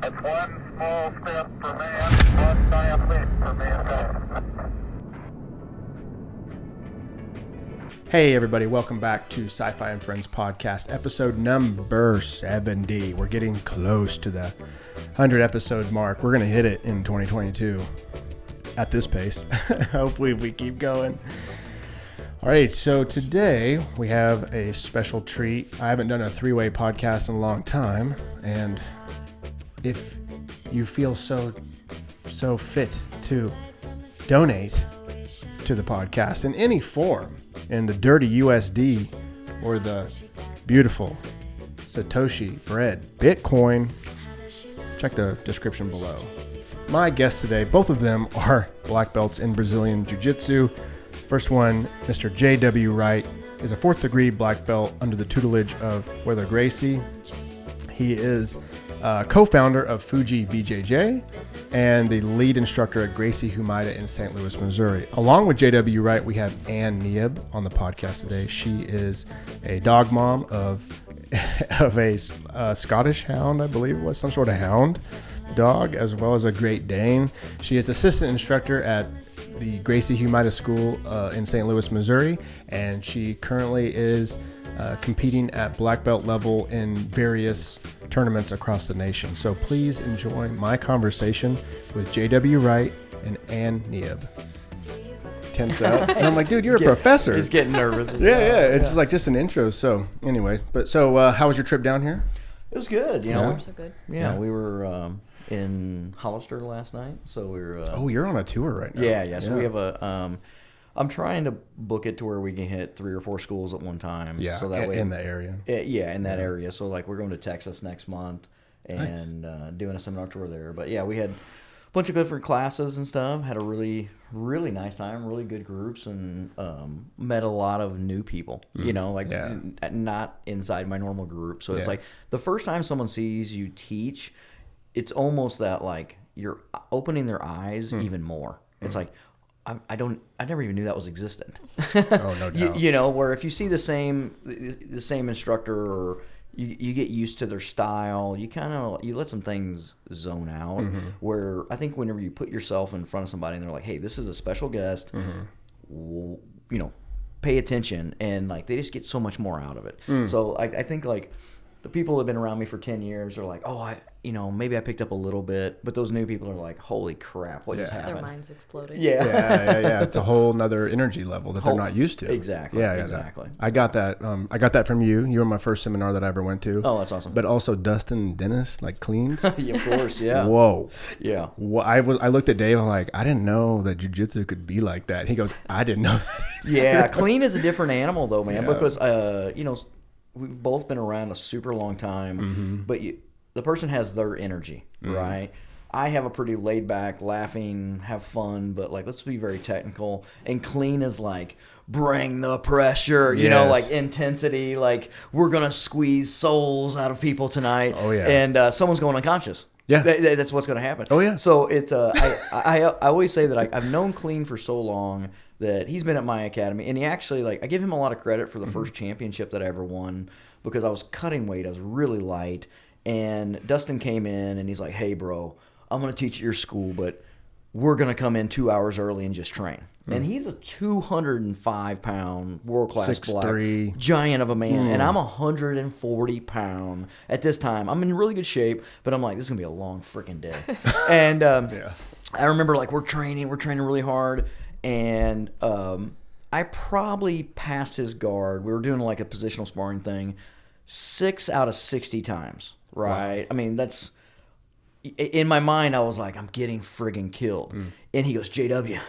It's one small step for man, one giant leap for mankind. Hey everybody, welcome back to Sci-Fi and Friends podcast, episode number 70. We're getting close to the 100 episode mark. We're going to hit it in 2022 at this pace. Hopefully if we keep going. All right, so today we have a special treat. I haven't done a three-way podcast in a long time, and if you feel so fit to donate to the podcast in any form, in the dirty USD or the beautiful Satoshi bread Bitcoin, check the description below. My guests today, both of them are black belts in Brazilian Jiu Jitsu. First one, Mr. J.W. Wright, is a 4th degree black belt under the tutelage of Royler Gracie. He is co-founder of Fuji BJJ and the lead instructor at Gracie Humaita in St. Louis, Missouri. Along with J.W. Wright, we have Kneib on the podcast today. She is a dog mom of a Scottish hound, I believe it was, some sort of hound dog, as well as a Great Dane. She is assistant instructor at the Gracie Humaita School in St. Louis, Missouri, and she currently is competing at black belt level in various tournaments across the nation. So please enjoy my conversation with J.W. Wright and Kneib. Tense out. And I'm like, dude, you're a professor. He's getting nervous. Yeah. It's like just an intro. So anyways, how was your trip down here? It was good. You Yeah. know, So good. yeah, we were in Hollister last night, so we were. Oh, you're on a tour right now. Yeah. So we have a. I'm trying to book it to where we can hit 3 or 4 schools at one time. Yeah, so that way in the area. In that area. So like we're going to Texas next month and doing a seminar tour there. But yeah, we had a bunch of different classes and stuff. Had a really, really nice time. Really good groups and met a lot of new people. You know, like not inside my normal group. So it's like the first time someone sees you teach, it's almost that like you're opening their eyes even more. It's like, I never even knew that was existent. Oh, no doubt. You know, where if you see the same instructor or you get used to their style, you let some things zone out. Where I think whenever you put yourself in front of somebody and they're like, hey, this is a special guest, you know, pay attention, and like they just get so much more out of it. So I think like the people who have been around me for 10 years are like, oh, maybe I picked up a little bit, but those new people are like, holy crap, what just happened? Their minds exploded. Yeah. It's a whole nother energy level that they're not used to. Exactly. Yeah. Exactly. I got that. I got that from you. You were my first seminar that I ever went to. Oh, that's awesome. But also Dustin and Dennis, like cleans. Yeah, of course. Yeah. Whoa. Yeah. I looked at Dave. I'm like, I didn't know that jiu-jitsu could be like that. He goes, I didn't know that. Yeah. Clean is a different animal though, man, Yeah. because we've both been around a super long time, but the person has their energy, right? I have a pretty laid back, laughing, have fun, but like let's be very technical. And clean is like bring the pressure, you know, like intensity, like we're gonna squeeze souls out of people tonight. Oh yeah. And someone's going unconscious. Yeah. That's what's gonna happen. Oh yeah. So it's I always say that I've known Clean for so long that he's been at my academy, and he actually, like, I give him a lot of credit for the first championship that I ever won, because I was cutting weight, I was really light, and Dustin came in and he's like, hey bro, I'm going to teach at your school, but we're going to come in 2 hours early and just train. And he's a 205-pound world-class black giant of a man, and I'm 140-pound at this time. I'm in really good shape, but I'm like, this is going to be a long freaking day. And I remember, like, we're training really hard, and I probably passed his guard. We were doing like a positional sparring thing 6 out of 60 times, right? Wow. I mean, that's... In my mind, I was like, I'm getting friggin' killed. And he goes, JW,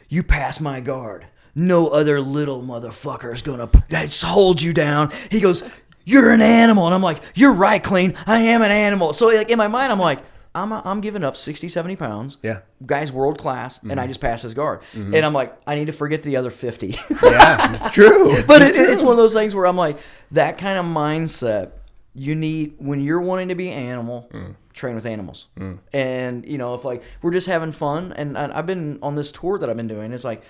you passed my guard. No other little motherfucker is going to hold you down. He goes, you're an animal. And I'm like, you're right, Clean. I am an animal. So like in my mind, I'm like, I'm giving up 60, 70 pounds. Yeah. Guy's world class, and I just passed his guard. And I'm like, I need to forget the other 50. Yeah, true. But it's one of those things where I'm like, that kind of mindset you need when you're wanting to be an animal, train with animals. And, you know, if like we're just having fun, and I've been on this tour that I've been doing, it's like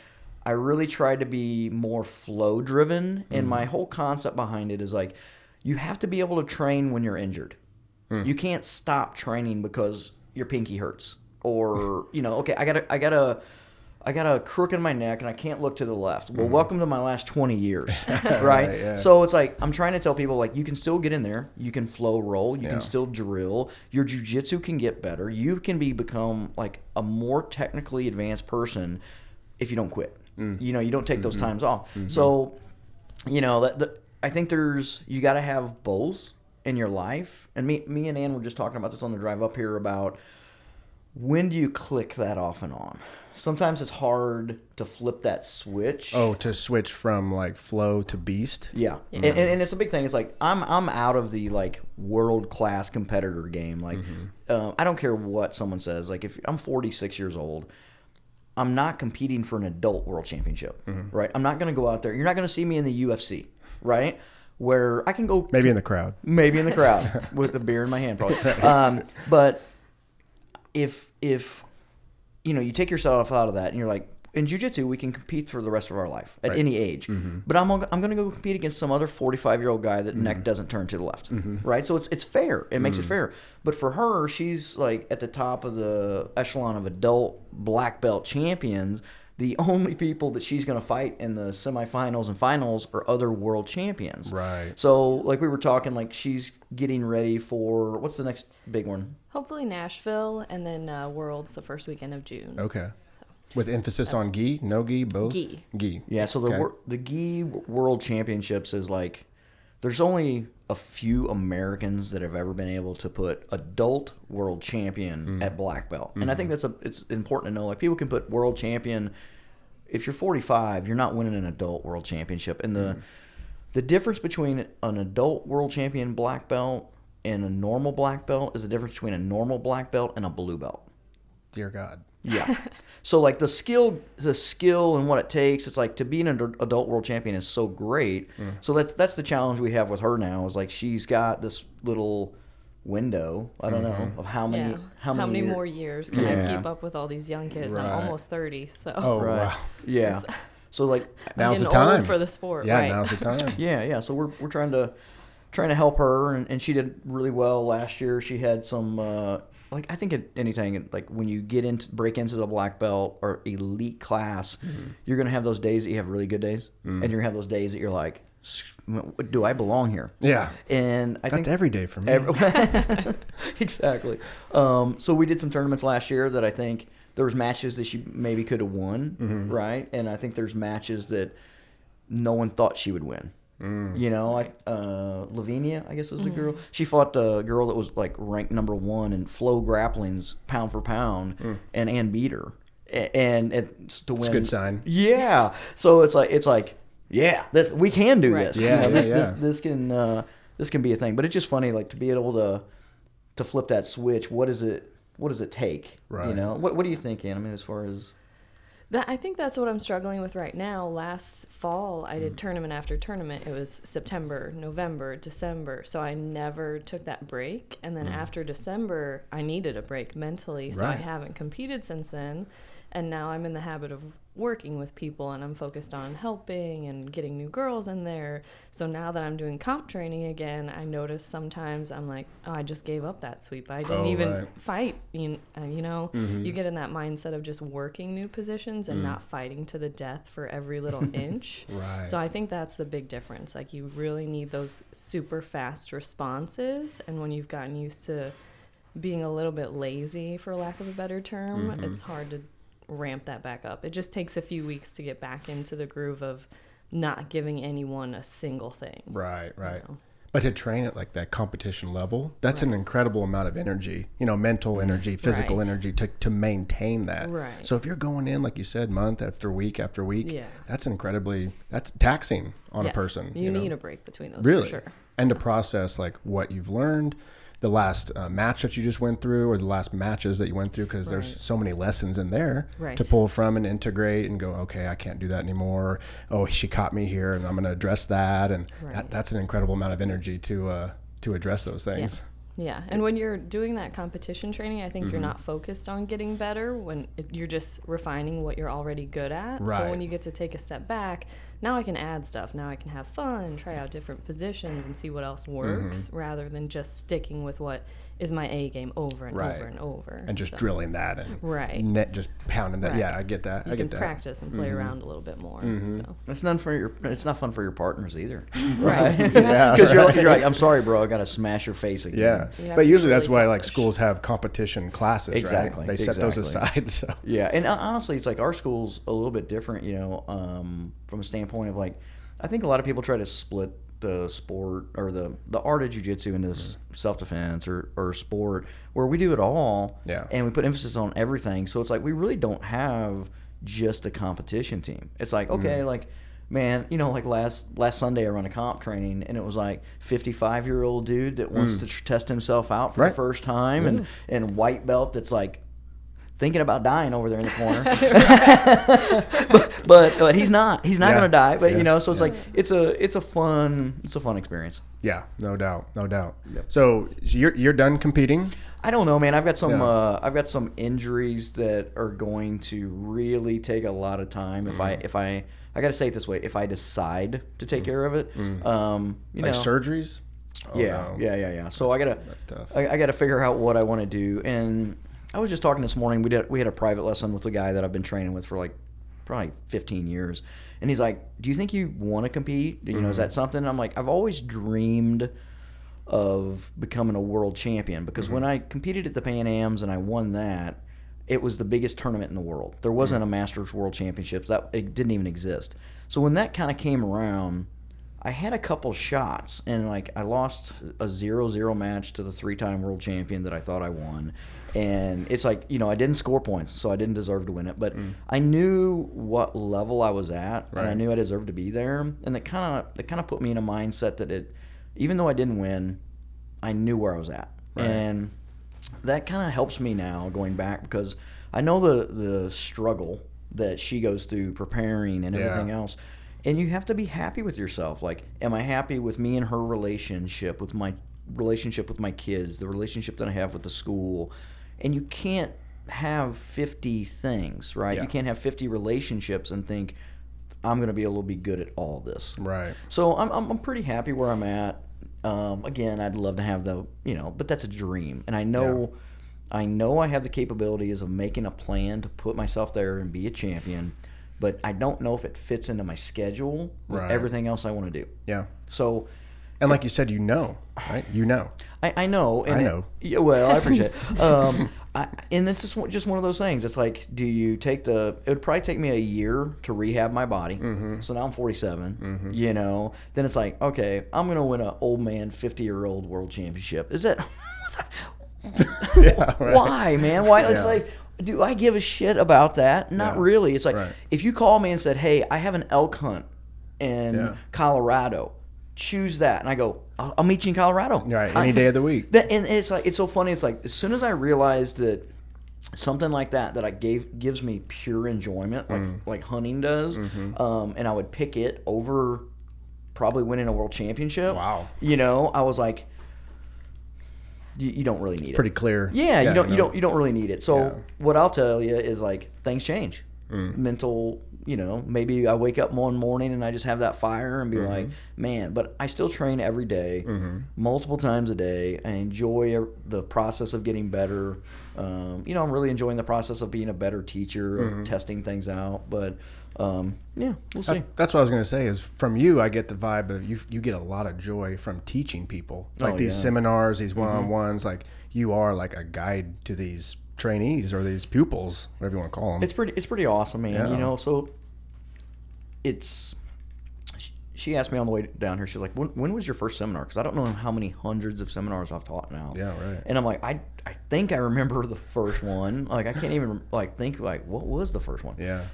I really tried to be more flow driven. And my whole concept behind it is like, you have to be able to train when you're injured. You can't stop training because your pinky hurts, or okay, I got a crook in my neck and I can't look to the left. Well, welcome to my last 20 years, right? Yeah. So it's like I'm trying to tell people, like, you can still get in there, you can flow roll, you can still drill, your jiu-jitsu can get better, you can become like a more technically advanced person if you don't quit. You don't take those times off. So I think you got to have both in your life. And me and Ann were just talking about this on the drive up here about when do you click that off and on. Sometimes it's hard to flip that switch. Oh, to switch from like flow to beast. Yeah. And it's a big thing. It's like I'm out of the like world class competitor game. Like I don't care what someone says. Like if I'm 46 years old, I'm not competing for an adult world championship, right? I'm not going to go out there. You're not going to see me in the UFC, right? Where I can go maybe in the crowd with a beer in my hand, probably. But if you take yourself out of that and you're like, in jiu-jitsu, we can compete for the rest of our life at any age. But I'm going to go compete against some other 45-year-old guy that neck doesn't turn to the left, right? So it's fair. It makes it fair. But for her, she's like at the top of the echelon of adult black belt champions. The only people that she's going to fight in the semifinals and finals are other world champions. Right. So like we were talking, like she's getting ready for, what's the next big one? Hopefully Nashville, and then Worlds the first weekend of June. Okay. With emphasis on gi, no gi, both? Gi. Yeah, so the gi world championships is like, there's only a few Americans that have ever been able to put adult world champion at black belt. And I think it's important to know, like, people can put world champion. If you're 45, you're not winning an adult world championship. And the difference between an adult world champion black belt and a normal black belt is the difference between a normal black belt and a blue belt. Dear God. Yeah. So like the skill and what it takes, it's like to be an adult world champion is so great. So that's the challenge we have with her now, is like she's got this little window, I don't know, of how many more years can I keep up with all these young kids? Right. I'm almost 30, so Wow. Yeah. So like now's the getting old time for the sport. Yeah, right? now's the time. yeah. So we're trying to help her, and she did really well last year. She had some like, I think at anything, like when you break into the black belt or elite class, you're gonna have those days that you have really good days, and you're gonna have those days that you're like, do I belong here? Yeah. And I think that's every day for me. Exactly. So we did some tournaments last year that I think there was matches that she maybe could have won, right? And I think there's matches that no one thought she would win. Lavinia, I guess was the girl. She fought a girl that was like ranked number 1 in flow grapplings pound for pound, and beat her. And it's to win. It's a good sign. Yeah. So it's like yeah, we can do this. Yeah, this can be a thing. But it's just funny, like, to be able to flip that switch. What does it take? Right. What do you think, Ann? I mean, as far as I think that's what I'm struggling with right now. Last fall, I did tournament after tournament. It was September, November, December. So I never took that break. And then after December, I needed a break mentally. So I haven't competed since then. And now I'm in the habit of working with people, and I'm focused on helping and getting new girls in there. So now that I'm doing comp training again, I notice sometimes I'm like, oh, I just gave up that sweep. I didn't even fight. You get in that mindset of just working new positions and not fighting to the death for every little inch. Right. So I think that's the big difference. Like, you really need those super fast responses. And when you've gotten used to being a little bit lazy, for lack of a better term, it's hard to ramp that back up. It just takes a few weeks to get back into the groove of not giving anyone a single thing. Right. But to train at like that competition level, that's an incredible amount of energy, mental energy, physical energy to maintain that. Right. So if you're going in, like you said, month after week, that's that's taxing on a person. You need a break between those, really, for sure. And to process like what you've learned, the last match that you just went through, or the last matches that you went through, because there's so many lessons in there to pull from and integrate and go, okay, I can't do that anymore. Oh, she caught me here, and I'm going to address that. And that's an incredible amount of energy to address those things. Yeah, and when you're doing that competition training, I think you're not focused on getting better you're just refining what you're already good at. Right. So when you get to take a step back, now I can add stuff. Now I can have fun, try out different positions and see what else works rather than just sticking with what is my A game over and Right. over and over. And just So, drilling that and Right. just pounding that. Right. Yeah, I get that. You I can get that. practice and play around a little bit more. So. It's not fun for your partners either. Right. You have Yeah, Because right. you're like, I'm sorry, bro, I got to smash your face again. Yeah, You have but to usually be that's really why like selfish. schools have competition classes, Exactly, right? They set those exactly. aside. So Yeah, and honestly, it's like our school's a little bit different, from a standpoint of like, I think a lot of people try to split the sport or the art of jiu-jitsu into self-defense or sport, where we do it all, Yeah. and we put emphasis on everything. So it's like we really don't have just a competition team. It's like, okay, like, man, like last Sunday I run a comp training, and it was like 55-year-old dude that wants to test himself out for Right. the first time, and white belt that's like thinking about dying over there in the corner. but he's not Yeah. going to die, but Yeah. so it's like it's a fun experience. yeah, no doubt. So you're done competing? I don't know, man. I've got some Yeah. I've got some injuries that are going to really take a lot of time if I got to say it this way, if I decide to take care of it. Like surgeries? Oh, no. Yeah. So I gotta That's tough. I gotta figure out what I want to do. And I was just talking this morning. We had a private lesson with a guy that I've been training with for like probably 15 years, and he's like, "Do you think you want to compete? Is that something?" And I'm like, "I've always dreamed of becoming a world champion, because when I competed at the Pan Ams and I won that, it was the biggest tournament in the world. There wasn't a Masters World Championships. It didn't even exist. So when that kind of came around, I had a couple shots, and like I lost a 0-0 match to the 3-time world champion that I thought I won. And it's like, I didn't score points, so I didn't deserve to win it. But I knew what level I was at, and I Right. knew I deserved to be there. And that kind of put me in a mindset that even though I didn't win, I knew where I was at. Right. And that kind of helps me now going back, because I know the struggle that she goes through preparing and everything else. And you have to be happy with yourself. Like, am I happy with me and her relationship, with my relationship with my kids, the relationship that I have with the school? And you can't have 50 things, right? Yeah. You can't have 50 relationships and think, I'm going to be able to be good at all this. Right. So I'm pretty happy where I'm at. Again, I'd love to have but that's a dream. And I know I have the capabilities of making a plan to put myself there and be a champion, but I don't know if it fits into my schedule with Right. everything else I want to do. Yeah. So, And like you said, right? You know. I know. And I know. Yeah, well, I appreciate it. And it's just one of those things. It's like, do you take it would probably take me a year to rehab my body. So now I'm 47, Then it's like, okay, I'm going to win an old man 50-year-old world championship. Is it? Yeah, right. Why, man? Why? Yeah. It's like, do I give a shit about that? Not Yeah. really. It's like, Right. if you call me and said, hey, I have an elk hunt in Yeah. Colorado, choose that. And I go, I'll meet you in Colorado. Right. Any day of the week. And it's like, it's so funny. It's like, as soon as I realized that something like that gives me pure enjoyment, like hunting does, and I would pick it over probably winning a world championship. Wow. I was like, you don't really need it. Pretty clear. Yeah, you no. don't really need it. So Yeah. what I'll tell you is like, things change. Mental, maybe I wake up one morning and I just have that fire and be like, man, but I still train every day, multiple times a day. I enjoy the process of getting better. I'm really enjoying the process of being a better teacher, of testing things out. But yeah, we'll see. That's what I was going to say is from you, I get the vibe of you get a lot of joy from teaching people. Like these seminars, these one-on-ones, like you are like a guide to these trainees or these pupils, whatever you want to call them. It's pretty awesome, man. Yeah. So she asked me on the way down here, she's like, when was your first seminar? Because I don't know how many hundreds of seminars I've taught now. Yeah, right. And I'm like, I think I remember the first one. Like, I can't even think what was the first one? Yeah.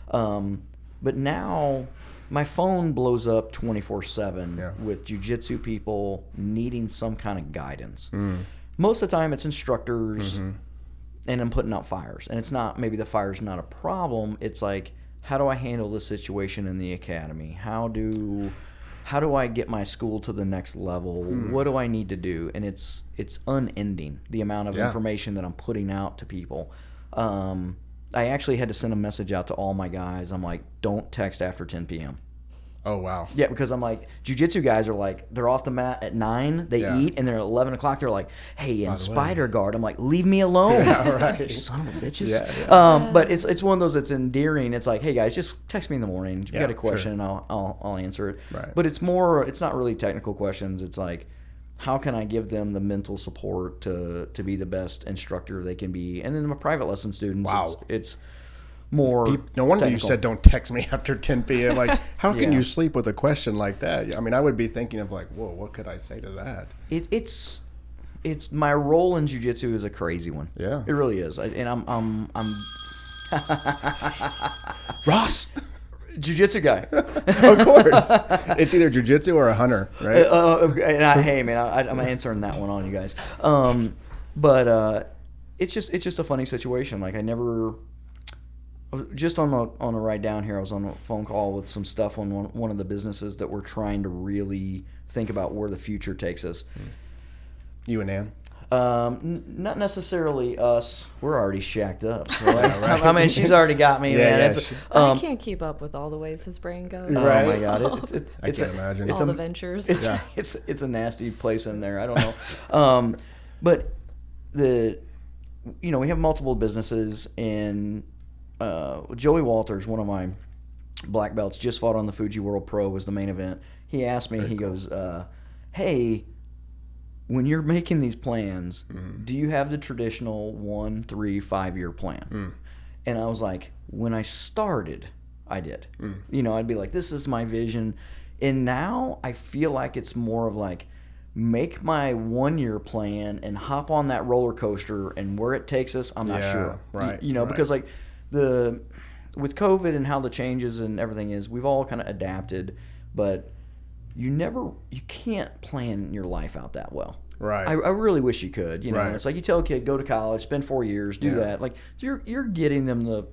But now my phone blows up 24/7 Yeah. with jiu-jitsu people needing some kind of guidance. Most of the time it's instructors and I'm putting out fires. And it's not, maybe the fire's not a problem. It's like, how do I handle this situation in the academy? How do how do I get my school to the next level? What do I need to do? And it's unending, the amount of information that I'm putting out to people. I actually had to send a message out to all my guys. I'm like, don't text after 10 p.m. Oh, wow. Yeah, because I'm like, jiu-jitsu guys are like, they're off the mat at 9, they eat, and they're at 11 o'clock, they're like, hey, in Spider Guard. I'm like, leave me alone. Yeah, right. You son of a bitches. Yeah. But it's one of those that's endearing. It's like, hey, guys, just text me in the morning. If you got a question, sure. I'll answer it. Right. But it's not really technical questions. It's like, how can I give them the mental support to be the best instructor they can be? And then my private lesson students, it's more no wonder technical. you said don't text me after 10 p.m. Like, how can you sleep with a question like that? I mean, I would be thinking of like, whoa, what could I say to that? It's my role in jiu-jitsu is a crazy one. Yeah, it really is. And I'm Ross, jiu-jitsu guy. Of course, it's either jiu-jitsu or a hunter, right? Hey man, I'm answering that one on you guys. But it's just a funny situation. Like I never. Just on a ride down here, I was on a phone call with some stuff on one of the businesses that we're trying to really think about where the future takes us. You and Ann? Not necessarily us. We're already shacked up. So I mean, she's already got me, man. I can't keep up with all the ways his brain goes. Right. Oh my god, I can't imagine. All the ventures. It's a nasty place in there. I don't know. But we have multiple businesses and. Joey Walters, one of my black belts, just fought on the Fuji World Pro, was the main event. He asked me, goes, hey, when you're making these plans, do you have the traditional 1, 3, 5 year plan? And I was like, when I started, I did. I'd be like, this is my vision. And now I feel like it's more of like, make my 1 year plan and hop on that roller coaster, and where it takes us, I'm not sure. Right. Because like, with COVID and how the changes and everything is, we've all kind of adapted, but you can't plan your life out that well. Right. I really wish you could. Right. It's like you tell a kid, go to college, spend 4 years, do that. Like you're getting them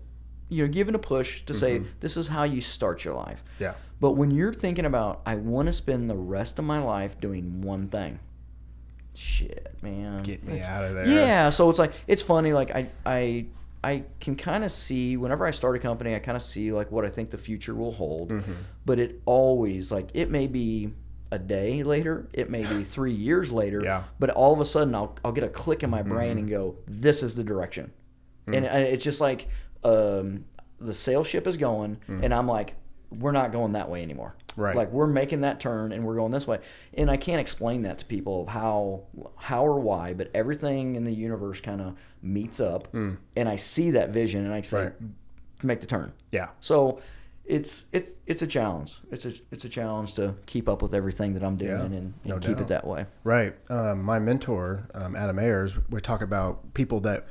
giving a push to say this is how you start your life. Yeah. But when you're thinking about, I want to spend the rest of my life doing one thing. Shit, man. Get me out of there. Yeah. So it's like, it's funny. Like I can kind of see, whenever I start a company, I kind of see like what I think the future will hold. But it always, like, it may be a day later, it may be 3 years later, but all of a sudden I'll get a click in my brain and go, this is the direction. And it's just like the sail ship is going, and I'm like, we're not going that way anymore. Right. Like, we're making that turn and we're going this way. And I can't explain that to people of how or why, but everything in the universe kind of meets up, and I see that vision and I say, make the turn. Yeah. So it's a challenge. It's a challenge to keep up with everything that I'm doing and keep it that way. Right. My mentor, Adam Ayers, would talk about people that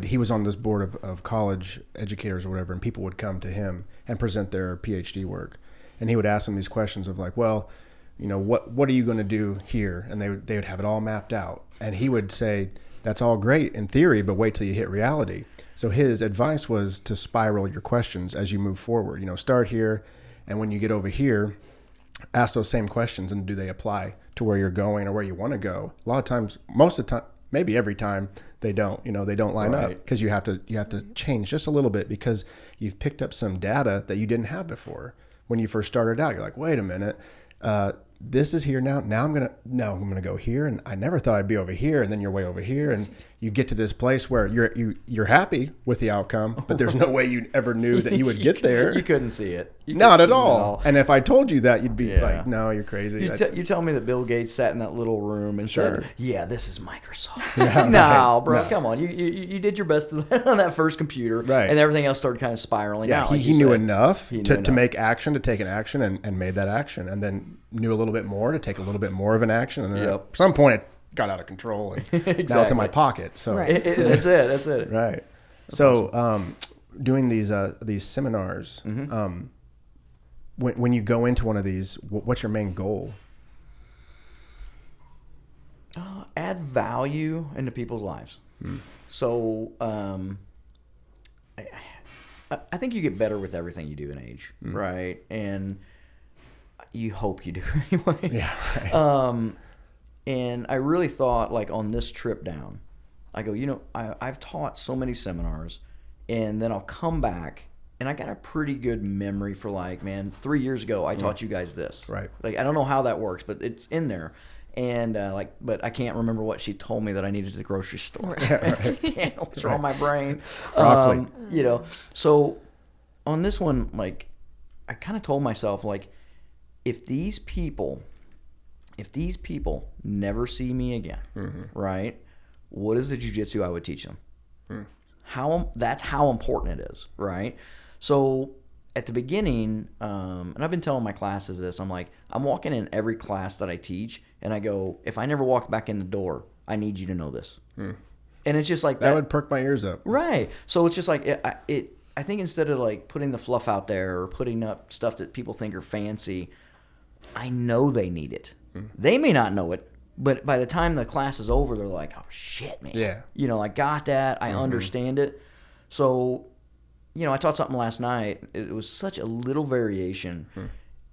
he was on this board of college educators or whatever, and people would come to him and present their PhD work. And he would ask them these questions of like, well, what are you going to do here? And they would have it all mapped out. And he would say, that's all great in theory, but wait till you hit reality. So his advice was to spiral your questions as you move forward. Start here, and when you get over here, ask those same questions, and do they apply to where you're going or where you want to go? A lot of times, most of the time, maybe every time, they don't. They don't line up, because you have to change just a little bit, because you've picked up some data that you didn't have before. When you first started out, you're like, wait a minute, this is here now. Now I'm gonna go here, and I never thought I'd be over here, and then you're way over here, and you get to this place where you're happy with the outcome, but there's no way you ever knew that you would get there. You couldn't see it. Not at all. And if I told you that, you'd be like, no, you're crazy. You tell me that Bill Gates sat in that little room and said, yeah, this is Microsoft. Bro, come on. You did your best on that first computer, and everything else started kind of spiraling out. He knew enough to make action, to take an action, and made that action, and then knew a little bit more to take a little bit more of an action, and then at some point it got out of control, and now it's in my pocket. So that's it. Right. So doing these seminars, when you go into one of these, what's your main goal? Add value into people's lives. So I think you get better with everything you do in age, right? And you hope you do anyway. Yeah. Right. And I really thought, like, on this trip down, I go, I've taught so many seminars, and then I'll come back, and I got a pretty good memory for, like, man, 3 years ago I taught you guys this. Right. Like, I don't know how that works, but it's in there. And, but I can't remember what she told me that I needed at the grocery store. Yeah, right. Damn, what's wrong with my brain? Broccoli. So on this one, like, I kind of told myself, like, if these people never see me again, right, what is the jiu-jitsu I would teach them? That's how important it is, right? So at the beginning, and I've been telling my classes this, I'm like, I'm walking in every class that I teach, and I go, if I never walk back in the door, I need you to know this. And it's just like that would perk my ears up. Right. So it's just like, I think instead of like putting the fluff out there or putting up stuff that people think are fancy, I know they need it. They may not know it, but by the time the class is over, they're like, oh shit, man. Yeah. I got that. I understand it. So, I taught something last night. It was such a little variation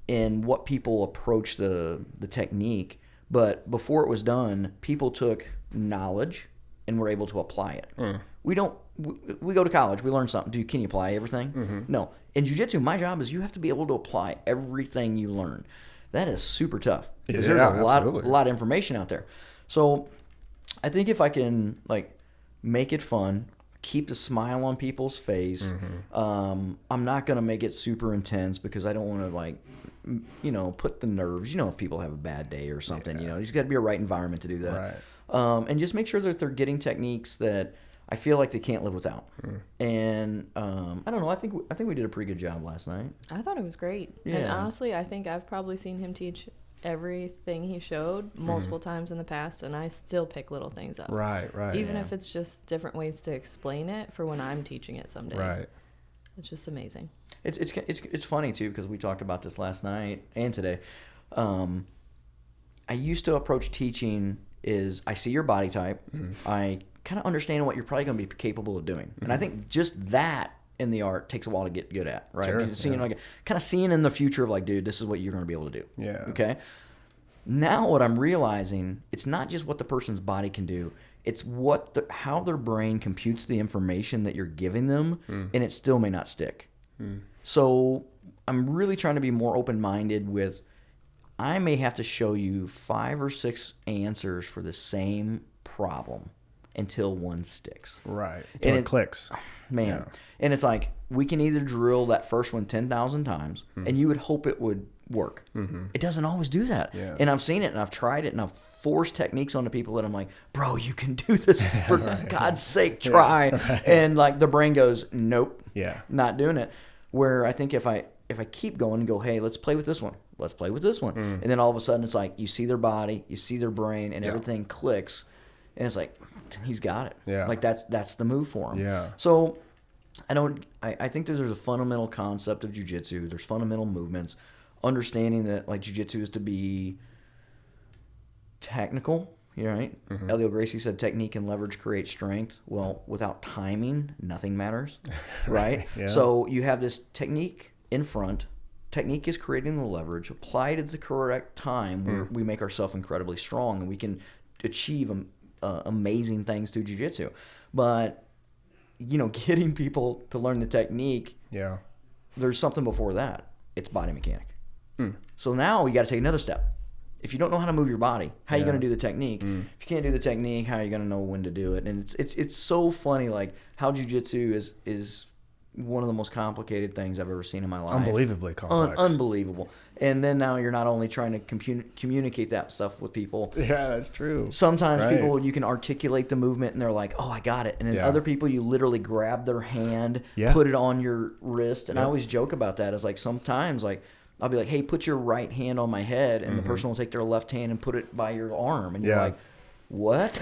in what people approach the technique. But before it was done, people took knowledge and were able to apply it. We go to college, we learn something. Can you apply everything? No. In jiu-jitsu, my job is you have to be able to apply everything you learn. That is super tough because there's a lot of information out there. So I think if I can, like, make it fun, keep the smile on people's face, I'm not going to make it super intense because I don't want to, like, put the nerves, if people have a bad day or something, there's got to be a right environment to do that. Right. And just make sure that they're getting techniques that I feel like they can't live without. And I don't know. I think we did a pretty good job last night. I thought it was great. Yeah. And honestly, I think I've probably seen him teach everything he showed multiple times in the past, and I still pick little things up. Right. Even if it's just different ways to explain it for when I'm teaching it someday. Right. It's just amazing. It's funny too because we talked about this last night and today. I used to approach teaching is I see your body type. I kind of understand what you're probably going to be capable of doing. And I think just that in the art takes a while to get good at, right? Sure, Seeing like kind of seeing in the future of like, dude, this is what you're going to be able to do. Yeah. Okay. Now what I'm realizing, it's not just what the person's body can do. It's how their brain computes the information that you're giving them, and it still may not stick. So I'm really trying to be more open-minded with, I may have to show you 5 or 6 answers for the same problem until one sticks. Right. Until it clicks. Man. Yeah. And it's like, we can either drill that first one 10,000 times, and you would hope it would work. It doesn't always do that. Yeah. And I've seen it, and I've tried it, and I've forced techniques onto people that I'm like, bro, you can do this. For God's sake, try. Right. And like the brain goes, nope, Yeah. not doing it. Where I think if I keep going and go, hey, let's play with this one. Let's play with this one. And then all of a sudden it's like you see their body, you see their brain, and everything clicks. And it's like, he's got it. Yeah. Like that's the move for him. Yeah. So I think that there's a fundamental concept of jiu-jitsu. There's fundamental movements. Understanding that like jiu-jitsu is to be technical, right? Elio Gracie said technique and leverage create strength. Well, without timing, nothing matters, right? Yeah. So you have this technique in front. Technique is creating the leverage. Applied at the correct time, we make ourselves incredibly strong, and we can achieve amazing things through jiu-jitsu. But getting people to learn the technique, there's something before that. It's body mechanic. So now you got to take another step. If you don't know how to move your body, how are you going to do the technique? If you can't do the technique, how are you going to know when to do it? And it's so funny, like how jiu-jitsu is one of the most complicated things I've ever seen in my life. Unbelievably complex. Unbelievable. And then now you're not only trying to communicate that stuff with people. Yeah, that's true. Sometimes people, you can articulate the movement and they're like, oh, I got it. And then other people, you literally grab their hand, put it on your wrist. And I always joke about that. It's like sometimes like I'll be like, hey, put your right hand on my head. And the person will take their left hand and put it by your arm. And you're like, what?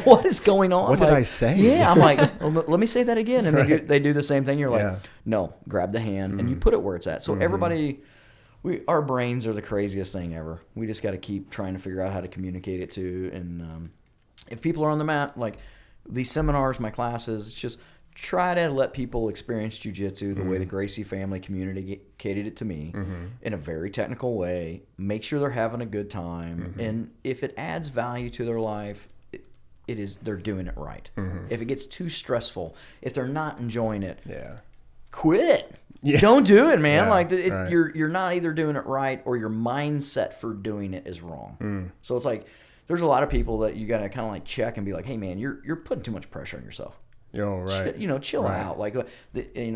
What is going on? What did I say? Yeah, I'm like, well, let me say that again. And they do the same thing. You're like, no, grab the hand and you put it where it's at. So everybody, our brains are the craziest thing ever. We just got to keep trying to figure out how to communicate it to. And if people are on the mat, like these seminars, my classes, it's just try to let people experience jiu-jitsu the way the Gracie family communicated it to me in a very technical way. Make sure they're having a good time. And if it adds value to their life, they're doing it right. If it gets too stressful, if they're not enjoying it, quit. Don't do it, man. Like you're not either doing it right or your mindset for doing it is wrong. So it's like there's a lot of people that you got to kind of like check and be like, hey man, you're putting too much pressure on yourself. Chill out. Like, a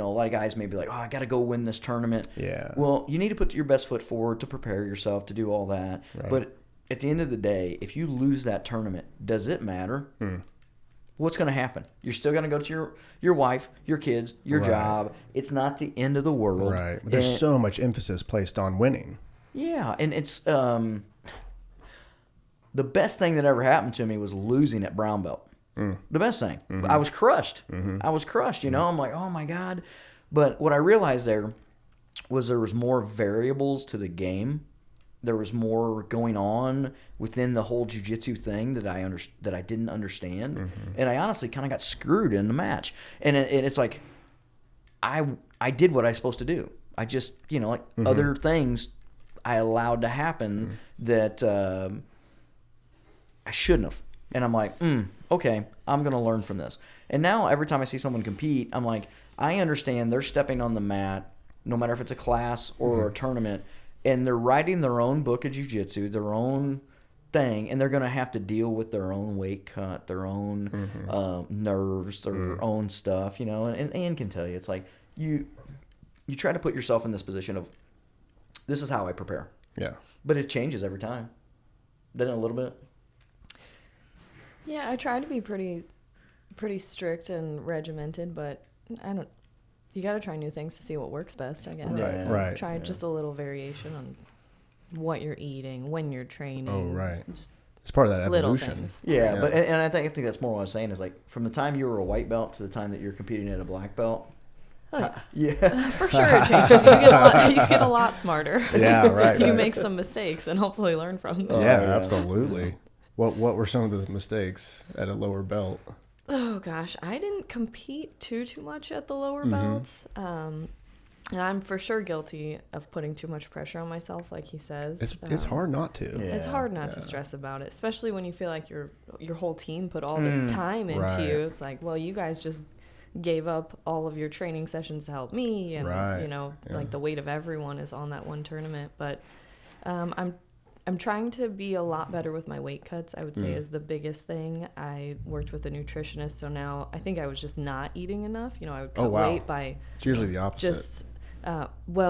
lot of guys may be like, oh, I got to go win this tournament. Yeah. Well, you need to put your best foot forward to prepare yourself to do all that. Right. But at the end of the day, if you lose that tournament, does it matter? What's going to happen? You're still going to go to your wife, your kids, your job. It's not the end of the world. Right. But there's so much emphasis placed on winning. Yeah. And it's the best thing that ever happened to me was losing at brown belt. The best thing. I was crushed. I was crushed, I'm like, oh my God. But what I realized there was more variables to the game. There was more going on within the whole jiu-jitsu thing that I didn't understand. And I honestly kind of got screwed in the match. And it's like I did what I was supposed to do. I just, other things I allowed to happen that I shouldn't have. And I'm like, okay, I'm going to learn from this. And now every time I see someone compete, I'm like, I understand they're stepping on the mat, no matter if it's a class or a tournament, and they're writing their own book of jiu-jitsu, their own thing, and they're going to have to deal with their own weight cut, their own nerves, their own stuff, And Ann can tell you, it's like you try to put yourself in this position of, this is how I prepare. Yeah. But it changes every time. Doesn't it a little bit? Yeah, I try to be pretty strict and regimented, but you got to try new things to see what works best, I guess. Right. Try just a little variation on what you're eating, when you're training. Oh, right. Just it's part of that evolution. Yeah, but and I think that's more what I was saying is like from the time you were a white belt to the time that you're competing at a black belt. For sure it changes. You get a lot smarter. Yeah, right. You make some mistakes and hopefully learn from them. Yeah, absolutely. What were some of the mistakes at a lower belt? Oh gosh, I didn't compete too much at the lower belts. And I'm for sure guilty of putting too much pressure on myself, like he says. It's hard not to. It's hard not to stress about it, especially when you feel like your whole team put all this time into you. It's like, well, you guys just gave up all of your training sessions to help me, and like the weight of everyone is on that one tournament. But I'm trying to be a lot better with my weight cuts, I would say, is the biggest thing. I worked with a nutritionist, so now I think I was just not eating enough. I would cut weight by... It's usually the opposite.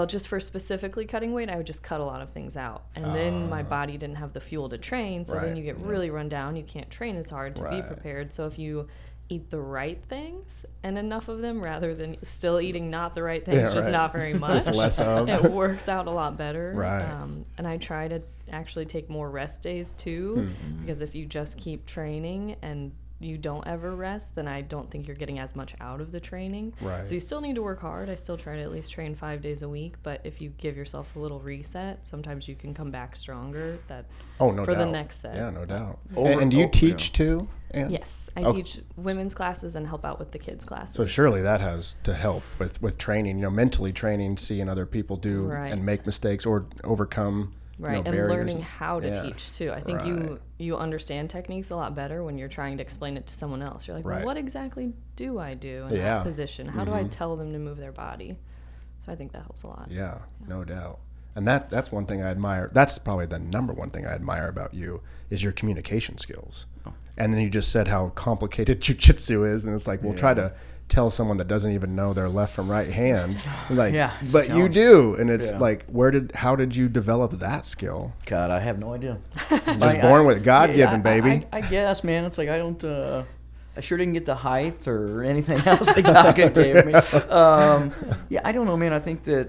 Just for specifically cutting weight, I would just cut a lot of things out. And then my body didn't have the fuel to train, so then you get really run down. You can't train as hard to be prepared. So if you eat the right things and enough of them rather than still eating not the right things, just not very much. Just less of. It works out a lot better. Right. And I try to actually take more rest days too, because if you just keep training and you don't ever rest, then I don't think you're getting as much out of the training. Right. So you still need to work hard. I still try to at least train 5 days a week, but if you give yourself a little reset, sometimes you can come back stronger for the next set. Yeah, no doubt. And do you teach too? Ann? Yes, I teach women's classes and help out with the kids' classes. So surely that has to help with training, mentally training, seeing other people do and make mistakes or overcome and learning how to teach too. I think you understand techniques a lot better when you're trying to explain it to someone else. You're like, well, what exactly do I do in that position? How do I tell them to move their body? So I think that helps a lot. Yeah, no doubt. And that's one thing I admire. That's probably the number one thing I admire about you is your communication skills. Oh. And then you just said how complicated jiu-jitsu is, and it's like, we'll try to tell someone that doesn't even know their left from right hand, like, but you do, and it's like, how did you develop that skill? God, I have no idea. Just born with God-given, baby. I guess, man. It's like I don't. I sure didn't get the height or anything else that God gave me. I don't know, man. I think that.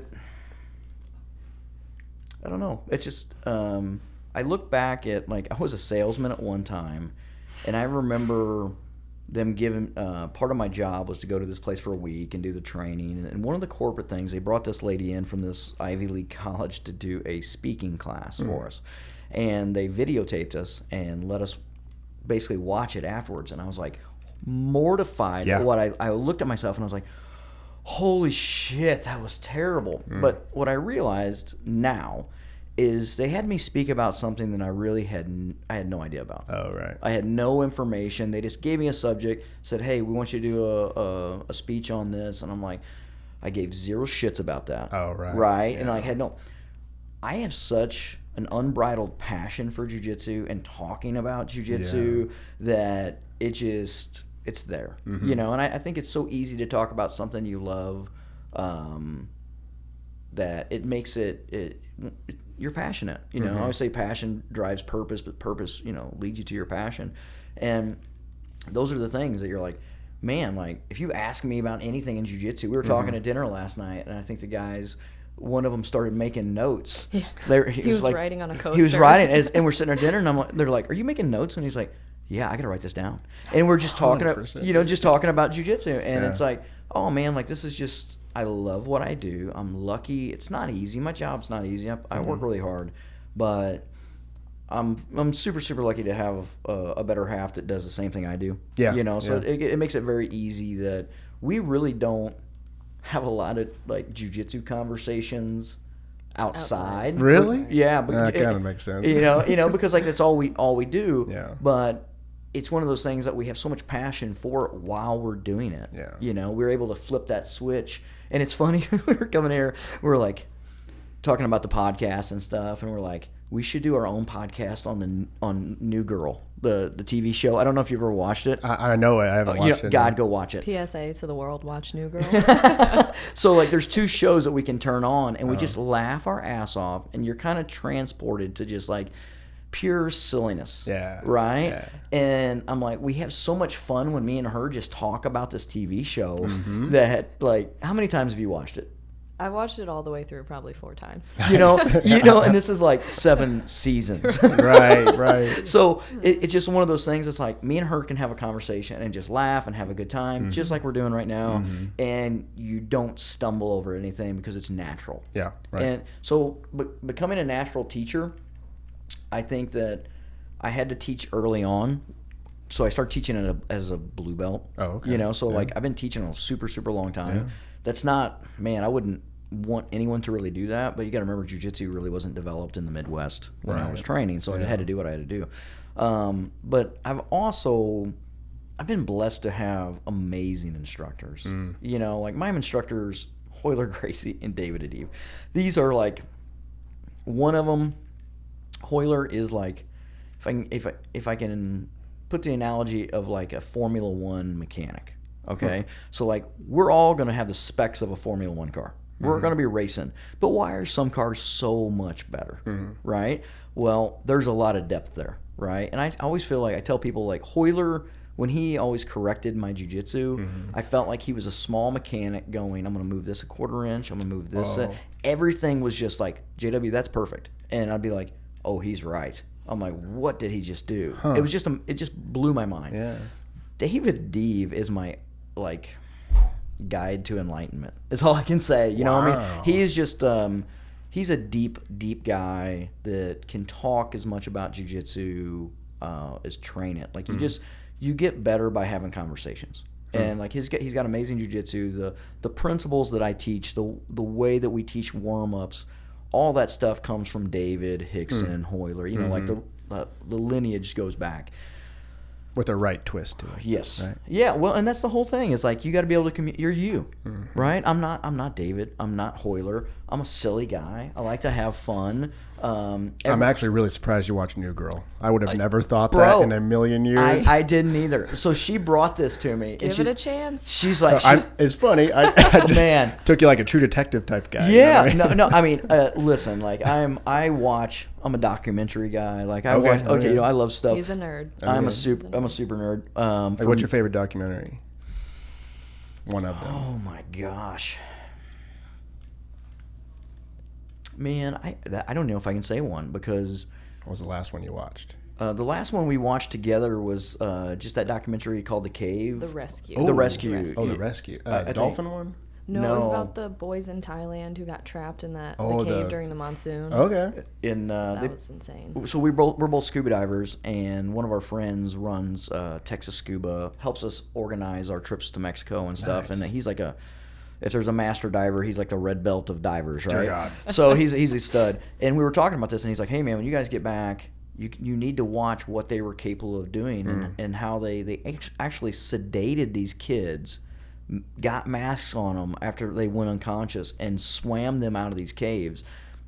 I don't know. It's just. I look back at I was a salesman at one time, and I remember them giving part of my job was to go to this place for a week and do the training. And one of the corporate things, they brought this lady in from this Ivy League college to do a speaking class for us. And they videotaped us and let us basically watch it afterwards. And I was like, mortified Yeah. at what I looked at myself and I was like, holy shit, that was terrible. But what I realized now is they had me speak about something that I had no idea about. Oh, right. I had no information. They just gave me a subject, said, hey, we want you to do a speech on this. And I'm like, I gave zero shits about that. Oh, right. Right? Yeah. And I have such an unbridled passion for jiu-jitsu and talking about jiu-jitsu that it's there. Mm-hmm. And I think it's so easy to talk about something you love that it makes it you're passionate. I always say passion drives purpose, but purpose, leads you to your passion. And those are the things that you're like, man, like if you ask me about anything in jiu-jitsu, we were talking at dinner last night, and I think the guys, one of them started making notes. Yeah. He was writing on a coaster. He was writing, and we're sitting at dinner, and they're like, are you making notes? And he's like, yeah, I got to write this down. And we're just talking, 100%. just talking about jiu-jitsu. And it's like, oh man, like this is just, I love what I do. I'm lucky. It's not easy. My job's not easy. I work really hard, but I'm super, super lucky to have a better half that does the same thing I do. Yeah. So it makes it very easy that we really don't have a lot of like jiu-jitsu conversations outside. Really? Yeah, but That kind of makes sense. Because like that's all we do. Yeah. But it's one of those things that we have so much passion for while we're doing it. Yeah. We're able to flip that switch. And it's funny, we were coming here, we're like talking about the podcast and stuff, and we're like, we should do our own podcast on New Girl, the TV show. I don't know if you've ever watched it. I know it. I haven't watched it. God, go watch it. PSA to the world, watch New Girl. So like there's 2 shows that we can turn on, and we just laugh our ass off, and you're kind of transported to just like pure silliness. Yeah. Right? Yeah. And I'm like, we have so much fun when me and her just talk about this TV show that like, how many times have you watched it? I watched it all the way through probably 4 times. And this is like 7 seasons. Right. So it's just one of those things. It's like me and her can have a conversation and just laugh and have a good time, just like we're doing right now. And you don't stumble over anything because it's natural. Yeah. Right. And so becoming a natural teacher, I think that I had to teach early on. So I started teaching as a blue belt. Oh, okay. So like I've been teaching a super, super long time. Yeah. That's not, man, I wouldn't want anyone to really do that, but you got to remember jiu-jitsu really wasn't developed in the Midwest when I was training, so I had to do what I had to do. But I've been blessed to have amazing instructors. Like my instructors, Royler Gracie and David Adib. These are like, one of them, Royler is like, if I can put the analogy of like a Formula One mechanic. Okay, so like we're all going to have the specs of a Formula One car. We're going to be racing. But why are some cars so much better, right? Well, there's a lot of depth there, right? And I always feel like I tell people like Royler, when he always corrected my jiu-jitsu, I felt like he was a small mechanic going, I'm going to move this a 1/4 inch, I'm going to move this. Everything was just like, JW, that's perfect. And I'd be like, oh, he's right. I'm like, what did he just do? It was just, it just blew my mind. Yeah. David Deeve is my like guide to enlightenment. That's all I can say. I mean, he is just he's a deep guy that can talk as much about jiu-jitsu as train it. Like you get better by having conversations. And like he's got amazing jiu-jitsu. The principles that I teach, the way that we teach warm-ups, all that stuff comes from David, Hickson, Royler. Like the lineage goes back. With a right twist to it. Yes. Right? Yeah. Well, and that's the whole thing. It's like you got to be able to you're you, right? I'm not David. I'm not Royler. I'm a silly guy. I like to have fun. I'm actually really surprised you watched New Girl. I would have never thought bro, that in a million years. I didn't either. So she brought this to me. Give it a chance. She's like, it's funny. I just took you like a True Detective type guy. Yeah. You know what I mean? No. I mean, listen. Like I'm a documentary guy. Like I watch. Okay. I love stuff. He's a nerd. I'm a super nerd. What's your favorite documentary? One of them. Oh my gosh. Man, I don't know if I can say one because... What was the last one you watched? The last one we watched together was just that documentary called The Cave. The Rescue. The Rescue. Oh, The Rescue. The dolphin one? No, it was about the boys in Thailand who got trapped in the cave during the monsoon. Okay. That was insane. So we're both scuba divers, and one of our friends runs Texas Scuba, helps us organize our trips to Mexico and stuff. Nice. And he's like if there's a master diver, he's like the red belt of divers, right? Dear God. So he's a stud. And we were talking about this, and he's like, "Hey man, when you guys get back, you need to watch what they were capable of doing and how they actually sedated these kids, got masks on them after they went unconscious, and swam them out of these caves.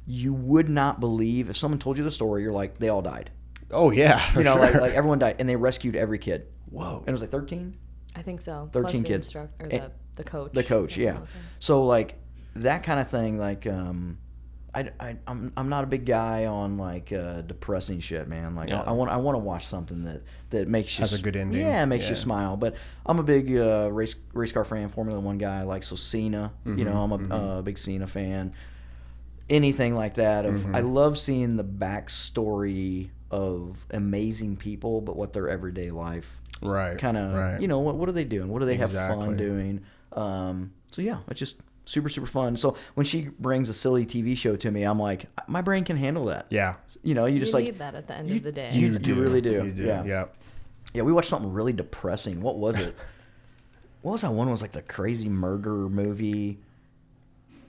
You would not believe if someone told you the story. You're like, they all died. Oh yeah, for You know, sure. like everyone died, and they rescued every kid. Whoa. And it was like 13. I think so. 13 Plus the kids. Instructor, And- the coach. The coach, yeah. So like that kind of thing, like I'm not a big guy on like depressing shit, man. Like I want to watch something that makes you Has a good ending. Yeah, makes you Yeah. smile. But I'm a big race car fan, Formula One guy. Like so Cena, you know, I'm a big Cena fan. Anything like that. I love seeing the backstory of amazing people, but what their everyday life Right. kind of, right. you know, what are they doing? What do they have fun Exactly. doing? So yeah, it's just super fun. So when she brings a silly TV show to me, I'm like, my brain can handle that. Yeah. You know, you You just need like that at the end of the day. you really do. You do. Yeah. Yeah, we watched something really depressing. What was it? What was that one? It was like the crazy murder movie.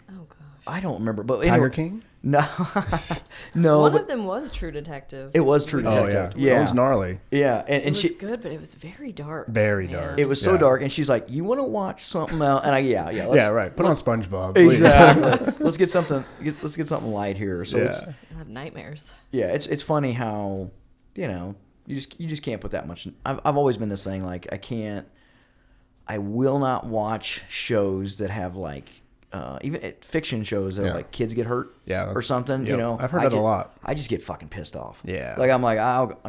Oh gosh. I don't remember. But Tiger anyway, King. No, no. One but of them was True Detective. it was True We Oh Detective. yeah. Yeah. That was gnarly. yeah, and It was she. good, but it was very dark. Very man. dark. It was so Yeah. dark, and she's like, "You want to watch something else?" And Yeah. Right. Put on SpongeBob. Please. Exactly. let's get something light here. So it's, Yeah. I have nightmares. yeah, it's funny how, you know, you just can't put that much. I've always been this thing, like I will not watch shows that have like even fiction shows that Yeah. are like kids get hurt Yeah, or that's- something. You yep. know, I've heard that a lot. I just get fucking pissed off. Yeah. like I'm like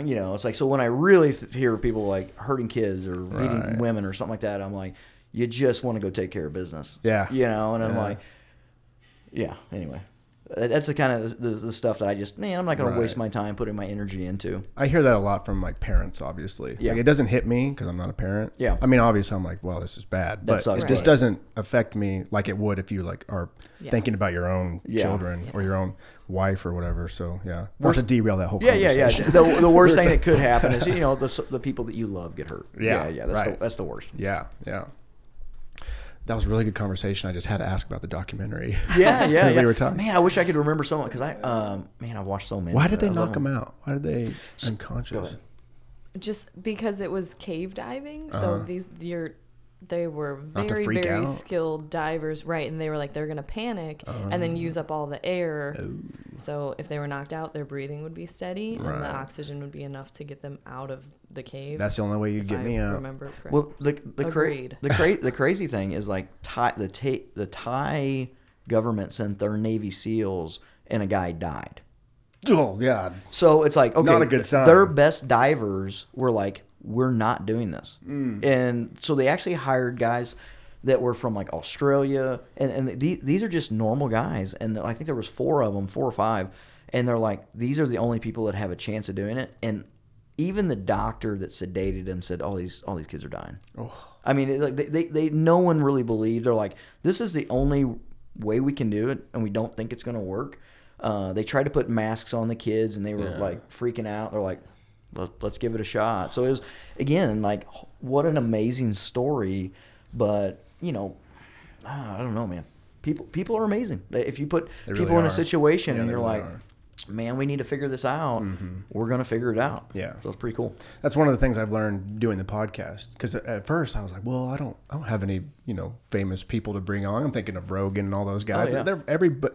you know, it's like, so when I really hear people like hurting kids or beating Right. women or something like that, I'm like, you just want to go take care of business. Yeah. You know, and I'm Yeah. like, yeah. Anyway, that's the kind of the stuff that I just, man, I'm not going Right. to waste my time putting my energy into. I hear that a lot from like parents, obviously. Yeah. Like, it doesn't hit me because I'm not a parent. Yeah. I mean, obviously, I'm like, well, this is bad, but sucks, it just but- doesn't affect me like it would if you like are Yeah. thinking about your own Yeah. children or your own wife or whatever. So yeah, not to derail that whole Yeah, yeah, yeah. conversation. The worst thing that could happen is, you know, the people that you love get hurt. Yeah, yeah. That's right. that's the worst. Yeah, yeah. That was a really good conversation. I just had to ask about the documentary. Yeah, yeah, We yeah. were talking. Man, I wish I could remember someone because I've watched so many. Why did they I love knock him out? Why did they unconscious? ahead. Just because it was cave diving, so they were Not to very freak very out? skilled divers, right? And they were like, they're gonna panic and then use up all the air. So if they were knocked out, their breathing would be steady and Right. the oxygen would be enough to get them out of the cave. That's the only way you'd if get I me out. remember correct. Well, Agreed. the crazy thing is like the Thai government sent their Navy SEALs and a guy died. Oh God. So it's like, okay, Not a good sign. their best divers were like, we're not doing this. And so they actually hired guys that were from like Australia, and these are just normal guys. And I think there was 4 or 5, and they're like, these are the only people that have a chance of doing it. And even the doctor that sedated him said, all these kids are dying. Oh. I mean, they no one really believed. They're like, this is the only way we can do it, and we don't think it's going to work. They tried to put masks on the kids, and they were like freaking out. They're like, let's give it a shot. So it was, again, like, what an amazing story. But, you know, I don't know, man. People are amazing. If you put They really people in are. a situation Yeah, and they you're really like, are. man, we need to figure this out. We're going to figure it out. Yeah. So it's pretty cool. That's one of the things I've learned doing the podcast. Because at first I was like, well, I don't have any, famous people to bring on. I'm thinking of Rogan and all those guys. Oh, yeah. They're,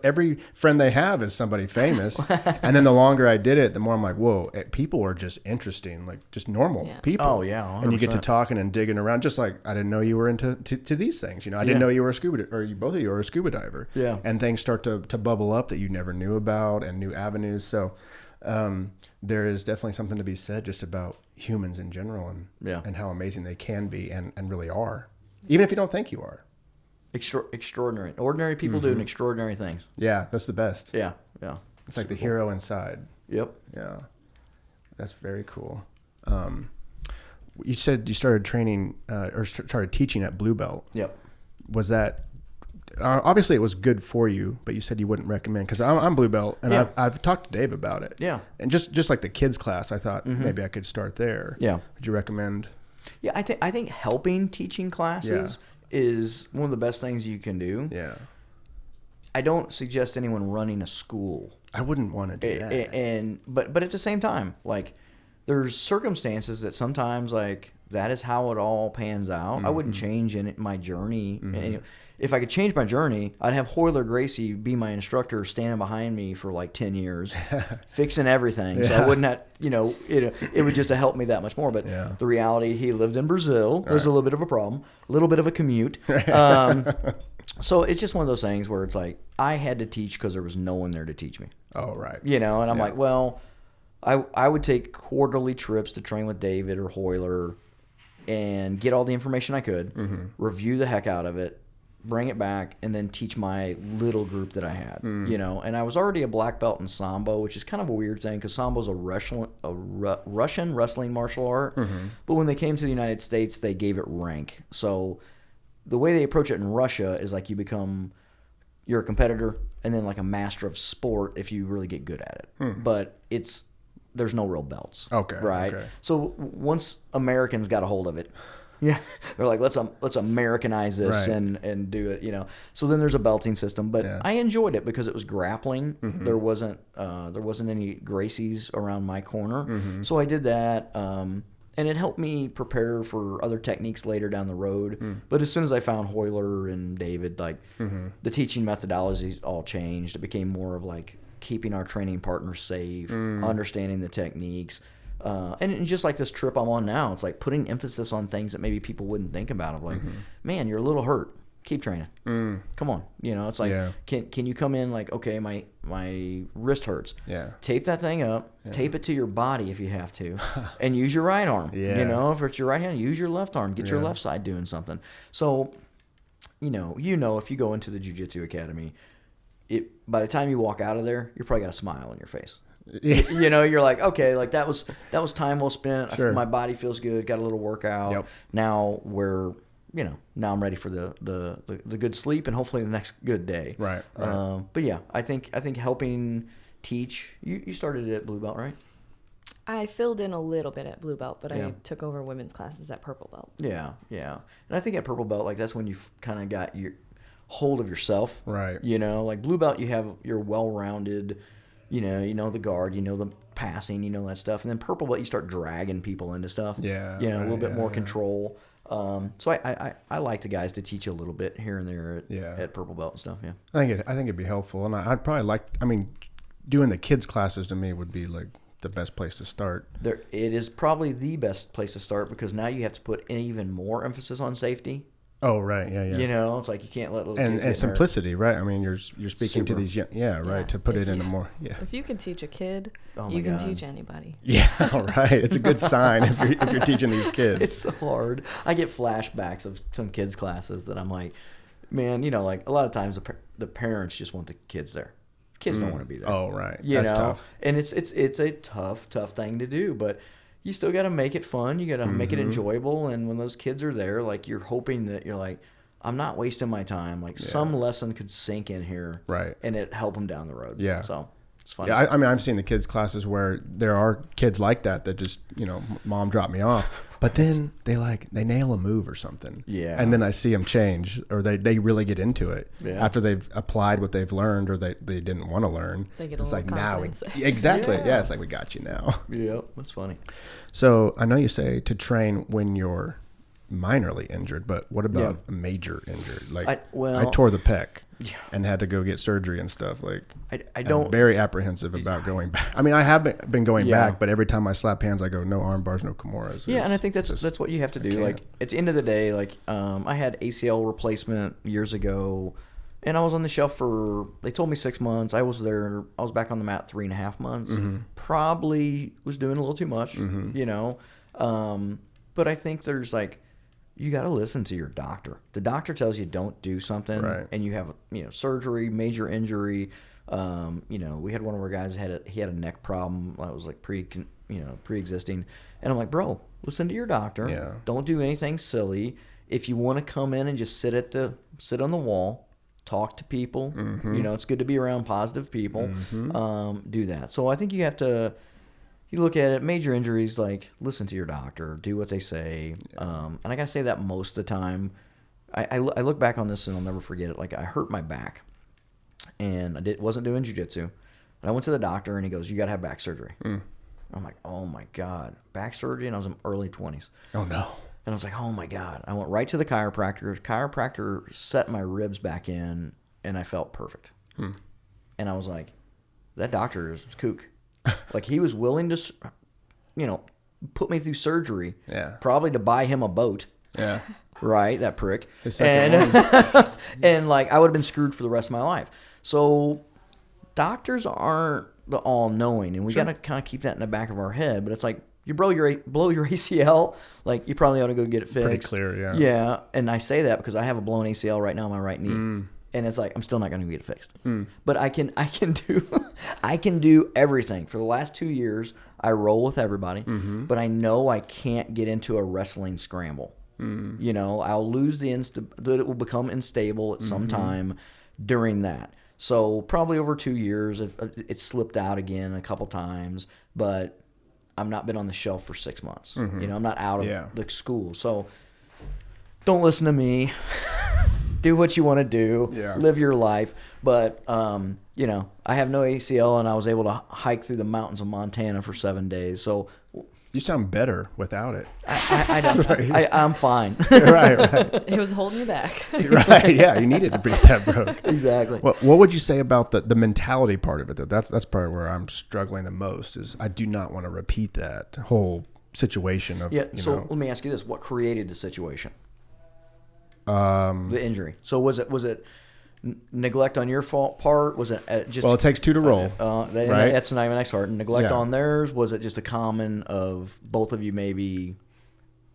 every friend they have is somebody famous. And then the longer I did it, the more I'm like, whoa, people are just interesting, like just normal Yeah. people. Oh, yeah, And you get to 100%. talking and digging around, just like I didn't know you were into to these things. I didn't know you were a scuba, or you both of you are a scuba diver. Yeah. And things start to bubble up that you never knew about, and new avenues. So there is definitely something to be said just about humans in general and how amazing they can be and really are, even if you don't think you are. Extraordinary. Ordinary people doing extraordinary things. Yeah, that's the best. Yeah, yeah. It's like the hero inside. Yep. Yeah, that's very cool. You said you started training or started teaching at Blue Belt. Yep. Was that obviously it was good for you, but you said you wouldn't recommend, because I'm blue belt, and Yeah. I've talked to Dave about it. Yeah. And just like the kids class, I thought maybe I could start there. Yeah. Would you recommend? Yeah, I think helping teaching classes is one of the best things you can do. Yeah. I don't suggest anyone running a school. I wouldn't want to do that. But at the same time, like, there's circumstances that sometimes, like, that is how it all pans out. I wouldn't change my journey. And if I could change my journey, I'd have Royler Gracie be my instructor, standing behind me for like 10 years, fixing everything. So I wouldn't have, it would just help me that much more. But the reality, he lived in Brazil. There's a little bit of a problem, a little bit of a commute. So it's just one of those things where it's like, I had to teach because there was no one there to teach me. Oh, right. And I'm like, well, I would take quarterly trips to train with David or Royler and get all the information I could, review the heck out of it, bring it back, and then teach my little group that I had, And I was already a black belt in Sambo, which is kind of a weird thing because Sambo's a Russian wrestling martial art. But when they came to the United States, they gave it rank. So the way they approach it in Russia is like you're a competitor and then like a master of sport if you really get good at it. But there's no real belts. Okay. Right? Okay. So once Americans got a hold of it, they're like, let's Americanize this and do it, So then there's a belting system, but I enjoyed it because it was grappling. There wasn't any Gracies around my corner, so I did that, and it helped me prepare for other techniques later down the road. But as soon as I found Royler and David, like the teaching methodologies all changed. It became more of like keeping our training partners safe, understanding the techniques. And just like this trip I'm on now, it's like putting emphasis on things that maybe people wouldn't think about. Of like, man, you're a little hurt. Keep training. Come on. It's like, can you come in like, okay, my wrist hurts. Yeah. Tape that thing up. Tape it to your body if you have to, and use your right arm. If it's your right hand, use your left arm. Get your left side doing something. So, if you go into the Jiu-Jitsu Academy, by the time you walk out of there, you're probably got a smile on your face. You're like, okay, like that was time well spent. Sure. My body feels good. Got a little workout. Now now I'm ready for the good sleep and hopefully the next good day. Right. But yeah, I think helping teach. You started at blue belt, right? I filled in a little bit at blue belt, but I took over women's classes at purple belt. Yeah. And I think at purple belt, like that's when you've kind of got your hold of yourself. Right. Like blue belt, you're well-rounded. You know the guard, the passing, that stuff. And then purple belt, you start dragging people into stuff. Yeah. A little bit more control. So I like the guys to teach you a little bit here and there at purple belt and stuff. Yeah. I think it'd be helpful, and I'd probably doing the kids classes to me would be like the best place to start. It is probably the best place to start because now you have to put even more emphasis on safety. Oh, right. Yeah. It's like you can't let little and kids get simplicity, right? I mean, you're speaking to these, right, to put it in a more, If you can teach a kid, Oh my you can God. teach anybody. Yeah, right. It's a good sign if you're teaching these kids. It's so hard. I get flashbacks of some kids' classes that I'm like, man, like a lot of times the parents just want the kids there. Kids don't want to be there. Oh, right. That's tough. And it's a tough thing to do, but you still got to make it fun. You got to make it enjoyable. And when those kids are there, like you're hoping that you're like, I'm not wasting my time. Like some lesson could sink in here, right? And it help them down the road. Yeah. So it's fun. Yeah, I mean, I've seen the kids classes where there are kids like that just, mom dropped me off, but then they nail a move or something. Yeah. And then I see them change, or they really get into it after they've applied what they've learned, or they didn't want to learn. They get a it's little like confidence. now exactly. Yeah. It's like we got you now. Yeah, that's funny. So I know you say to train when you're minorly injured, but what about a major injury? Like I tore the pec and had to go get surgery and stuff. Like I'm very apprehensive about going back. I mean, I have been going back, but every time I slap hands, I go, no arm bars, no Kimuras. Yeah, and I think that's what you have to do. Like at the end of the day, like I had ACL replacement years ago, and I was on the shelf for, they told me 6 months. I was back on the mat 3.5 months. Probably was doing a little too much, but I think there's like, you got to listen to your doctor. The doctor tells you don't do something, and you have surgery, major injury. We had one of our guys he had a neck problem that was like pre-existing, and I'm like, bro, listen to your doctor. Yeah. Don't do anything silly. If you want to come in and just sit on the wall, talk to people. Mm-hmm. You know, it's good to be around positive people. Do that. So I think you have to. You look at it, major injuries, like listen to your doctor, do what they say. And I gotta say that most of the time. I look back on this and I'll never forget it. Like I hurt my back, and wasn't doing jiu-jitsu. And I went to the doctor and he goes, "You gotta have back surgery." I'm like, "Oh my God, back surgery!" And I was in early 20s. Oh no. And I was like, "Oh my God!" I went right to the chiropractor. The chiropractor set my ribs back in, and I felt perfect. And I was like, "That doctor is kook." Like he was willing to, you know, put me through surgery. Yeah. Probably to buy him a boat. Yeah. Right, that prick. His second And and like I would have been screwed for the rest of my life. So doctors aren't the all-knowing, and we got to kind of keep that in the back of our head. But it's like you blow your ACL, like you probably ought to go get it fixed. Pretty clear, yeah. Yeah, and I say that because I have a blown ACL right now on my right knee. And it's like I'm still not going to get it fixed, but I can do everything. For the last 2 years, I roll with everybody, but I know I can't get into a wrestling scramble. You know, I'll lose the that it will become unstable at some time during that. So probably over 2 years, it's slipped out again a couple times, but I've not been on the shelf for 6 months. You know, I'm not out of the school, so don't listen to me. Do what you want to do. Yeah. Live your life. But, you know, I have no ACL, and I was able to hike through the mountains of Montana for 7 days. So You sound better without it. I'm fine. Right. It was holding you back. Right. Yeah. You needed to beat that broke. Exactly. What would you say about the mentality part of it, though? That's part where I'm struggling the most. Is I do not want to repeat that whole situation of So let me ask you this: what created the situation? The injury. So was it neglect on your part? Was it just? Well, it takes two to roll. Right. That's not even next part. Neglect Yeah. on theirs. Was it just a common of both of you? Maybe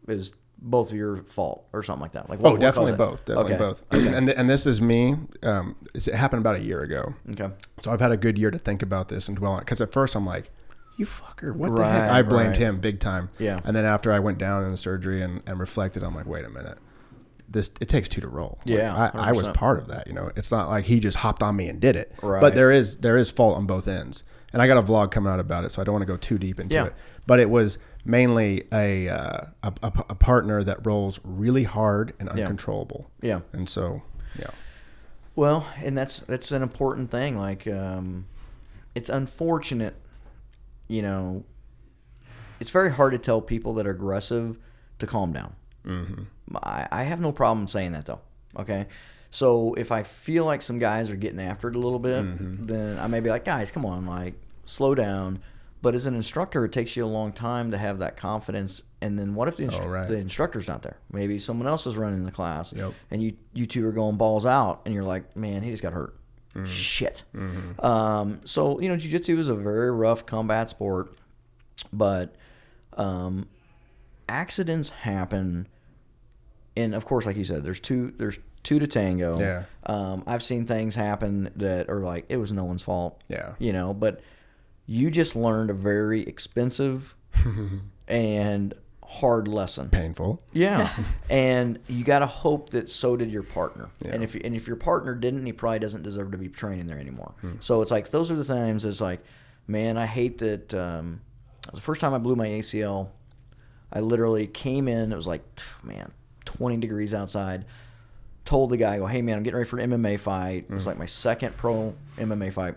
is both of your fault or something like that. Like what definitely caused both. it? Definitely Okay. both. Okay. And this is me. It happened about a year ago. Okay. So I've had a good year to think about this and dwell on it. Because at first I'm like, you fucker, what the heck? Right, I blamed right. him big time. Yeah. And then after I went down in the surgery and reflected, I'm like, wait a minute. It takes two to roll. Like, Yeah, I was 100%. part of that. You know, it's not like he just hopped on me and did it. Right. But there is fault on both ends. And I got a vlog coming out about it, so I don't want to go too deep into it. But it was mainly a partner that rolls really hard and uncontrollable. Yeah. And so, yeah. Well, and that's an important thing. Like, it's unfortunate, you know. It's very hard to tell people that are aggressive to calm down. Mm-hmm. I have no problem saying that, though. Okay, so if I feel like some guys are getting after it a little bit, then I may be like, guys, come on, like slow down. But as an instructor, it takes you a long time to have that confidence. And then what if the instructor's not there? Maybe someone else is running the class, and you two are going balls out, and you're like, man, he just got hurt. Shit. So you know, jiu-jitsu is a very rough combat sport, but accidents happen. And of course, like you said, there's two to tango. Yeah. I've seen things happen that are like, it was no one's fault. Yeah. You know, but you just learned a very expensive and hard lesson. Painful. Yeah. And you got to hope that so did your partner. Yeah. And if your partner didn't, he probably doesn't deserve to be training there anymore. So it's like, those are the times it's like, man, I hate that. The first time I blew my ACL, I literally came in, it was like, man, 20 degrees outside. Told the guy, I go, hey man, I'm getting ready for an MMA fight. It was like my second pro MMA fight.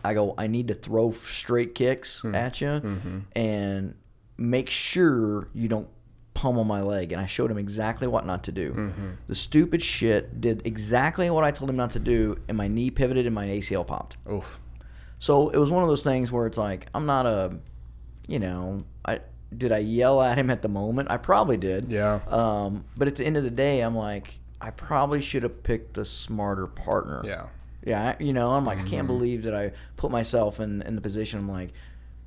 I go, I need to throw straight kicks at you and make sure you don't pummel my leg. And I showed him exactly what not to do. The stupid shit did exactly what I told him not to do, and my knee pivoted and my ACL popped. Oof. So it was one of those things where it's like, I'm not a, you know, did I yell at him at the moment? I probably did. Yeah. But at the end of the day, I'm like, I probably should have picked a smarter partner. Yeah. Yeah, you know, I'm like, I can't believe that I put myself in the position. I'm like,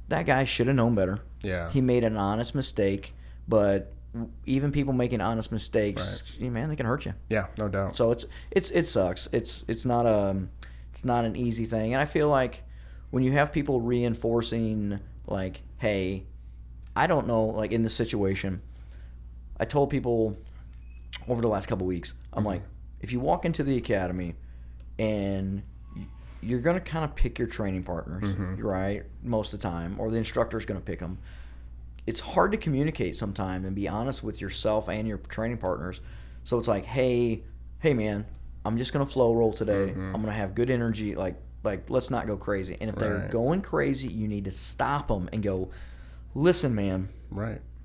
that guy should have known better. Yeah. He made an honest mistake, but even people making honest mistakes, man, they can hurt you. Yeah, no doubt. So it sucks. It's not an easy thing, and I feel like when you have people reinforcing, like, hey, I don't know, like in this situation, I told people over the last couple weeks, I'm like, if you walk into the academy and you're going to kind of pick your training partners, right? Most of the time, or the instructor's going to pick them. It's hard to communicate sometimes and be honest with yourself and your training partners. So it's like, hey man, I'm just going to flow roll today. I'm going to have good energy. Like let's not go crazy. And if they're going crazy, you need to stop them and go, listen, man,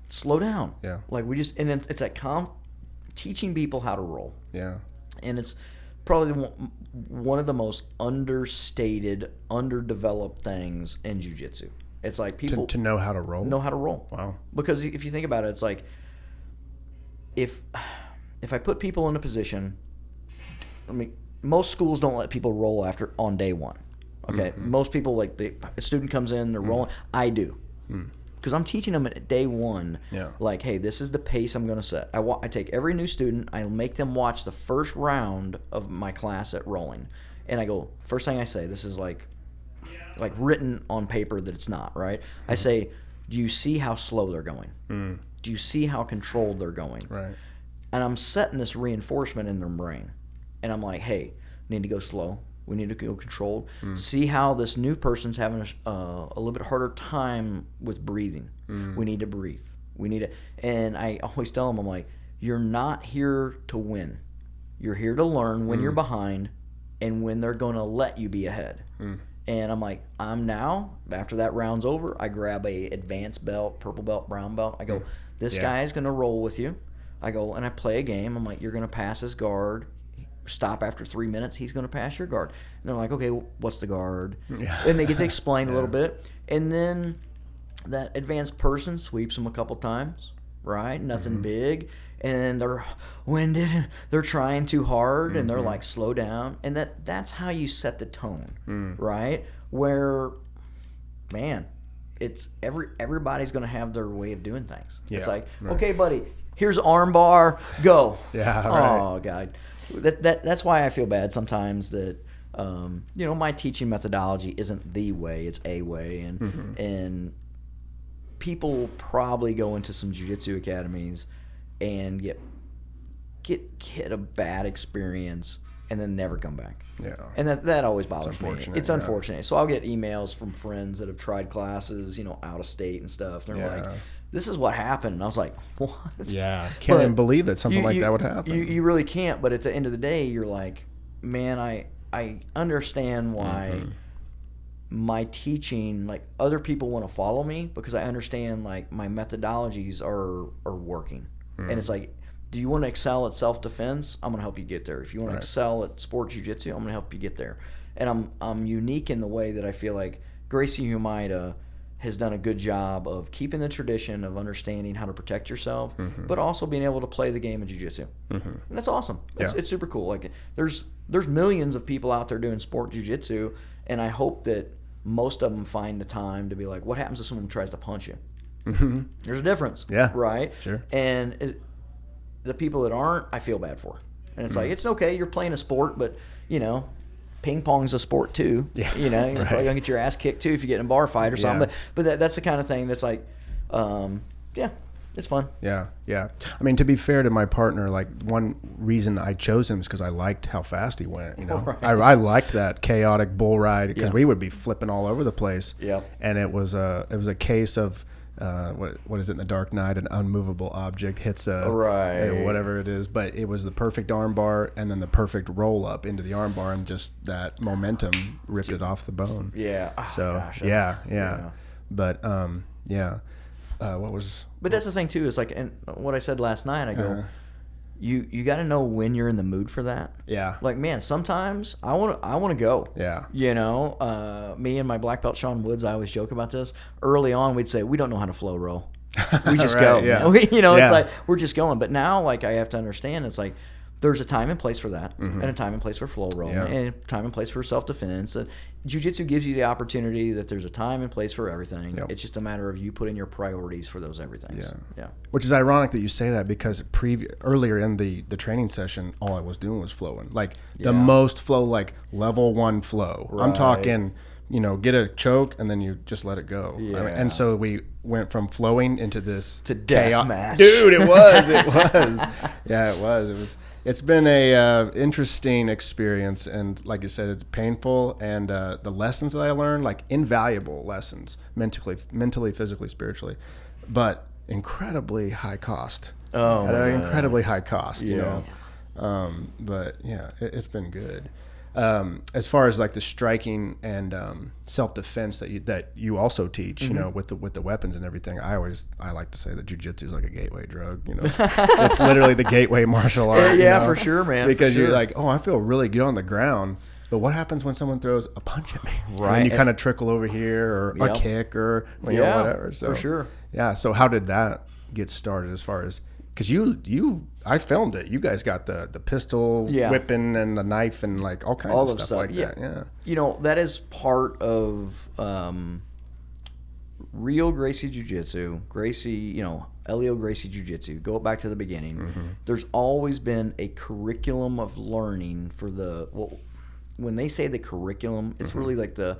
slow down. Yeah. Like and then it's that teaching people how to roll. Yeah. And it's probably one of the most understated, underdeveloped things in jiu-jitsu. It's like people to know how to roll. Know how to roll. Wow. Because if you think about it, it's like if I put people in a position, I mean, most schools don't let people roll on day one. Okay, most people, like, a student comes in, they're rolling. I do, because I'm teaching them at day one. Yeah. Like, hey, this is the pace I'm going to set. I take every new student, I make them watch the first round of my class at rolling, and I go, first thing I say, this is like written on paper that it's not, right? I say, do you see how slow they're going? Do you see how controlled they're going? Right. And I'm setting this reinforcement in their brain. And I'm like, hey, we need to go slow. We need to go controlled. See how this new person's having a little bit harder time with breathing. We need to breathe. We need to, and I always tell them, I'm like, you're not here to win. You're here to learn when you're behind and when they're going to let you be ahead. And I'm like, after that round's over, I grab a advanced belt, purple belt, brown belt. I go, this guy's going to roll with you. I go, and I play a game. I'm like, you're going to pass his guard. Stop after 3 minutes. He's going to pass your guard. And they're like, okay, what's the guard? Yeah. And they get to explain a little bit. And then that advanced person sweeps them a couple times, right? Nothing big. And they're winded. They're trying too hard. And they're like, slow down. And that's how you set the tone, right? Where, man, it's everybody's going to have their way of doing things. Yeah, it's like, okay, buddy, here's arm bar, go. Yeah, right. Oh, God. That's why I feel bad sometimes that my teaching methodology isn't the way, it's a way, and people probably go into some jiu-jitsu academies and get a bad experience and then never come back. Yeah. And that always bothers me. It's unfortunate. So I'll get emails from friends that have tried classes, out of state and stuff. They're like, this is what happened. And I was like, what? Yeah. Can't even believe that something like that would happen. You really can't. But at the end of the day, you're like, man, I understand why my teaching, like, other people want to follow me because I understand, like, my methodologies are working. And it's like, do you want to excel at self-defense? I'm going to help you get there. If you want to excel at sport jiu-jitsu, I'm going to help you get there. And I'm unique in the way that I feel like Gracie Humaita has done a good job of keeping the tradition of understanding how to protect yourself, but also being able to play the game of jiu-jitsu. And that's awesome. It's super cool. Like, there's millions of people out there doing sport jiu-jitsu, and I hope that most of them find the time to be like, what happens if someone tries to punch you? There's a difference. Yeah. Right? Sure. And the people that aren't, I feel bad for. And it's like, it's okay, you're playing a sport, but, ping pong's a sport too. Yeah. You're probably gonna get your ass kicked too if you get in a bar fight or something. But that's the kind of thing that's like, it's fun. Yeah, yeah. I mean, to be fair to my partner, like, one reason I chose him is because I liked how fast he went. I liked that chaotic bull ride because we would be flipping all over the place. Yeah. And it was a case of what is it in the Dark Knight? An unmovable object hits whatever it is, but it was the perfect arm bar and then the perfect roll up into the arm bar, and just that momentum ripped it off the bone. Yeah. Oh, so gosh, yeah. But what was? But that's the thing too. Is like, and what I said last night. I go, you got to know when you're in the mood for that. Yeah. Like, man, sometimes I want to go. Yeah. Me and my black belt Sean Woods, I always joke about this. Early on, we'd say we don't know how to flow roll. We just go. Yeah. It's like we're just going. But now, like, I have to understand. It's like there's a time and place for that, and a time and place for flow rolling, and a time and place for self-defense. And jiu-jitsu gives you the opportunity that there's a time and place for everything. It's just a matter of you putting your priorities for those everythings. Yeah. Which is ironic that you say that, because earlier in the training session, all I was doing was flowing. Like, the most flow, like level 1 flow. Right. I'm talking, get a choke and then you just let it go. Yeah. And so we went from flowing into this to death match. Dude, it was. Yeah, it was. It's been a interesting experience, and like you said, it's painful. And the lessons that I learned, like invaluable lessons, mentally, physically, spiritually, but incredibly high cost. Oh, At my an God. incredibly high cost, you Yeah. know. But yeah, it's been good. As far as like the striking and self-defense that you also teach, you know, with the weapons and everything, I like to say that jiu-jitsu is like a gateway drug. You know, it's literally the gateway martial art. you Yeah, know? for sure, man. Because for you're sure. like, oh, I feel really good on the ground. But what happens when someone throws a punch at me? Right. And you kind of trickle over here, or a Yep. kick, or you know, whatever. So, for sure. Yeah. So how did that get started? As far as because I filmed it. You guys got the pistol Yeah. whipping and the knife and like all kinds All of of stuff like yeah. that. Yeah. You know, that is part of real Gracie Jiu Jitsu, Gracie, you know, Elio Gracie Jiu Jitsu. Go back to the beginning. There's always been a curriculum of learning for when they say the curriculum, it's really like the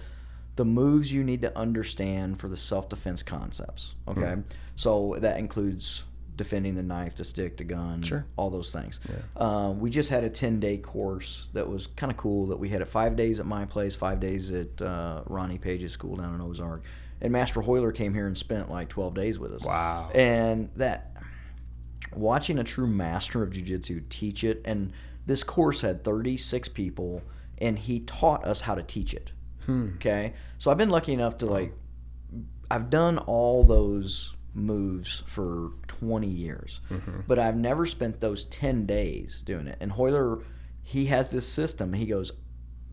moves you need to understand for the self-defense concepts. Okay, so that includes defending the knife, the stick, the gun, Sure. all those things. We just had a 10-day course that was kind of cool. That we had it 5 days at my place, 5 days at Ronnie Page's school down in Ozark, and Master Royler came here and spent like 12 days with us. Wow. And that watching a true master of jiu-jitsu teach it, and this course had 36 people, and he taught us how to teach it. Okay, so I've been lucky enough to I've done all those moves for 20 years, but I've never spent those 10 days doing it. And Royler, he has this system. He goes,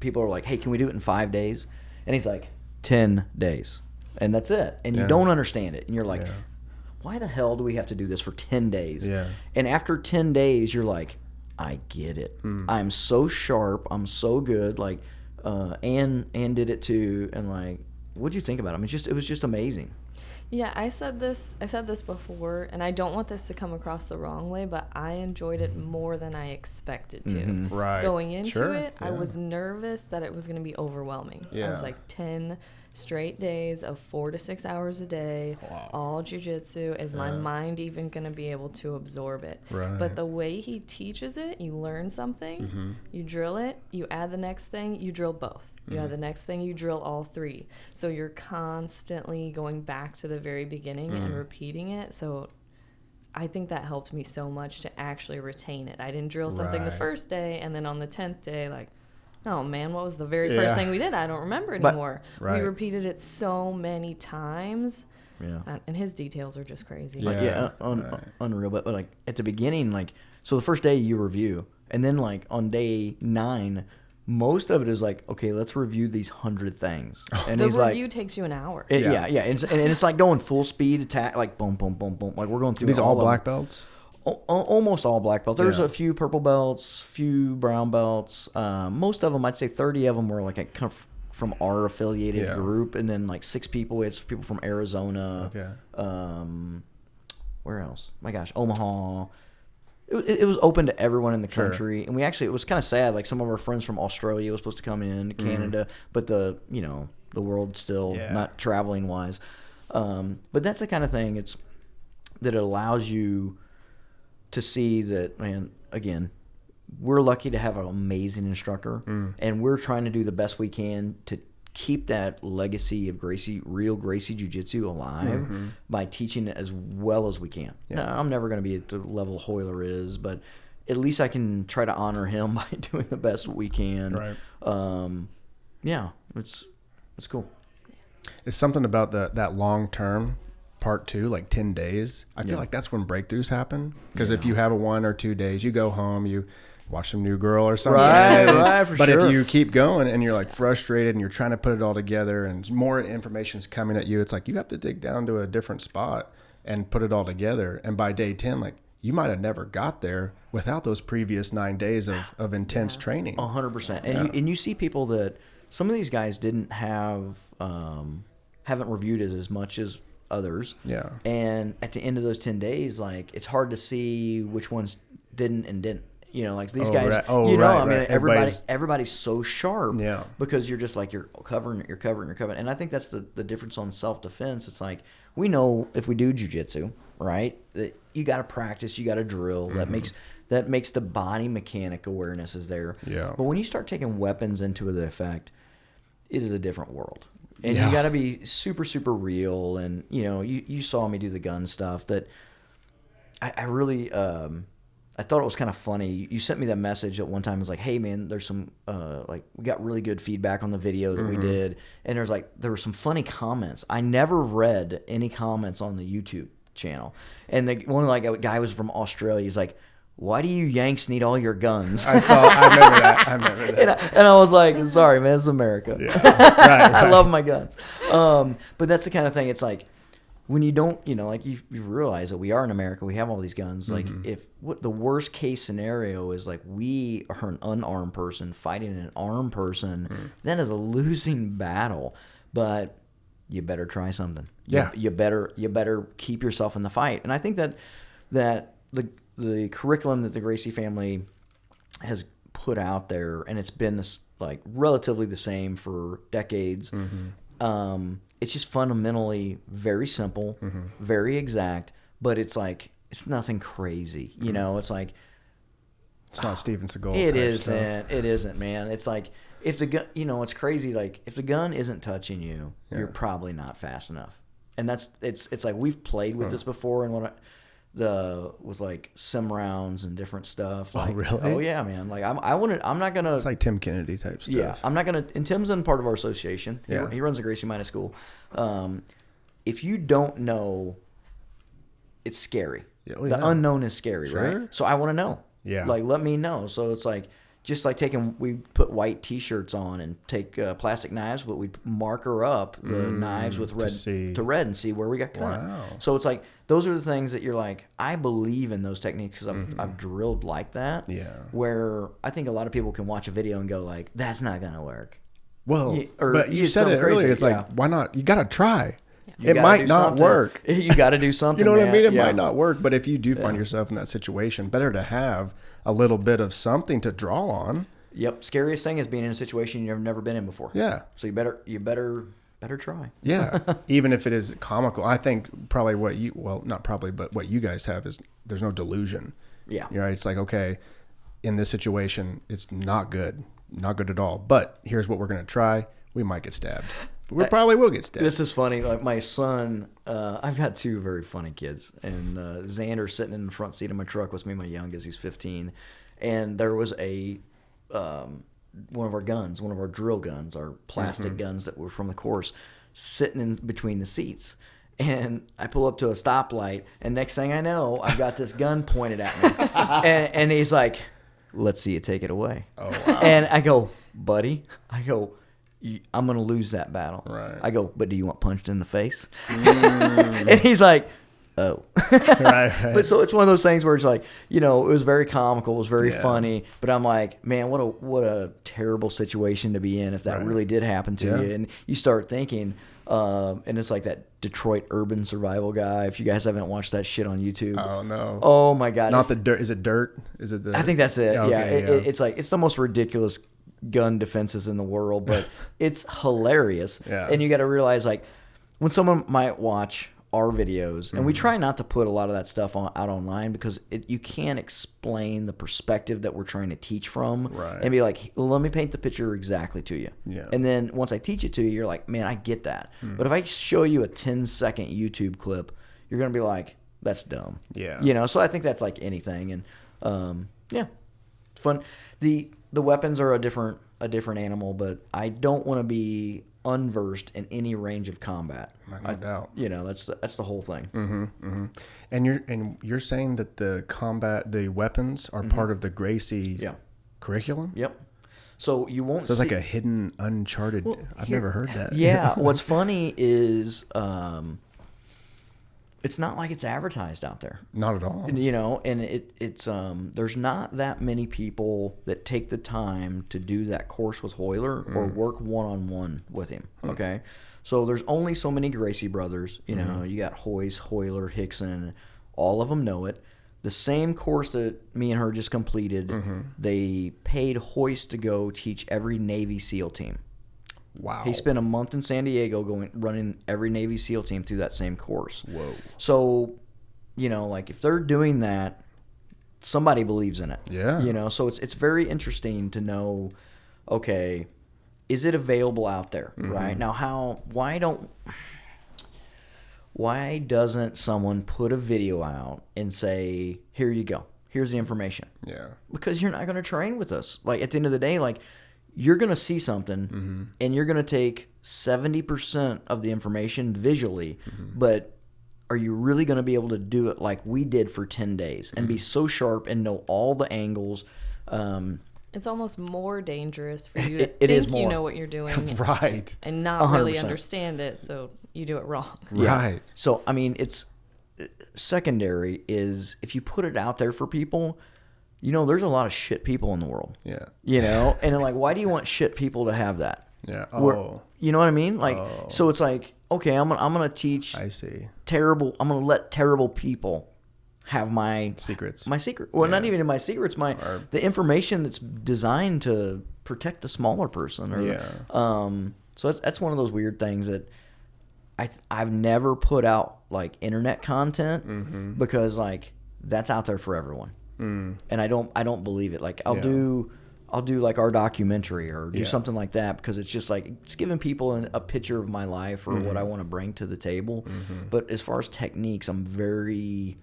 people are like, hey, can we do it in 5 days? And he's like, 10 days. And that's it. And you don't understand it. And you're like, why the hell do we have to do this for 10 days? Yeah. And after 10 days, you're like, I get it. I'm so sharp. I'm so good. Like, Ann did it too. And like, what'd you think about it? I mean, it was just amazing. Yeah, I said this before, and I don't want this to come across the wrong way, but I enjoyed it more than I expected to. Right. Going into Sure. it, I Yeah. was nervous that it was going to be overwhelming. I Yeah. was like 10 straight days of 4 to 6 hours a day, all jiu-jitsu. Is my mind even going to be able to absorb it? Right. But the way he teaches it, you learn something, you drill it, you add the next thing, you drill both. You add the next thing, you drill all three. So you're constantly going back to the very beginning and repeating it. So I think that helped me so much to actually retain it. I didn't drill something the Right. first day, and then on the 10th day, like, oh man, what was the very first thing we did? I don't remember anymore. Right. We repeated it so many times. Yeah. And his details are just crazy. Yeah. Unreal. But like at the beginning, like, so the first day you review, and then like on day 9, most of it is like, okay, let's review these 100 things. And The he's review like, takes you an hour. yeah. And it's like going full speed attack, like boom, boom, boom, boom. Like we're going through These all of them. black belts. Almost all black belts. There's Yeah. a few purple belts, few brown belts. Most of them, I'd say 30 of them were like come from our affiliated Yeah. group, and then like 6 people. We had people from Arizona. Okay. Where else? My gosh, Omaha. It was open to everyone in the Sure. country, and it was kind of sad. Like some of our friends from Australia was supposed to come in, Canada, but the world still not traveling wise. But that's the kind of thing that it allows you to see that, man, again, we're lucky to have an amazing instructor, and we're trying to do the best we can to keep that legacy of real Gracie Jiu Jitsu alive by teaching it as well as we can. Now, I'm never going to be at the level Royler is, but at least I can try to honor him by doing the best we can. Right. Yeah, it's cool. It's something about that long term part 2, like 10 days. I feel like that's when breakthroughs happen. Because if you have a 1 or 2 days, you go home, you watch some new girl or something. Right, for but sure. if you keep going and you're like frustrated and you're trying to put it all together and more information's coming at you, it's like you have to dig down to a different spot and put it all together. And by day 10, like you might have never got there without those previous 9 days of intense training. 100%. And you see people that some of these guys didn't have haven't reviewed as much as others. Yeah. And at the end of those 10 days, like it's hard to see which ones didn't and didn't. You know, like these guys. Right. Oh, you know, right, I mean, right. everybody's so sharp. Yeah. Because you're just like you're covering. And I think that's the difference on self-defense. It's like we know if we do jiu-jitsu, right, that you got to practice, you got to drill. that makes the body mechanic awareness is there. Yeah. But when you start taking weapons into the effect, it is a different world. And Yeah. you got to be super, super real. And, you know, you saw me do the gun stuff that I really I thought it was kind of funny. You sent me that message at one time. It was like, hey, man, there's some, like, we got really good feedback on the video that we did. And there were some funny comments. I never read any comments on the YouTube channel. And a guy was from Australia. He's like, why do you Yanks need all your guns? I remember that. And I was like, sorry, man, it's America. Yeah. Right. I love my guns. But that's the kind of thing. It's like, when you don't, you know, like you realize that we are in America, we have all these guns. Like, what the worst case scenario is, like, we are an unarmed person fighting an armed person, that is a losing battle. But you better try something. Yeah. You better keep yourself in the fight. And I think that the curriculum that the Gracie family has put out there, and it's been this, like, relatively the same for decades. It's just fundamentally very simple, very exact, but it's like, it's nothing crazy. You know, it's like, It's not Steven Seagal. it type isn't. stuff. It isn't, man. It's like, if the gun, you know, it's crazy. Like, if the gun isn't touching you, you're probably not fast enough. And it's like, we've played with this before, and with like sim rounds and different stuff. Like, really? Oh yeah, man. Like, I'm not gonna. It's like Tim Kennedy type stuff. Yeah, I'm not gonna. And Tim's in part of our association. Yeah. He runs the Gracie Humaita school. If you don't know, it's scary. Yeah, The unknown is scary, Sure. right? So I want to know. Yeah. Like, let me know. So it's like, just like we put white T-shirts on and take plastic knives, but we marker up the knives with red and see where we got cut. Wow. So it's like, those are the things that you're like, I believe in those techniques because I've drilled like that. Yeah. Where I think a lot of people can watch a video and go like, that's not gonna work. Well, Or but you you said sound it earlier. crazy, It's like, yeah. why not? You got to try. You It gotta might do not something. work. You got to do something. You know what I man. mean? It Yeah. might not work, but if you do find yourself in that situation, better to have a little bit of something to draw on. Yep. Scariest thing is being in a situation you've never been in before. Yeah. So you better try. Yeah. Even if it is comical. I think probably what you guys have is there's no delusion. Yeah. You know, it's like, okay, in this situation, it's not good. Not good at all. But here's what we're going to try. We might get stabbed. We probably will get stabbed. This is funny. Like, my son, I've got two very funny kids, and Xander's sitting in the front seat of my truck with me, my youngest. He's 15, and there was one of our guns, one of our drill guns, our plastic guns that were from the course, sitting in between the seats. And I pull up to a stoplight, and next thing I know, I've got this gun pointed at me, and he's like, "Let's see you take it away." Oh, wow. And I go, "Buddy," I'm going to lose that battle. Right. I go, "But do you want punched in the face?" And he's like, "Oh." right. But so it's one of those things where it's like, you know, it was very comical, it was very Yeah. funny, but I'm like, man, what a terrible situation to be in if that Right. really did happen to Yeah. you. And you start thinking, and it's like that Detroit urban survival guy. If you guys haven't watched that shit on YouTube, Oh, no. oh my god, Not the dirt. Is it dirt? Is it the? I think that's it. Okay, Yeah, it's like, it's the most ridiculous gun defenses in the world, but it's hilarious. Yeah. And you got to realize, like, when someone might watch our videos, and we try not to put a lot of that stuff out online because you can't explain the perspective that we're trying to teach from, Right. and be like, let me paint the picture exactly to you. Yeah. And then once I teach it to you, you're like, man, I get that. But if I show you a 10-second YouTube clip, you're gonna be like, that's dumb. Yeah. You know. So I think that's like anything, and yeah, it's fun. The weapons are a different animal, but I don't want to be unversed in any range of combat. No doubt. You know, that's the whole thing. And you're saying that the weapons are part of the Gracie Yeah. curriculum? Yep. So you won't. So it's see, like a hidden, uncharted. I've never heard that. Yeah. What's funny is it's not like it's advertised out there. Not at all. You know, and it's there's not that many people that take the time to do that course with Royler or work one-on-one with him. Okay, so there's only so many Gracie brothers. You know, you got Hoyce, Royler, Hickson, all of them know it. The same course that me and her just completed, they paid Hoyce to go teach every Navy SEAL team. Wow. He spent a month in San Diego running every Navy SEAL team through that same course. Whoa. So, you know, like, if they're doing that somebody believes in it. Yeah. You know, so it's very interesting to know, okay, is it available out there, right? Now, why doesn't someone put a video out and say, here you go, here's the information? Yeah. Because you're not going to train with us. Like, at the end of the day, like, you're going to see something and you're going to take 70% of the information visually, but are you really going to be able to do it like we did for 10 days and be so sharp and know all the angles? It's almost more dangerous for you to It is think you more. know what you're doing Right. and not really 100%. understand it, so you do it wrong. Right. So, I mean, it's secondary is if you put it out there for people, you know, there's a lot of shit people in the world. Yeah. You know, and like, why do you want shit people to have that? Yeah. Where- Oh, you know what I mean? Like, Oh. so it's like, okay, I'm gonna teach I see. terrible. I'm gonna let terrible people have my Secrets. secret. Well, not Yeah. even in my secrets. The information that's designed to protect the smaller person. Or, Yeah. So that's one of those weird things that I've never put out, like, internet content because, like, that's out there for everyone. And I don't believe it. Like, I'll do like our documentary or do something like that because it's just like it's giving people a picture of my life or what I want to bring to the table. But as far as techniques, I'm very,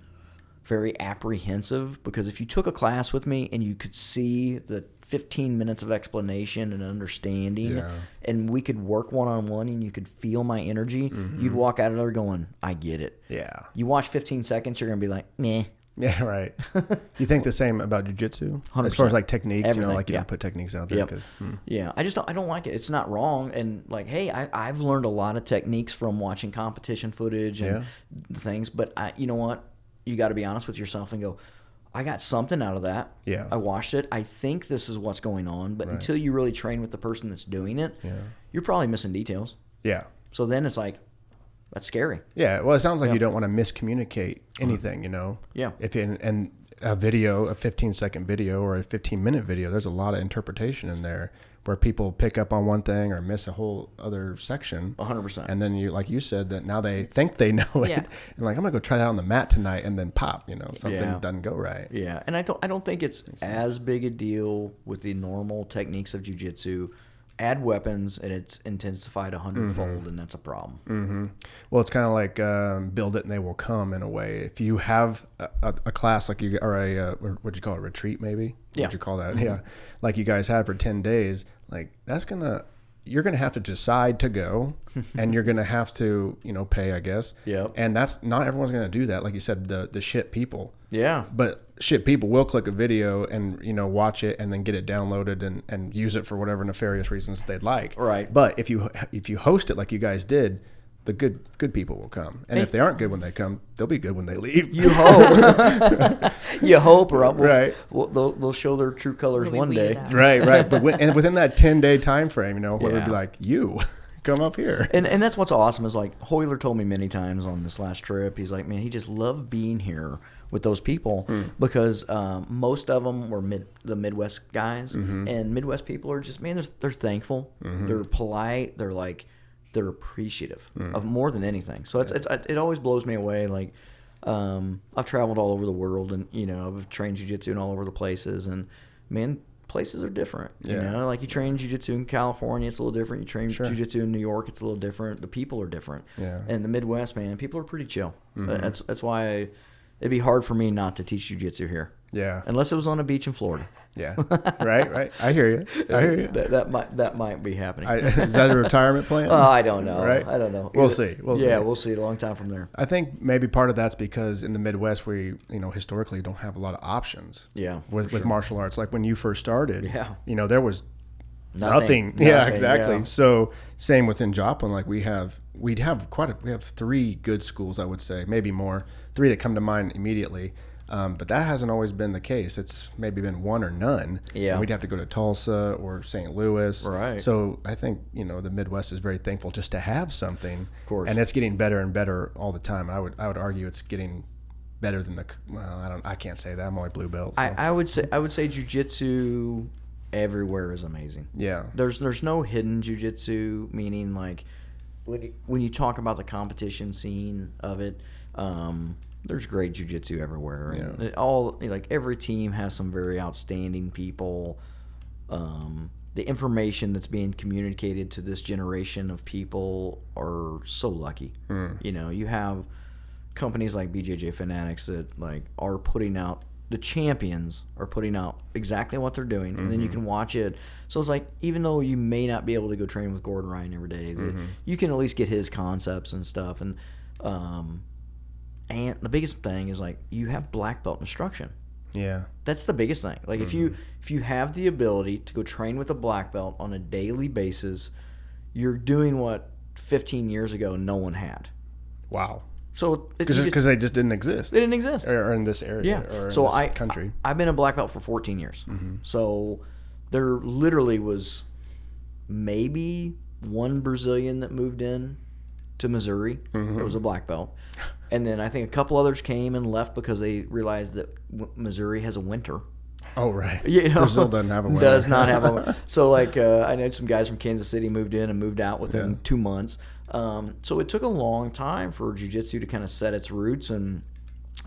very apprehensive because if you took a class with me and you could see the 15 minutes of explanation and understanding and we could work one-on-one and you could feel my energy, you'd walk out of there going, I get it. Yeah. You watch 15 seconds, you're going to be like, meh. Yeah, right. You think the same about jiu-jitsu? 100%. As far as like techniques, Everything, you know, like you yeah. don't put techniques out there. Yep. 'Cause, Yeah, I don't like it. It's not wrong. And like, hey, I've learned a lot of techniques from watching competition footage and things. But you know what? You got to be honest with yourself and go, I got something out of that. Yeah. I watched it. I think this is what's going on. But until you really train with the person that's doing it, you're probably missing details. Yeah. So then it's like, that's scary. Yeah. Well, it sounds like you don't want to miscommunicate anything, you know? Yeah. And a video, a 15-second video or a 15-minute video, there's a lot of interpretation in there where people pick up on one thing or miss a whole other section. 100%. And then you, like you said, that now they think they know it. Yeah. And like, I'm going to go try that on the mat tonight, and then pop, you know, something doesn't go right. Yeah, and I don't think it's as big a deal with the normal techniques of jiu-jitsu. Add weapons, and it's intensified 100-fold, and that's a problem. Well, it's kind of like build it and they will come in a way. If you have a class like you, or what'd you call it, retreat maybe? Yeah. What'd you call that? Yeah. Like you guys had for 10 days, like you're going to have to decide to go and you're going to have to, you know, pay, I guess. Yep. And that's not everyone's going to do that. Like you said, the shit people. Yeah. But shit people will click a video and, you know, watch it and then get it downloaded and use it for whatever nefarious reasons they'd like. Right. But if you host it like you guys did, the good people will come. And if they aren't good when they come, they'll be good when they leave. You hope. You hope, or Right. they'll show their true colors They'll be one weeded day. out. Right. But within that 10-day time frame, you know, where it'd Yeah. be like, you come up here. And that's what's awesome is like Royler told me many times on this last trip. He's like, man, he just loved being here with those people because most of them were the Midwest guys, and Midwest people are just, man, they're thankful, they're polite, they're appreciative of more than anything. So it always blows me away. Like I've traveled all over the world, and you know, I've trained jiu-jitsu in all over the places, and man, places are different. You know, like you train jiu-jitsu in California, it's a little different. You train jiu-jitsu in New York, it's a little different. The people are different. Yeah. And the Midwest, man, people are pretty chill. That's why it'd be hard for me not to teach jiu-jitsu here. Yeah. Unless it was on a beach in Florida. Yeah. Right. I hear you. That might be happening. Is that a retirement plan? I don't know. Right? I don't know. We'll see. We'll see a long time from there. I think maybe part of that's because in the Midwest we, you know, historically don't have a lot of options. Yeah, With martial arts, like when you first started, Yeah. you know, there was nothing. Yeah, exactly. yeah. So same within Joplin, like we have 3 good schools, I would say, maybe more, 3 that come to mind immediately. But that hasn't always been the case. It's maybe been 1 or none. Yeah. And we'd have to go to Tulsa or St. Louis. Right. So I think, you know, the Midwest is very thankful just to have something. Of course. And it's getting better and better all the time. I would argue it's getting better than I can't say that. I'm only blue belt. So. I would say jiu-jitsu everywhere is amazing. Yeah. There's no hidden jiu-jitsu, meaning like when you talk about the competition scene of it, there's great jiu-jitsu everywhere. Yeah. And all like every team has some very outstanding people. The information that's being communicated to this generation of people are so lucky. You know, you have companies like BJJ Fanatics that like are putting out, the champions are putting out exactly what they're doing, and then you can watch it. So it's like, even though you may not be able to go train with Gordon Ryan every day, you can at least get his concepts and stuff. And the biggest thing is like, you have black belt instruction. Yeah. That's the biggest thing. Like if you have the ability to go train with a black belt on a daily basis, you're doing what 15 years ago no one had. Wow. So Because they just didn't exist. They didn't exist. Or in this area. Yeah. Or in So this country. I've been a black belt for 14 years. So there literally was maybe one Brazilian that moved in to Missouri. It was a black belt. And then I think a couple others came and left because they realized that Missouri has a winter. Oh, right. You know, Brazil doesn't have a winter. Does not have a winter. So, like, I know some guys from Kansas City moved in and moved out within 2 months. So it took a long time for jiu-jitsu to kind of set its roots, and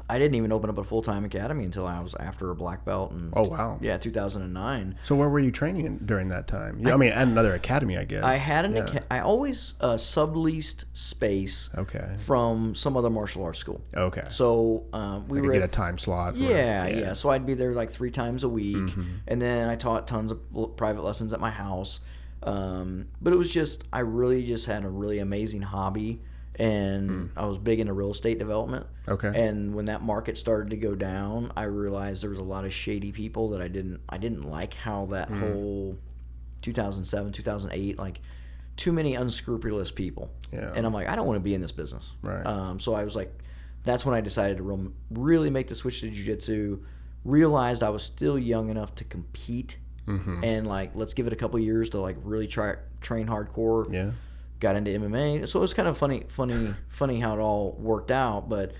I didn't even open up a full-time academy until I was after a black belt. And, Oh, wow. Yeah, 2009. So where were you training during that time? Yeah, I mean, at another academy, I guess. I had I always subleased space Okay. from some other martial arts school. Okay. So we Like were get a time slot. Yeah. So I'd be there like 3 times a week, and then I taught tons of private lessons at my house. But it was just, I really just had a really amazing hobby, and I was big into real estate development. Okay. And when that market started to go down, I realized there was a lot of shady people that I didn't like how that whole 2007, 2008, like too many unscrupulous people. Yeah. And I'm like, I don't want to be in this business. Right. So I was like, that's when I decided to really make the switch to jiu-jitsu, realized I was still young enough to compete, and like, let's give it a couple years to like really train hardcore. Yeah. Got into MMA. So it was kind of funny how it all worked out. But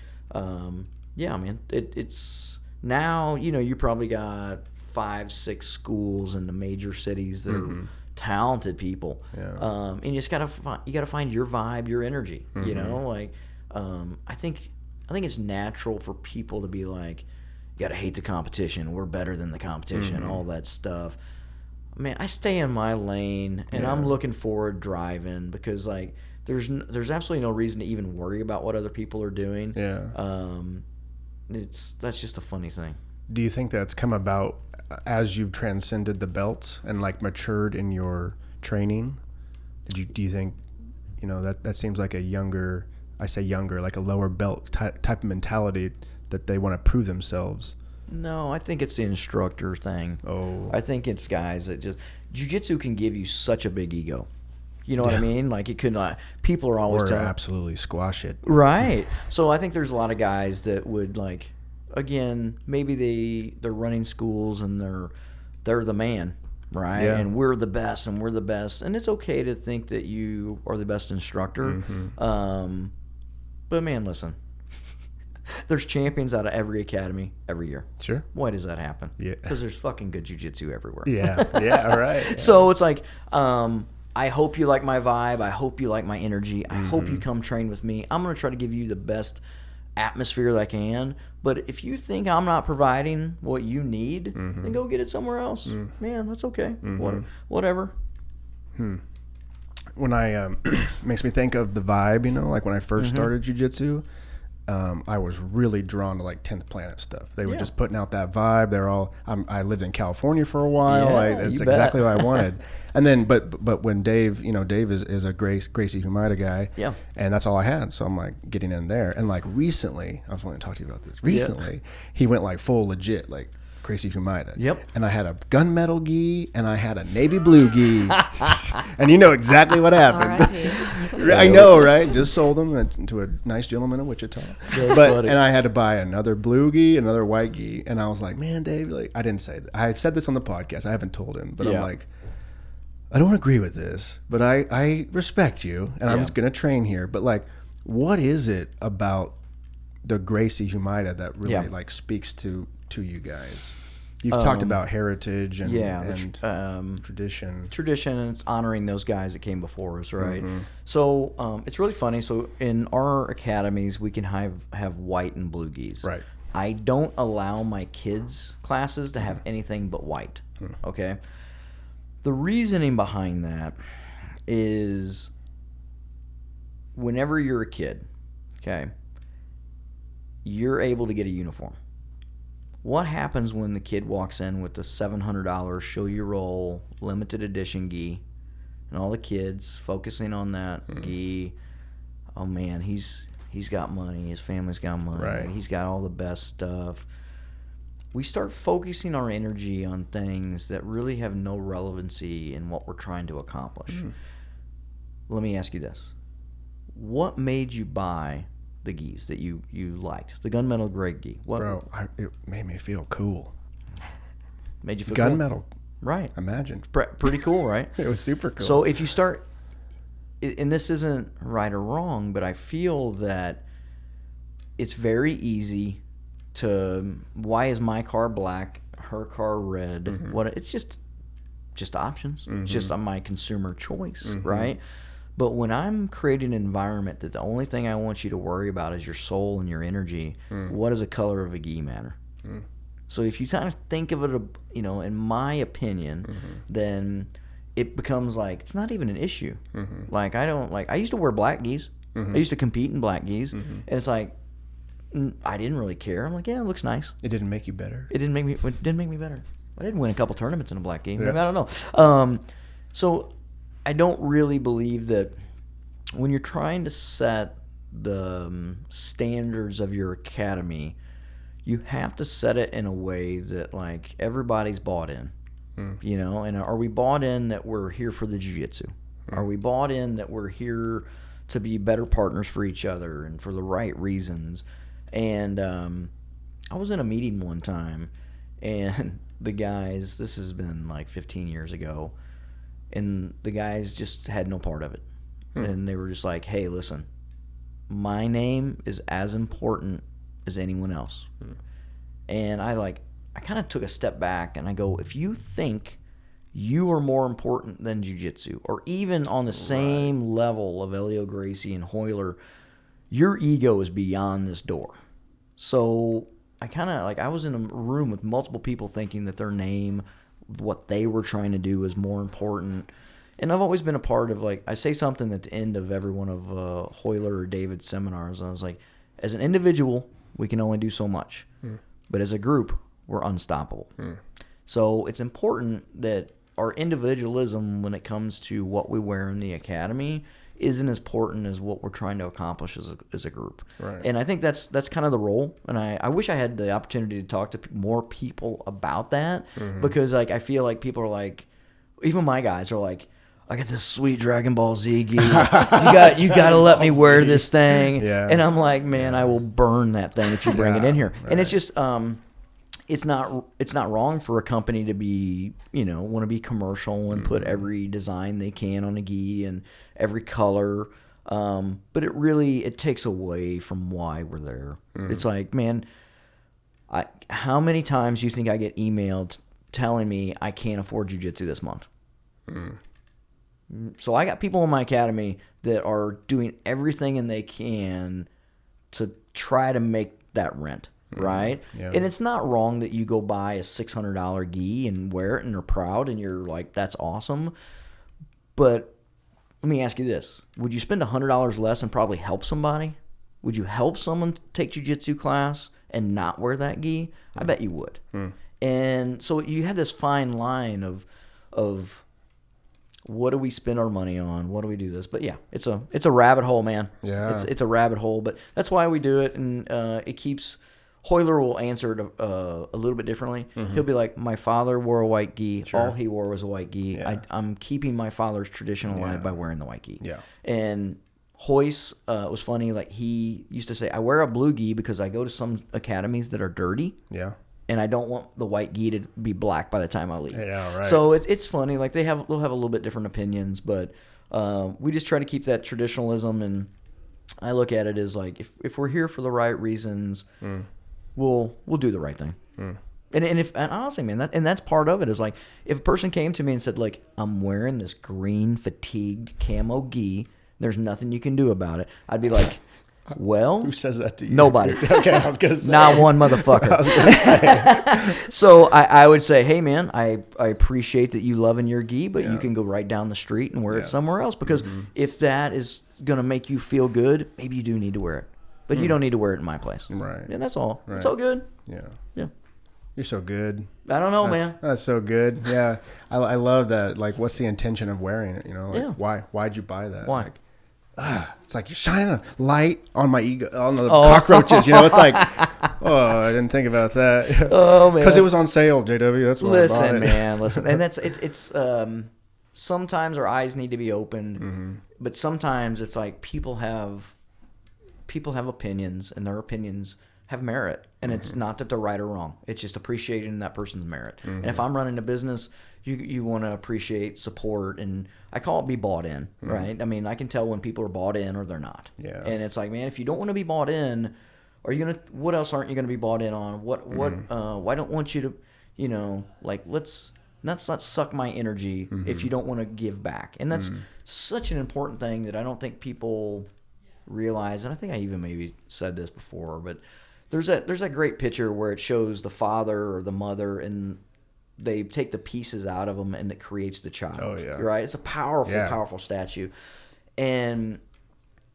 yeah, man, it's now, you know, you probably got 5-6 schools in the major cities that are talented people. Yeah. And you just gotta find your vibe, your energy. You know, like I think it's natural for people to be like, you gotta hate the competition. We're better than the competition. All that stuff. Man, I stay in my lane, and I'm looking forward driving, because like there's absolutely no reason to even worry about what other people are doing. Yeah. That's just a funny thing. Do you think that's come about as you've transcended the belts and like matured in your training? Do you think, you know, that seems like a younger, I say younger, like a lower belt type of mentality that they want to prove themselves? No, I think it's the instructor thing. Oh. I think it's guys that just, jiu-jitsu can give you such a big ego. You know what I mean? Like, it could not, people are always Or telling, absolutely squash it. right. So I think there's a lot of guys that would, like, again, maybe they're running schools and they're the man, right? Yeah. And we're the best, and it's okay to think that you are the best instructor. But man, listen, there's champions out of every academy every year. Sure. Why does that happen? Yeah. Because there's fucking good jiu-jitsu everywhere. Yeah, all right. Yeah. So it's like, I hope you like my vibe. I hope you like my energy. I hope you come train with me. I'm going to try to give you the best atmosphere that I can. But if you think I'm not providing what you need, then go get it somewhere else. Man, that's okay. Whatever. When I makes me think of the vibe, you know, like when I first started jiu-jitsu, I was really drawn to like 10th Planet stuff. They were just putting out that vibe. They're all, I lived in California for a while. Yeah, That's you exactly bet. what I wanted. And then, but when Dave, you know, Dave is a Gracie Humaita guy. Yeah. And that's all I had. So I'm like getting in there. And like recently, I was wanting to talk to you about this. Recently, he went like full legit, like Gracie Humaita. Yep. And I had a gunmetal gi and I had a navy blue gi. And you know exactly what happened. R.I.P. I know, right? Just sold them to a nice gentleman in Wichita. funny. And I had to buy another blue gi, another white gi, and I was like, "Man, Dave, like I didn't say that. I've said this on the podcast. I haven't told him, but I'm like, I don't agree with this, but I respect you, and I'm gonna train here. But like, what is it about the Gracie Humaita that really like speaks to you guys?" You've talked about heritage and, tradition. Tradition and honoring those guys that came before us, right? So it's really funny. So in our academies, we can have white and blue gis. Right. I don't allow my kids' classes to have anything but white. Okay. The reasoning behind that is whenever you're a kid, okay, you're able to get a uniform. What happens when the kid walks in with the $700 show you roll limited edition gi, and all the kids focusing on that gi? Oh man, he's got money. His family's got money. Right. He's got all the best stuff. We start focusing our energy on things that really have no relevancy in what we're trying to accomplish. Let me ask you this: what made you buy the gis that you liked? The gunmetal grade gi. What? Bro, it made me feel cool. Made you feel cool? Gunmetal. Right. Imagine. Pretty cool, right? It was super cool. So if you start, and this isn't right or wrong, but I feel that it's very easy to, why is my car black, her car red? What? It's just options. It's just on my consumer choice, right? But when I'm creating an environment that the only thing I want you to worry about is your soul and your energy, what does the color of a gi matter? So if you kind of think of it, in my opinion, then it becomes like, it's not even an issue. Like, I used to wear black gis. I used to compete in black gis. And it's like, I didn't really care. I'm like, yeah, it looks nice. It didn't make you better. It didn't make me better. I did win a couple tournaments in a black gi. Yeah. Maybe, I don't know. So I don't really believe that when you're trying to set the standards of your academy, you have to set it in a way that, like, everybody's bought in. And are we bought in that we're here for the jiu-jitsu? Are we bought in that we're here to be better partners for each other and for the right reasons? And I was in a meeting one time, and the guys, this has been like 15 years ago, and the guys just had no part of it. And they were just like, hey, listen, my name is as important as anyone else. And I kind of took a step back, and I go, if you think you are more important than jiu-jitsu, or even on the same level of Elio Gracie and Royler, your ego is beyond this door. So I was in a room with multiple people thinking that their name, what they were trying to do, is more important. And I've always been a part of, like, I say something at the end of every one of Royler or David's seminars. I was like, as an individual, we can only do so much. But as a group, we're unstoppable. So it's important that our individualism when it comes to what we wear in the academy isn't as important as what we're trying to accomplish as a group. Right. And I think that's kind of the role. And I wish I had the opportunity to talk to more people about that, because, like, I feel like people are like, even my guys are like, I got this sweet Dragon Ball Z gi. You got to let me wear this thing. Yeah. And I'm like, man, I will burn that thing if you bring it in here. Right. And it's just it's not wrong for a company to be, want to be commercial and put every design they can on a gi and every color. But it takes away from why we're there. It's like, man, how many times do you think I get emailed telling me I can't afford jiu-jitsu this month? So I got people in my academy that are doing everything and they can to try to make that rent. Right? Yeah. And it's not wrong that you go buy a $600 gi and wear it and are proud and you're like, that's awesome. But let me ask you this. Would you spend $100 less and probably help somebody? Would you help someone take jiu-jitsu class and not wear that gi? I bet you would. And so you have this fine line of what do we spend our money on? What do we do this? But yeah, it's a rabbit hole, man. Yeah. It's a rabbit hole, but that's why we do it. And it keeps... Royler will answer it a little bit differently. He'll be like, my father wore a white gi. Sure. All he wore was a white gi. Yeah. I'm keeping my father's tradition alive by wearing the white gi. Yeah. And Hoyce was funny. Like, he used to say, I wear a blue gi because I go to some academies that are dirty. Yeah. And I don't want the white gi to be black by the time I leave. Yeah, right. So it's funny. Like, they'll have a little bit different opinions, but we just try to keep that traditionalism. And I look at it as like, if we're here for the right reasons, we'll do the right thing. And honestly, man, that's part of it is like, if a person came to me and said, like, I'm wearing this green fatigued camo gi, there's nothing you can do about it, I'd be like, well, Who says that to you? nobody. Okay, I was gonna say. Not one motherfucker. I was gonna say. So I would say, hey, man, I appreciate that you loving your gi, but you Yeah. can go right down the street and wear Yeah. it somewhere else, because if that is going to make you feel good, maybe you do need to wear it. But you don't need to wear it in my place. Right. And that's all. Right. It's all good. Yeah. Yeah. You're so good. I don't know, That's, man. that's so good. Yeah. I love that. Like, what's the intention of wearing it? You know, like, Yeah. why'd you buy that? Why? Like, it's like you're shining a light on my ego, on the cockroaches. You know, it's like, oh, I didn't think about that. Oh, man. Because it was on sale, JW. That's why I bought Listen, it. man, listen. And it's sometimes our eyes need to be opened, but sometimes it's like people have opinions, and their opinions have merit, and it's not that they're right or wrong. It's just appreciating that person's merit. And if I'm running a business, you want to appreciate support, and I call it be bought in, right? I mean, I can tell when people are bought in or they're not. Yeah. And it's like, man, if you don't want to be bought in, what else aren't you gonna be bought in on? Why don't want you to, you know, like, let's not suck my energy if you don't want to give back. And that's such an important thing that I don't think people realize. And I think I even maybe said this before, but there's that great picture where it shows the father or the mother, and they take the pieces out of them, and it creates the child. Oh, yeah. Right? It's a powerful, Yeah. powerful statue. And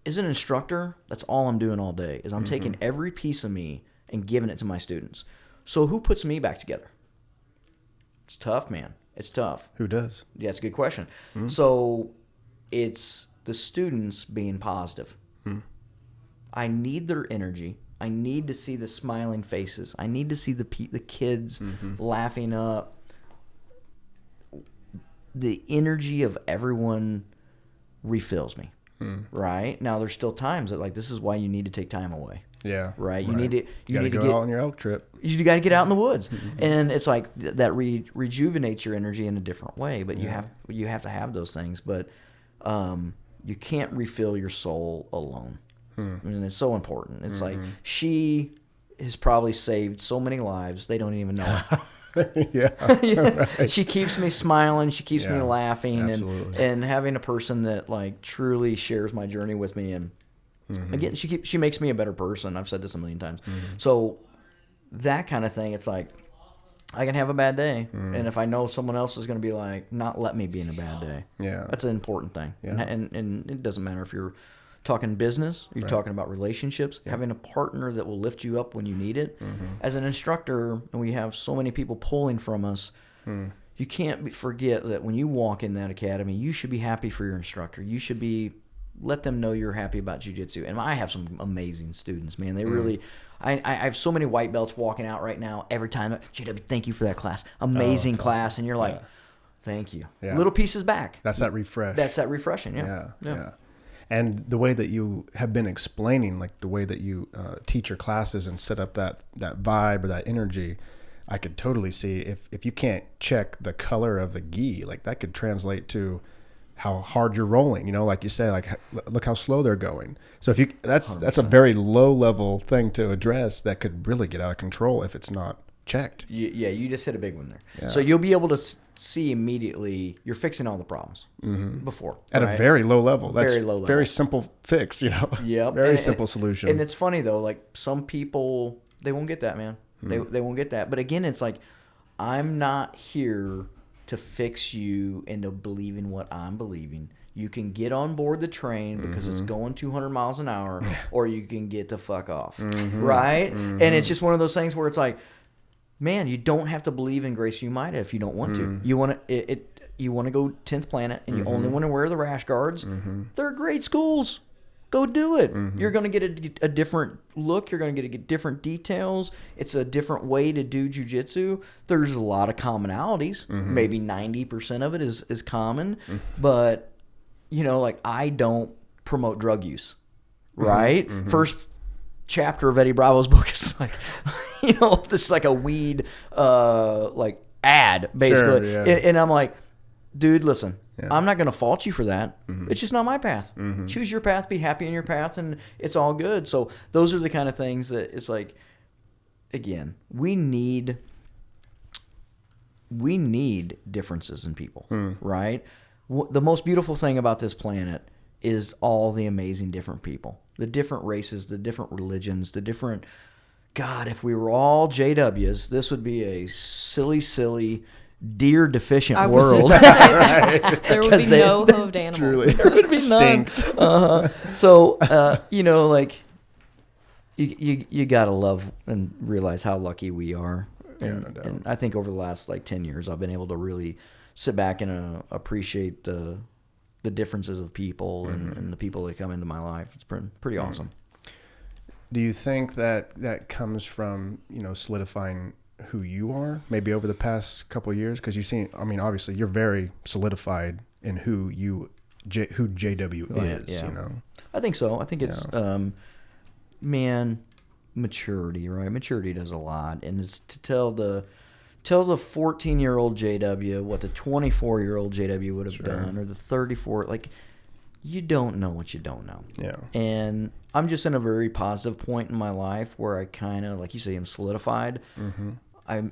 as an instructor, that's all I'm doing all day, is I'm taking every piece of me and giving it to my students. So who puts me back together? It's tough, man. It's tough. Who does? Yeah, it's a good question. So it's the students being positive. I need their energy. I need to see the smiling faces. I need to see the kids laughing up. The energy of everyone refills me. Right? Now, there's still times that, like, this is why you need to take time away. Yeah. Right? You need to You need to go get out on your elk trip. you got to get out in the woods, and it's like that rejuvenates your energy in a different way. But you have to have those things. But you can't refill your soul alone, and it's so important. It's like she has probably saved so many lives they don't even know it. Yeah. Right. She keeps me smiling. She keeps me Yeah, laughing, absolutely. and having a person that, like, truly shares my journey with me. And again, she makes me a better person. I've said this a million times. So that kind of thing, it's like, I can have a bad day, and if I know someone else is going to be like, not let me be in a bad day. Yeah. That's an important thing. Yeah. And it doesn't matter if you're talking business, you're talking about relationships, having a partner that will lift you up when you need it. As an instructor, and we have so many people pulling from us, you can't forget that when you walk in that academy, you should be happy for your instructor. You should let them know you're happy about jiu-jitsu. And I have some amazing students, man. They really, I have so many white belts walking out right now every time. JW, thank you for that class. Amazing that's class. awesome. And you're like, Yeah. thank you. Yeah. Little pieces back. That's that refresh. That's that refreshing. Yeah. And the way that you have been explaining, like the way that you teach your classes and set up that vibe or that energy, I could totally see if you can't check the color of the gi, like that could translate to how hard you're rolling. You know, like you say, like look how slow they're going. So if that's a very low level thing to address that could really get out of control if it's not checked. You just hit a big one there. Yeah. So you'll be able to see immediately you're fixing all the problems before. At right? a very low level. That's Very low level. very simple fix, you know. Yep. Very simple solution. And it's funny though, like some people, they won't get that, man. They won't get that. But again, it's like, I'm not here to fix you into believing what I'm believing. You can get on board the train because it's going 200 miles an hour, or you can get the fuck off, right? And it's just one of those things where it's like, man, you don't have to believe in Gracie Humaita if you don't want to. You want to you want to go 10th Planet, and you only want to wear the rash guards. They're great schools. Go do it. You're going to get a different look. You're going to get different details. It's a different way to do jiu-jitsu. There's a lot of commonalities. Maybe 90% of it is common. But, you know, like, I don't promote drug use, right? First chapter of Eddie Bravo's book is like, you know, this is like a weed like ad, basically. Sure, yeah. And I'm like, dude, listen. Yeah. I'm not going to fault you for that. It's just not my path. Choose your path, be happy in your path, and it's all good. So those are the kind of things that it's like, again, we need we need differences in people, right? The most beautiful thing about this planet is all the amazing different people, the different races, the different religions, the different. God, if we were all JWs, this would be a silly, deer deficient I was world. just gonna say that. There would be no hooved animals. Truly. There would be none. So, like, you gotta love and realize how lucky we are. And, no doubt. and I think over the last like 10 years, I've been able to really sit back and appreciate the differences of people and the people that come into my life. It's pretty awesome. Do you think that comes from, solidifying who you are maybe over the past couple of years? Because obviously you're very solidified in who JW is, Yeah. I think so. I think it's, maturity, right? Maturity does a lot. And it's to tell the 14-year-old JW what the 24-year-old JW would have done, or the 34, like, you don't know what you don't know. Yeah. And I'm just in a very positive point in my life where I kind of, like you say, I'm solidified. Mm-hmm.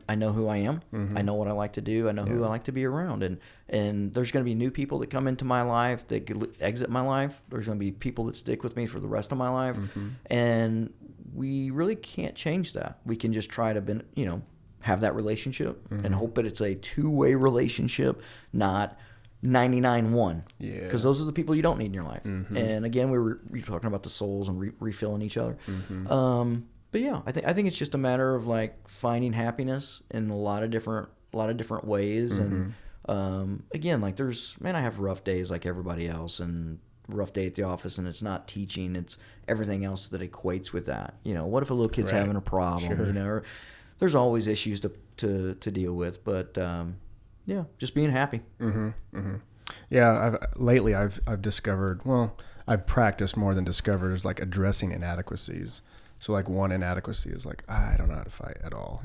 I know who I am. Mm-hmm. I know what I like to do. I know who I like to be around. And there's going to be new people that come into my life that could exit my life. There's going to be people that stick with me for the rest of my life. Mm-hmm. And we really can't change that. We can just try to, have that relationship and hope that it's a two-way relationship, not 99-1. Yeah. Because those are the people you don't need in your life. Mm-hmm. And again, we were talking about the souls and refilling each other. Mm-hmm. But yeah, I think it's just a matter of like finding happiness in a lot of different ways. Mm-hmm. And again, like I have rough days like everybody else, and rough day at the office, and it's not teaching, it's everything else that equates with that. What if a little kid's having a problem? Sure. Or there's always issues to deal with, but yeah, just being happy. Mm-hmm. Mm-hmm. Yeah, lately I've discovered, I've practiced more than discovered, is like addressing inadequacies. So like one inadequacy is like, I don't know how to fight at all,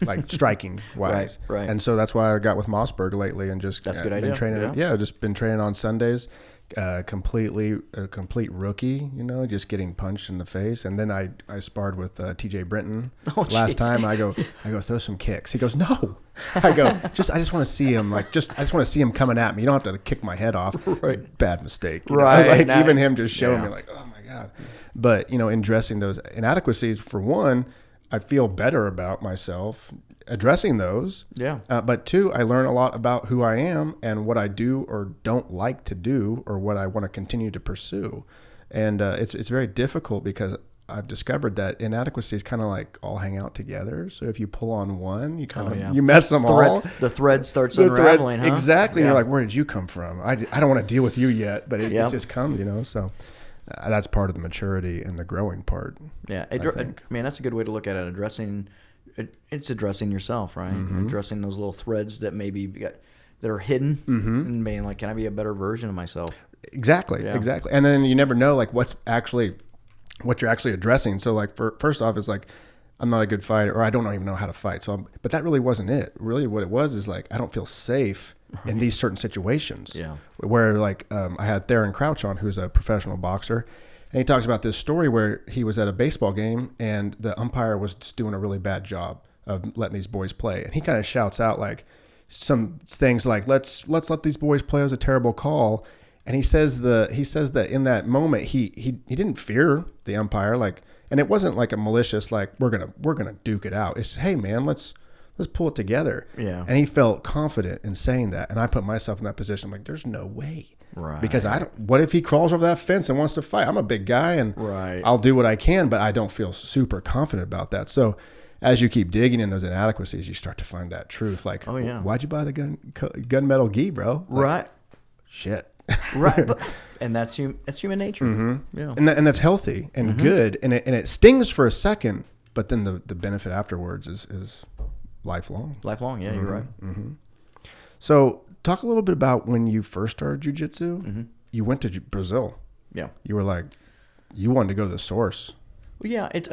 like striking wise. Right. And so that's why I got with Mossberg lately and just that's a good been idea. training. Just been training on Sundays. A complete rookie, just getting punched in the face. And then I sparred with TJ Brenton last time. I go throw some kicks. He goes, no. I go, I just want to see him, I just want to see him coming at me. You don't have to kick my head off. Right. Bad mistake. Right. Even him just showing me like, oh my God. But, in addressing those inadequacies, for one, I feel better about myself addressing those. Yeah. But two, I learn a lot about who I am and what I do or don't like to do, or what I want to continue to pursue. And it's very difficult because I've discovered that inadequacies kind of like all hang out together. So if you pull on one, you kind of you mess them all. The thread starts unraveling, huh? Exactly. Yeah. You're like, where did you come from? I don't want to deal with you yet, but it just comes, So that's part of the maturity and the growing part. Yeah. I think. Man, that's a good way to look at it. It's addressing yourself, right? Mm-hmm. Addressing those little threads that that are hidden, and being like, can I be a better version of myself? Exactly. And then you never know like what you're actually addressing. So like first off, it's like, I'm not a good fighter, or I don't even know how to fight. But that really wasn't it. Really what it was is like, I don't feel safe in these certain situations. Yeah. Where like, I had Theron Crouch on, who's a professional boxer. And he talks about this story where he was at a baseball game and the umpire was just doing a really bad job of letting these boys play. And he kind of shouts out like some things like, let's let these boys play. It was a terrible call. And he says that in that moment he didn't fear the umpire, like, and it wasn't like a malicious like we're gonna duke it out. It's just, hey man, let's pull it together. Yeah. And he felt confident in saying that. And I put myself in that position. I'm like, there's no way. Right. Because what if he crawls over that fence and wants to fight? I'm a big guy and I'll do what I can, but I don't feel super confident about that. So as you keep digging in those inadequacies, you start to find that truth. Like, oh yeah, why'd you buy the gunmetal gi, bro? Like, right. Shit. Right. And that's human nature. Mm-hmm. Yeah. And that's healthy and good. And it stings for a second, but then the benefit afterwards is lifelong. Lifelong. Yeah, you're right. Mm-hmm. So talk a little bit about when you first started jiu-jitsu. Mm-hmm. You went to Brazil. Yeah. You were like, you wanted to go to the source. Well, yeah. It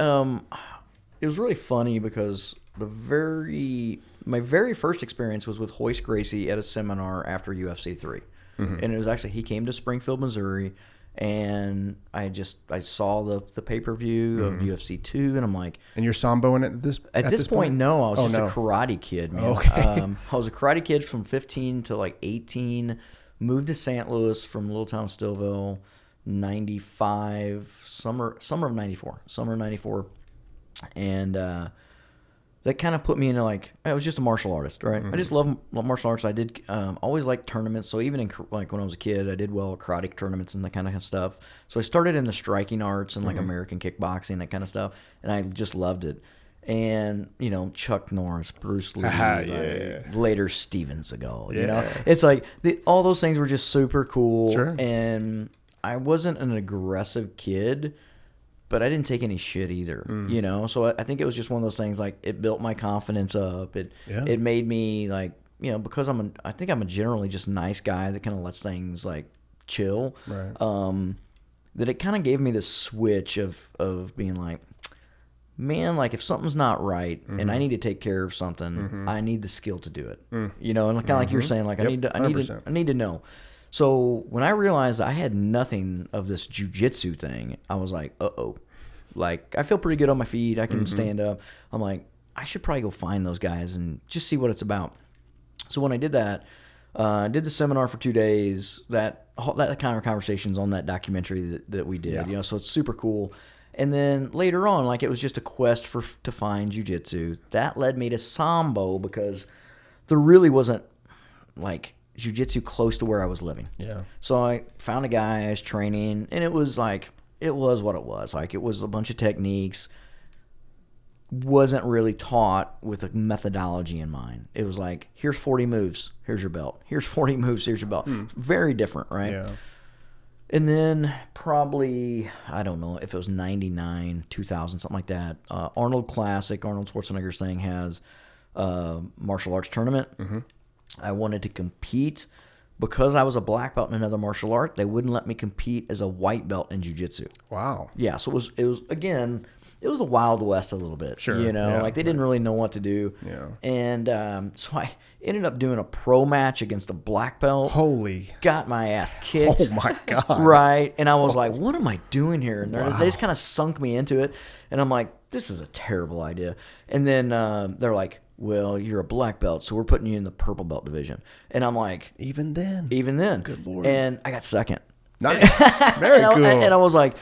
was really funny because my very first experience was with Royler Gracie at a seminar after UFC 3. Mm-hmm. And it was actually, he came to Springfield, Missouri, And I saw the pay-per-view of UFC 2, and I'm like, And you're samboing at this point? No, I was just no. a karate kid, man. Okay. I was a karate kid from 15 to like 18. Moved to St. Louis from little town Stillville, 95 summer of 94, and that kind of put me into like I was just a martial artist, right? I just love martial arts. I did always like tournaments, so even in like when I was a kid, I did well at karate tournaments and that kind of stuff. So I started in the striking arts and like American kickboxing, that kind of stuff, and I just loved it. And Chuck Norris, Bruce Lee, later Steven Seagal. You know, it's like all those things were just super cool. Sure. And I wasn't an aggressive kid, but I didn't take any shit either. So I think it was just one of those things. Like it built my confidence up. It made me like because I think I'm a generally just nice guy that kind of lets things like chill. Right. That it kind of gave me this switch of being like, man, like if something's not right and I need to take care of something, I need the skill to do it. And kind of like you're saying, like I need to know. So when I realized I had nothing of this jiu-jitsu thing, I was like, uh-oh. Like I feel pretty good on my feet. I can stand up. I'm like, I should probably go find those guys and just see what it's about. So when I did that, I did the seminar for 2 days. That kind of conversations on that documentary that we did. So it's super cool. And then later on, like it was just a quest to find jiu-jitsu. That led me to Sambo because there really wasn't like jiu-jitsu close to where I was living. Yeah. So I found a guy I was training, and it was what it was. Like it was a bunch of techniques. Wasn't really taught with a methodology in mind. It was like, here's 40 moves, here's your belt. Here's 40 moves, here's your belt. Very different, right? Yeah. And then probably, I don't know if it was 99, 2000, something like that. Arnold Classic, Arnold Schwarzenegger's thing, has a martial arts tournament. I wanted to compete. Because I was a black belt in another martial art, they wouldn't let me compete as a white belt in jiu-jitsu. Wow. Yeah, so it was again, it was the Wild West a little bit. Sure. Like they didn't really know what to do. Yeah. And so I ended up doing a pro match against a black belt. Holy. Got my ass kicked. Oh, my God. Right. And I was like, what am I doing here? And they just kind of sunk me into it. And I'm like, this is a terrible idea. And then they're like, well, you're a black belt, so we're putting you in the purple belt division. And I'm like, Even then. Good Lord. And I got second. Nice. Very cool. And I was like,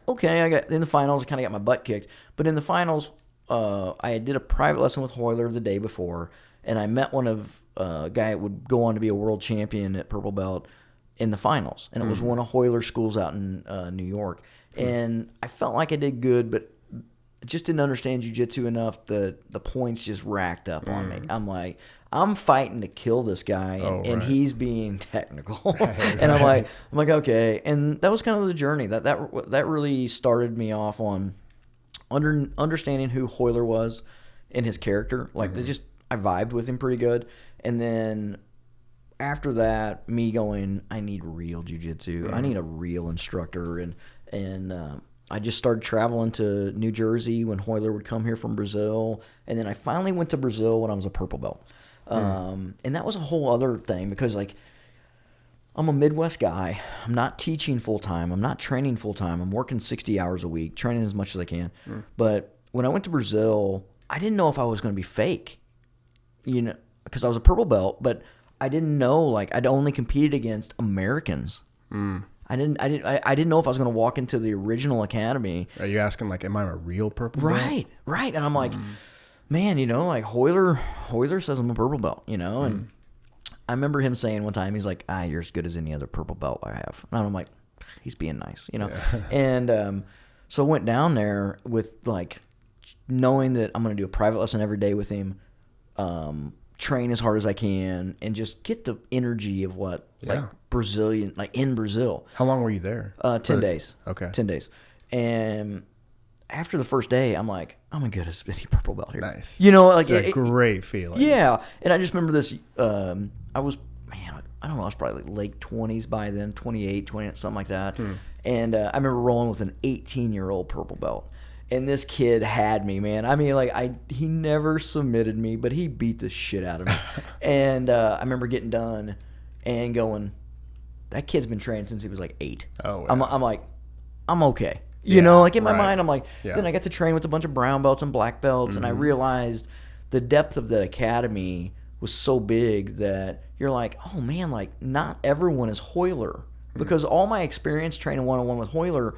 okay, I got in the finals, I kind of got my butt kicked. But in the finals, I did a private lesson with Royler the day before, and I met one of a guy that would go on to be a world champion at purple belt in the finals. And it was one of Royler's schools out in New York. And I felt like I did good, but just didn't understand jiu-jitsu enough. The points just racked up on me. I'm like, I'm fighting to kill this guy, and he's being technical. And I'm like, okay. And that was kind of the journey. That really started me off on understanding who Royler was and his character. Like I vibed with him pretty good. And then after that, me going, I need real jiu-jitsu. I need a real instructor. And I just started traveling to New Jersey when Royler would come here from Brazil. And then I finally went to Brazil when I was a purple belt. And that was a whole other thing because, like, I'm a Midwest guy. I'm not teaching full-time. I'm not training full-time. I'm working 60 hours a week, training as much as I can. But when I went to Brazil, I didn't know if I was going to be fake, because I was a purple belt, but I didn't know, like, I'd only competed against Americans. I didn't know if I was going to walk into the original academy. Are you asking, like, am I a real purple belt? Right. And I'm like, man, like Royler says I'm a purple belt, and I remember him saying one time, he's like, you're as good as any other purple belt I have. And I'm like, he's being nice, Yeah. And so I went down there with, like, knowing that I'm going to do a private lesson every day with him, train as hard as I can, and just get the energy of what, like, Brazilian, like, in Brazil. How long were you there? 10 days. Okay. 10 days. And after the first day, I'm like, I'm as good as any purple belt here. Nice. Like, it's a great feeling. Yeah. And I just remember this, I was, I don't know, I was probably like late 20s by then, 28, 20, something like that. And I remember rolling with an 18-year-old purple belt. And this kid had me, man. I mean, like, he never submitted me, but he beat the shit out of me. And I remember getting done and going, that kid's been training since he was like 8. Oh, I'm wow. like, I'm okay. You know, like in my right. mind, I'm like, Yeah. then I got to train with a bunch of brown belts and black belts, and I realized the depth of the academy was so big that you're like, oh man, like not everyone is Royler. Because all my experience training one-on-one with Royler,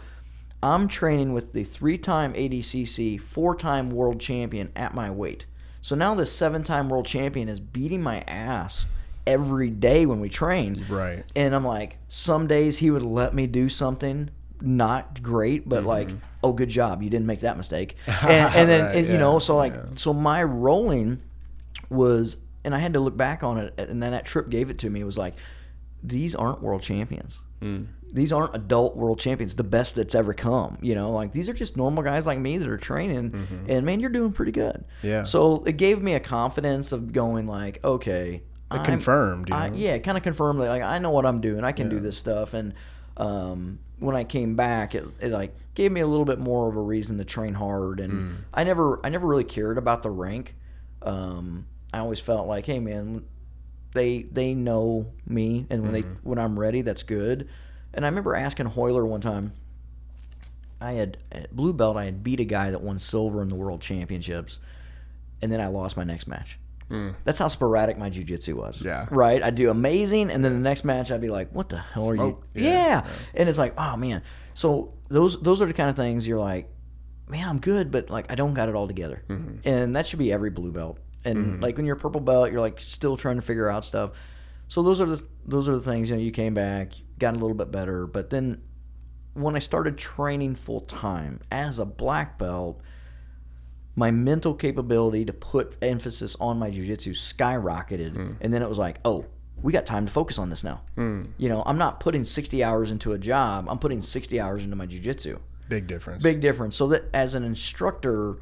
I'm training with the 3-time ADCC, 4-time world champion at my weight. So now this 7-time world champion is beating my ass every day when we train. Right. And I'm like, some days he would let me do something not great, but like, oh, good job, you didn't make that mistake. And then, Right, and, you know, yeah, so like, yeah. so my rolling was, and I had to look back on it, and then that trip gave it to me. It was like, these aren't world champions. These aren't adult world champions, the best that's ever come. You know, like these are just normal guys like me that are training, and man, you're doing pretty good. Yeah. So it gave me a confidence of going like, okay, It confirmed, you know? yeah, it kind of confirmed that like I know what I'm doing. I can do this stuff. And when I came back, it like gave me a little bit more of a reason to train hard. And I never really cared about the rank. I always felt like, hey man, they know me, and when I'm ready, that's good. And I remember asking Royler one time. I had at blue belt. I had beat a guy that won silver in the world championships, and then I lost my next match. That's how sporadic my jiu-jitsu was. Yeah. Right? I'd do amazing, and then the next match I'd be like, what the hell are Smoke. you? Yeah. Yeah. And it's like, oh, man. So those are the kind of things you're like, man, I'm good, but like I don't got it all together. And that should be every blue belt. And like when you're a purple belt, you're like still trying to figure out stuff. So those are the things, you know, you came back, got a little bit better. But then when I started training full-time as a black belt, my mental capability to put emphasis on my jiu-jitsu skyrocketed. And then it was like, oh, we got time to focus on this now. You know, I'm not putting 60 hours into a job. I'm putting 60 hours into my jiu-jitsu. Big difference. Big difference. So that as an instructor,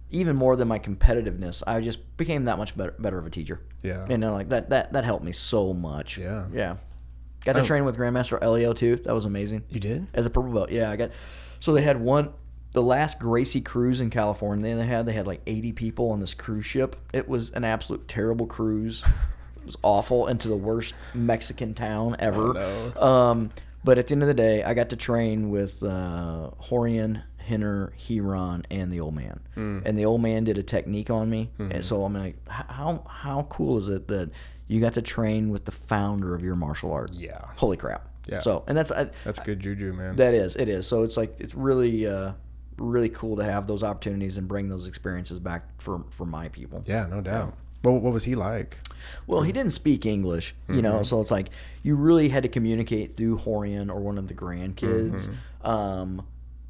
even more than my competitiveness, I just became that much better of a teacher. Yeah. And like that helped me so much. Yeah. Yeah. Got to train with Grandmaster Elio too. That was amazing. You did? As a purple belt. Yeah, so they had the last Gracie cruise in California they had like 80 people on this cruise ship. It was an absolute terrible cruise. It was awful, into the worst Mexican town ever. Oh, no. But at the end of the day, I got to train with Horian, Hinner, Huron, and the old man. And the old man did a technique on me. And so I'm like, how cool is it that you got to train with the founder of your martial art? Yeah. Holy crap. Yeah. So, and that's good juju, man. it is. So it's like, it's really, really cool to have those opportunities and bring those experiences back for my people. Yeah, no doubt. What was he like? Well, he didn't speak English, you know, so it's like you really had to communicate through Horian or one of the grandkids.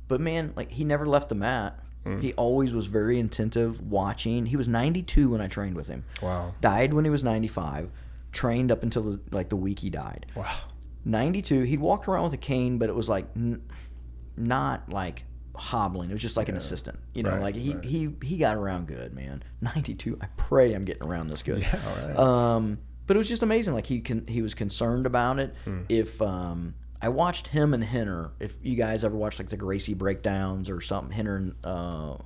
But man, like he never left the mat. He always was very attentive, watching. He was 92 when I trained with him. Wow. Died when he was 95. Trained up until the week he died. Wow. 92. He'd walked around with a cane, but it was like not like hobbling. It was just like an assistant, you know. Right, like he, right. he got around good, man. 92. I pray I'm getting around this good. Yeah, all right. But it was just amazing. Like he was concerned about it. If I watched him and Hinner. If you guys ever watched like the Gracie breakdowns or something, Hinner and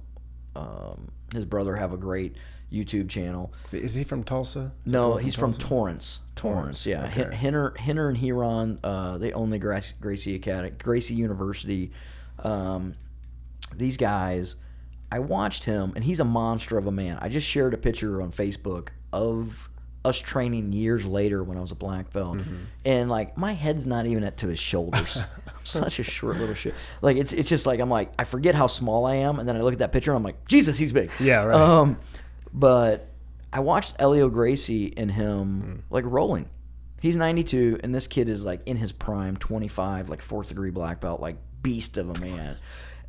his brother have a great YouTube channel. Is he from Tulsa? No, he's from Torrance. Torrance, yeah. Okay. Hinner and Huron, they own the Gracie Academy, Gracie University. These guys, I watched him, and he's a monster of a man. I just shared a picture on Facebook of us training years later when I was a black belt, and like my head's not even to his shoulders. I'm such a short little shit. Like it's just like I'm like I forget how small I am, and then I look at that picture and I'm like, Jesus, he's big. Yeah, right. But I watched Elio Gracie and him like rolling. He's 92, and this kid is like in his prime, 25, like 4th degree black belt, like beast of a man.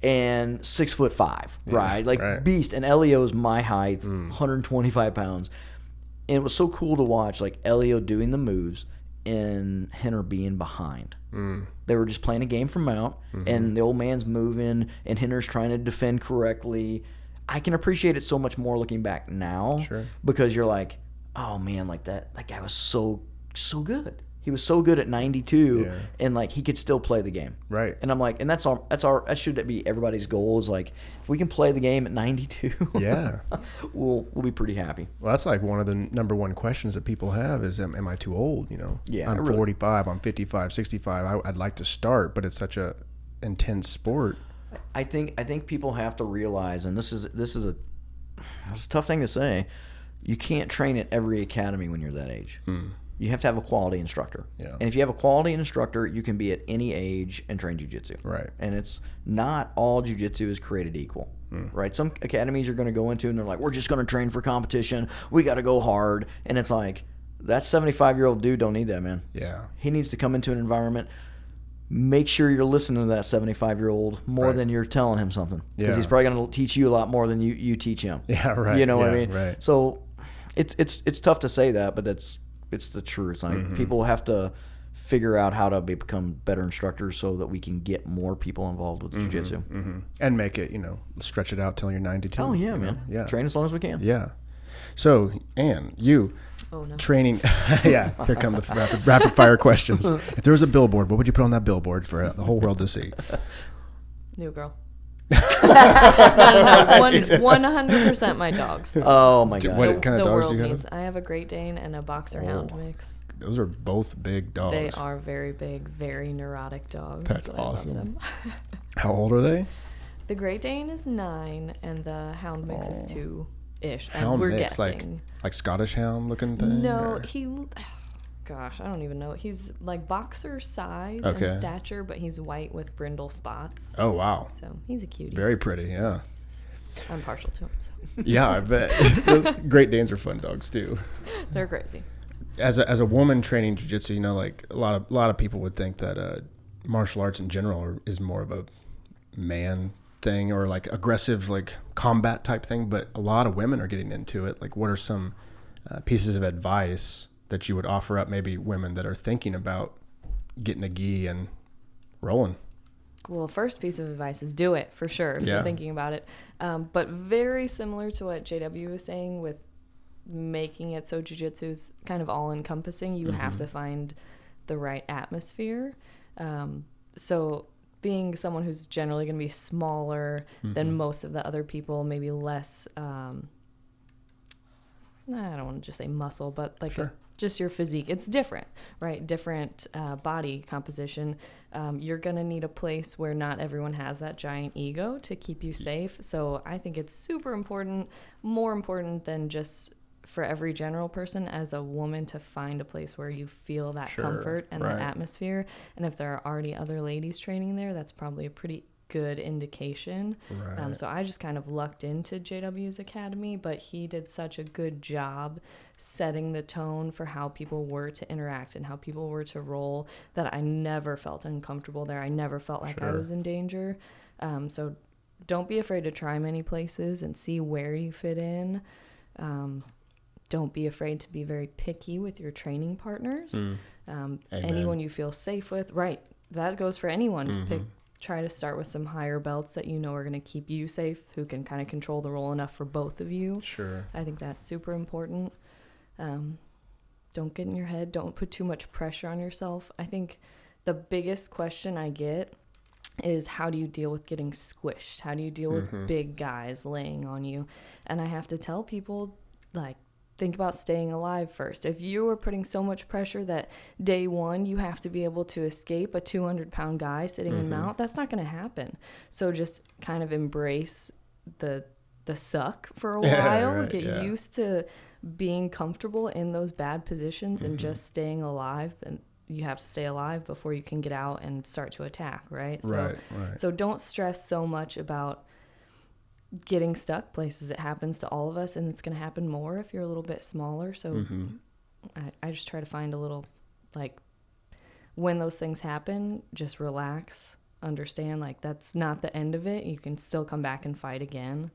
And 6'5", right? Like right. beast. And Elio's my height, 125 pounds. And it was so cool to watch, like Elio doing the moves and Hinner being behind. They were just playing a game from mount, and the old man's moving, and Hinner's trying to defend correctly. I can appreciate it so much more looking back now, Sure. because you're like, oh man, like that guy was so good. He was so good at 92, Yeah. and like he could still play the game. Right. And I'm like, and that should be everybody's goal, is like, if we can play the game at 92, Yeah. we'll be pretty happy. Well, that's like one of the number one questions that people have is, am I too old? You know, Yeah, I'm really. 45, I'm 55, 65. I'd like to start, but it's such a intense sport. I think people have to realize, and this is a tough thing to say, you can't train at every academy when you're that age. You have to have a quality instructor. Yeah. And if you have a quality instructor, you can be at any age and train jiu-jitsu. Right. And it's not all jiu-jitsu is created equal. Right? Some academies you're going to go into and they're like, we're just going to train for competition. We got to go hard. And it's like, that 75-year-old dude don't need that, man. Yeah. He needs to come into an environment. Make sure you're listening to that 75-year-old more Right. than you're telling him something. Because Yeah. he's probably going to teach you a lot more than you teach him. Yeah, right. You know what I Yeah, mean? right. So it's tough to say that, but it's the truth. Like, people have to figure out how to become better instructors so that we can get more people involved with jiu-jitsu. And make it, stretch it out till you're 92. Oh, yeah, you know? man. Yeah. Train as long as we can. Yeah. So, Ann, you Oh, no. training. Yeah, here come the rapid fire questions. If there was a billboard, what would you put on that billboard for the whole world to see? New girl. No, 100% my dogs. Oh, my God. What kind of the dogs world do you have? needs. I have a Great Dane and a Boxer Hound mix. Those are both big dogs. They are very big, very neurotic dogs. That's but I love awesome. them. How old are they? The Great Dane is 9, and the Hound mix is 2-ish. And Hound we're mix, guessing. like Scottish Hound looking thing? No, or- gosh, I don't even know. He's like boxer size Okay. and stature, but he's white with brindle spots. Oh, wow. So he's a cutie. Very pretty, yeah. I'm partial to him, so Yeah, I bet. Those Great Danes are fun dogs, too. they're crazy. As a woman training jiu-jitsu, like a lot of people would think that martial arts in general is more of a man thing or like aggressive, like combat type thing. But a lot of women are getting into it. Like, what are some pieces of advice that you would offer up, maybe women that are thinking about getting a gi and rolling? Well, first piece of advice is do it for sure if Yeah. you're thinking about it. But very similar to what JW was saying with making it so jiu-jitsu is kind of all-encompassing. You have to find the right atmosphere. So being someone who's generally going to be smaller than most of the other people, maybe less, I don't want to just say muscle, but like Sure. just your physique. It's different, right? Different body composition. You're going to need a place where not everyone has that giant ego to keep you safe. So I think it's super important, more important than just for every general person as a woman to find a place where you feel that Sure, comfort and right. that atmosphere. And if there are already other ladies training there, that's probably a pretty good indication. Right. So I just kind of lucked into JW's academy, but he did such a good job setting the tone for how people were to interact and how people were to roll that I never felt uncomfortable there. I never felt like I Sure. was in danger. So don't be afraid to try many places and see where you fit in. Don't be afraid to be very picky with your training partners. Anyone you feel safe with. Right. That goes for anyone to pick. Try to start with some higher belts that you know are going to keep you safe, who can kind of control the roll enough for both of you. Sure. I think that's super important. Don't get in your head. Don't put too much pressure on yourself. I think the biggest question I get is how do you deal with getting squished? How do you deal with big guys laying on you? And I have to tell people, like, think about staying alive first. If you are putting so much pressure that day one you have to be able to escape a 200-pound guy sitting in mount, that's not going to happen. So just kind of embrace the suck for a while. Right, Get yeah. used to being comfortable in those bad positions and just staying alive. And you have to stay alive before you can get out and start to attack, right? Right. So don't stress so much about getting stuck places. It happens to all of us, and it's going to happen more if you're a little bit smaller. So I just try to find a little, like, when those things happen, just relax, understand, like, that's not the end of it. You can still come back and fight again.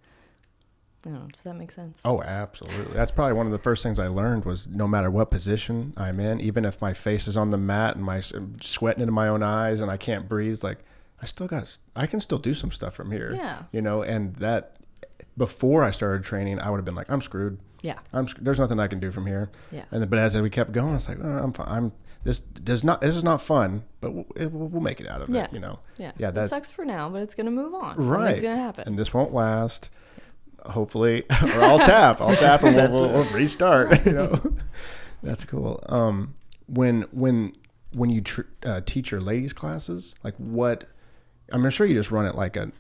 I don't know, does that make sense? Oh, absolutely. That's probably one of the first things I learned was no matter what position I'm in, even if my face is on the mat and I'm sweating into my own eyes and I can't breathe, like, I can still do some stuff from here. Yeah. And that before I started training, I would have been like, I'm screwed. Yeah. There's nothing I can do from here. Yeah. But as we kept going, it's like, oh, I'm fine. this is not fun, but we'll make it out of it, you know? Yeah. Yeah. That sucks for now, but it's going to move on. Right. Something's going to happen. And this won't last. Hopefully, or I'll tap and we'll restart, you know? That's cool. When you teach your ladies classes, like what, I'm sure you just run it like a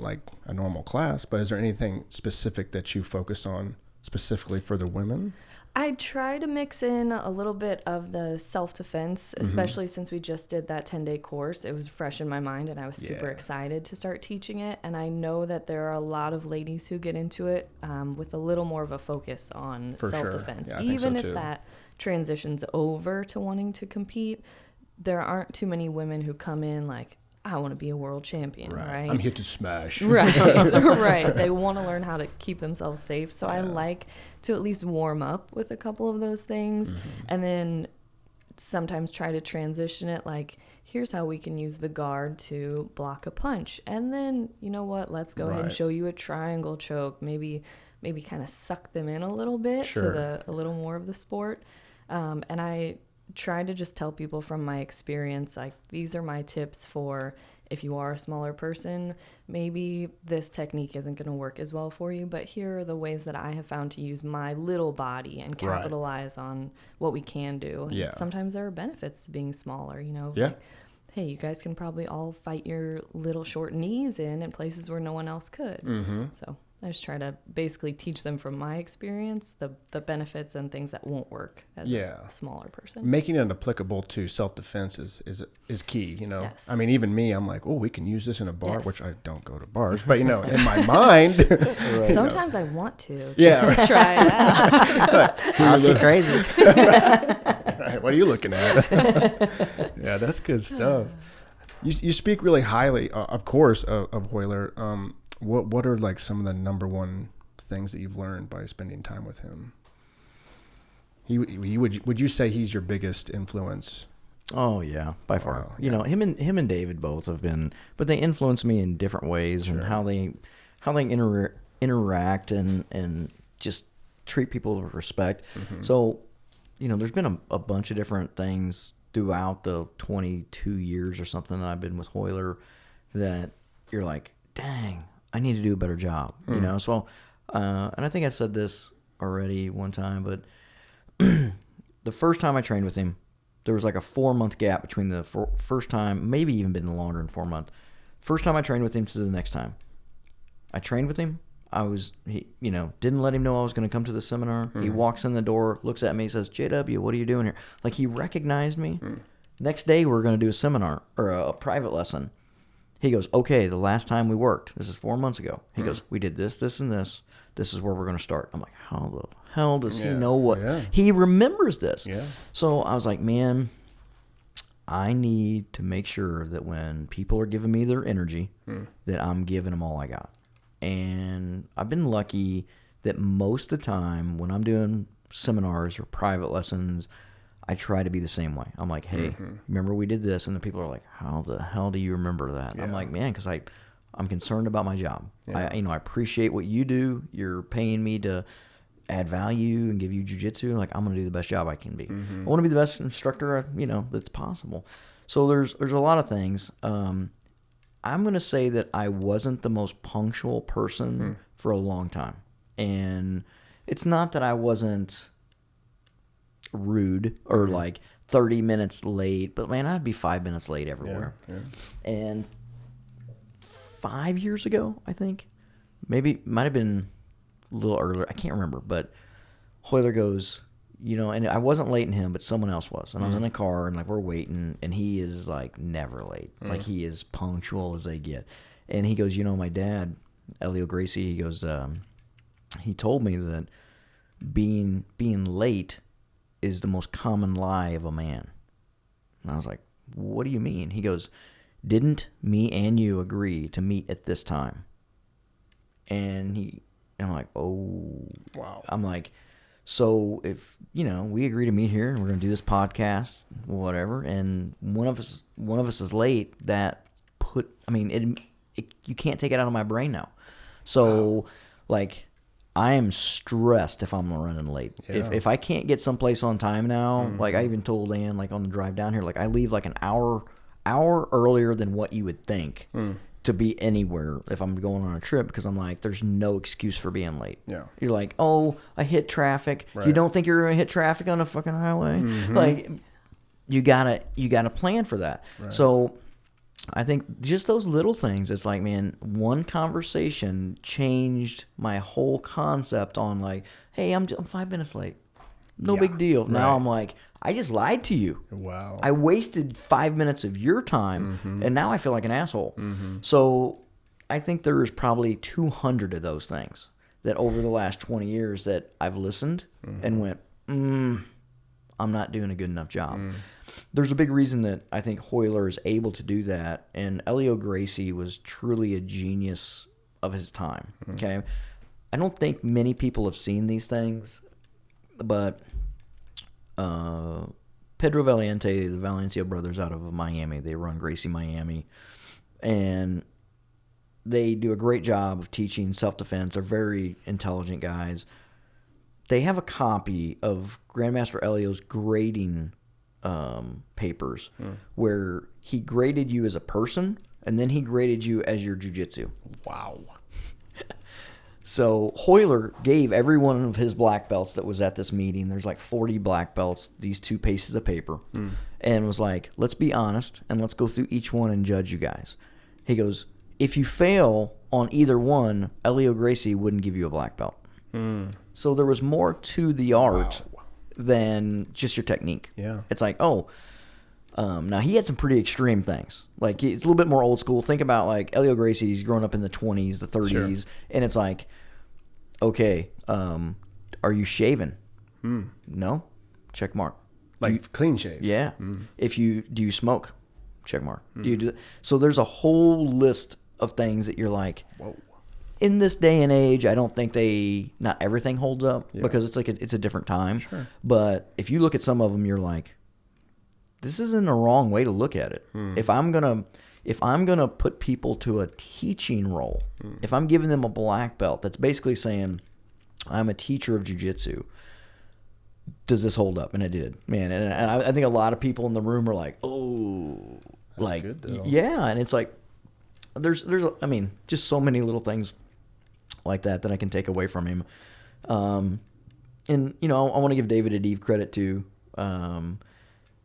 normal class, but is there anything specific that you focus on specifically for the women? I try to mix in a little bit of the self-defense, especially since we just did that 10-day course. It was fresh in my mind, and I was super excited to start teaching it. And I know that there are a lot of ladies who get into it with a little more of a focus on self-defense. Yeah, even if that transitions over to wanting to compete, there aren't too many women who come in like, I want to be a world champion, right? I'm here to smash. Right, right. They want to learn how to keep themselves safe. So I like to at least warm up with a couple of those things and then sometimes try to transition it like, here's how we can use the guard to block a punch. And then, you know what, let's go ahead and show you a triangle choke. Maybe kind of suck them in a little bit to a little more of the sport. And I try to just tell people from my experience, like, these are my tips for if you are a smaller person, maybe this technique isn't going to work as well for you, but here are the ways that I have found to use my little body and capitalize on what we can do. And sometimes there are benefits to being smaller, you know. Like, hey, you guys can probably all fight your little short knees in places where no one else could. So I just try to basically teach them from my experience the benefits and things that won't work as a smaller person. Making it applicable to self-defense is key, you know. Yes. I mean, even me, I'm like, oh, we can use this in a bar, which I don't go to bars, but, you know, in my mind. Sometimes I want to. Just to try it out. That's crazy. Right, what are you looking at? Yeah, that's good stuff. You speak really highly, of course, of Royler. What are like some of the number one things that you've learned by spending time with him? Would you say he's your biggest influence? Oh yeah, by far. You know, him and David both have been, but they influence me in different ways and how they interact and just treat people with respect. So, you know, there's been a bunch of different things throughout the 22 years or something that I've been with Royler that you're like, dang, I need to do a better job, you know? So, and I think I said this already one time, but the first time I trained with him, there was like a 4-month gap between the first time, maybe even been longer than 4 months. First time I trained with him to the next time. I trained with him. He didn't let him know I was going to come to the seminar. He walks in the door, looks at me, says, JW, what are you doing here? Like, he recognized me. Next day, we're going to do a seminar or a private lesson. He goes, okay, the last time we worked, this is 4 months ago. He goes, we did this, this, and this. This is where we're going to start. I'm like, how the hell does he know what? He remembers this. So I was like, man, I need to make sure that when people are giving me their energy, that I'm giving them all I got. And I've been lucky that most of the time when I'm doing seminars or private lessons, I try to be the same way. I'm like, hey, remember we did this? And the people are like, how the hell do you remember that? I'm like, man, because I'm concerned about my job. I appreciate what you do. You're paying me to add value and give you jiu-jitsu. Like, I'm going to do the best job I can be. I want to be the best instructor, that's possible. So there's a lot of things. I'm going to say that I wasn't the most punctual person for a long time. And it's not that I wasn't rude or like 30 minutes late, but man, I'd be 5 minutes late everywhere. And 5 years ago, I think, maybe might have been a little earlier, I can't remember, but Royler goes, and I wasn't late in him, but someone else was. And I was in a car and like we're waiting, and he is like never late. Like, he is punctual as they get. And he goes, my dad, Elio Gracie, he goes, he told me that being late is the most common lie of a man. And I was like, what do you mean? He goes, didn't me and you agree to meet at this time? And I'm like, oh. Wow. I'm like, so if, we agree to meet here and we're going to do this podcast, whatever, and one of us is late, you can't take it out of my brain now. So, like, I am stressed if I'm running late. Yeah. If I can't get someplace on time now, like I even told Ann, like on the drive down here, like I leave like an hour earlier than what you would think to be anywhere if I'm going on a trip, because I'm like, there's no excuse for being late. Yeah. You're like, oh, I hit traffic. Right. You don't think you're gonna hit traffic on a fucking highway? Like, you gotta plan for that. Right. So I think just those little things, it's like, man, one conversation changed my whole concept on like, hey, I'm 5 minutes late. No big deal. Now Right. I'm like, I just lied to you. Wow. I wasted 5 minutes of your time, and now I feel like an asshole. So I think there is probably 200 of those things that over the last 20 years that I've listened and went, I'm not doing a good enough job. There's a big reason that I think Royler is able to do that, and Royler Gracie was truly a genius of his time. Okay, I don't think many people have seen these things, but Pedro Valiente, the Valencia brothers out of Miami, they run Gracie Miami, and they do a great job of teaching self-defense. They're very intelligent guys. They have a copy of Grandmaster Elio's grading papers where he graded you as a person, and then he graded you as your jiu-jitsu. Wow. So Royler gave every one of his black belts that was at this meeting, there's like 40 black belts, these 2 pieces of paper, and was like, let's be honest, and let's go through each one and judge you guys. He goes, if you fail on either one, Royler Gracie wouldn't give you a black belt. So there was more to the art than just your technique. Yeah. It's like, now he had some pretty extreme things. Like, it's a little bit more old school. Think about like Royler Gracie's growing up in the 20s, the 30s, and it's like, okay, are you shaving? No? Check mark. Like clean shave. Yeah. Do you smoke? Check mark. Do you do? So there's a whole list of things that you're like, Whoa. in this day and age, I don't think not everything holds up because it's like it's a different time. Sure. But if you look at some of them, you're like, this isn't a wrong way to look at it. If I'm gonna put people to a teaching role, if I'm giving them a black belt, that's basically saying I'm a teacher of jiu-jitsu. Does this hold up? And it did, man. And I think a lot of people in the room are like, oh, That's like, good, though. yeah. And it's like, there's, I mean, just so many little things like that I can take away from him. And you know, I want to give David Adeve credit too.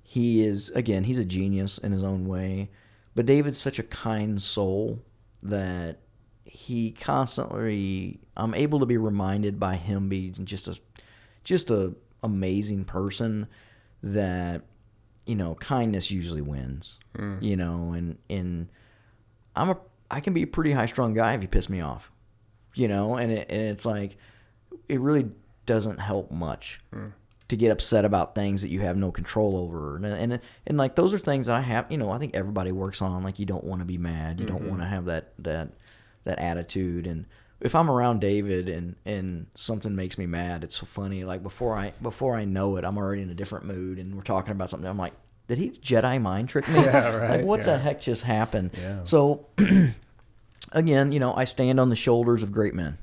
He's a genius in his own way, but David's such a kind soul that he constantly, I'm able to be reminded by him being just a amazing person that, you know, kindness usually wins, you know, and I can be a pretty high strung guy if you piss me off, you know, and it's like, it really doesn't help much to get upset about things that you have no control over. And like, those are things that I have, you know, I think everybody works on. Like, you don't want to be mad. You don't want to have that attitude. And if I'm around David and something makes me mad, it's so funny. Like, before I know it, I'm already in a different mood and we're talking about something. I'm like, did he Jedi mind trick me? Yeah, right. Like, what the heck just happened? Yeah. So again, you know, I stand on the shoulders of great men.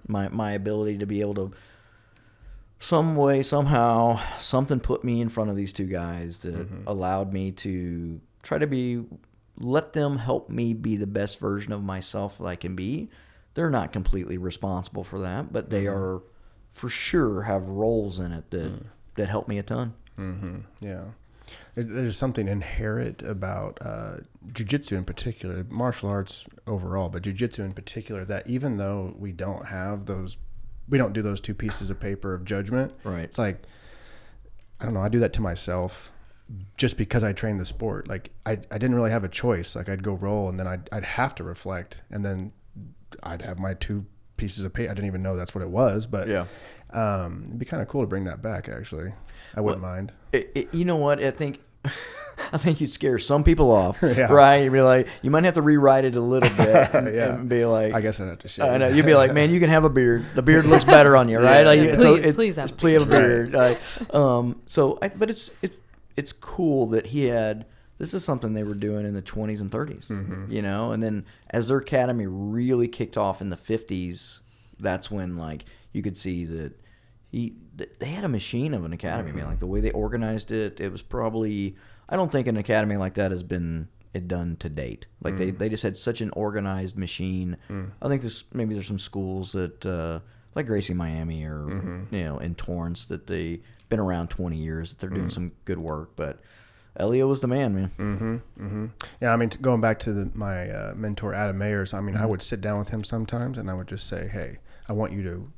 My ability to be able to, some way, somehow, something put me in front of these two guys that allowed me to try to let them help me be the best version of myself that I can be. They're not completely responsible for that, but they are, for sure, have roles in it that help me a ton. Yeah. There's something inherent about jiu-jitsu in particular, martial arts overall, but jiu-jitsu in particular, that even though we don't do those 2 pieces of paper of judgment. Right. It's like, I don't know, I do that to myself just because I train the sport. Like, I didn't really have a choice. Like, I'd go roll and then I'd have to reflect, and then I'd have my 2 pieces of paper. I didn't even know that's what it was, but Yeah. It'd be kind of cool to bring that back, actually. I wouldn't mind. You know what? I think you'd scare some people off, Yeah. right? You'd be like, you might have to rewrite it a little bit and be like, I guess I'd have to shave. I know. You'd be like, man, you can have a beard. The beard looks better on you, right? Yeah. Like, Yeah, please have a please have a beard. beard. But it's cool that he had. This is something they were doing in the 20s and 30s, you know. And then as their academy really kicked off in the 50s, that's when, like, you could see that they had a machine of an academy, man. Like the way they organized it, it was probably, I don't think an academy like that has been done to date. Like they just had such an organized machine. I think there's some schools that like Gracie Miami or in Torrance that they've been around 20 years, that they're doing some good work. But Elio was the man, man. Yeah, I mean, going back to my mentor Adam Mayers, I mean, I would sit down with him sometimes and I would just say, hey, I want you to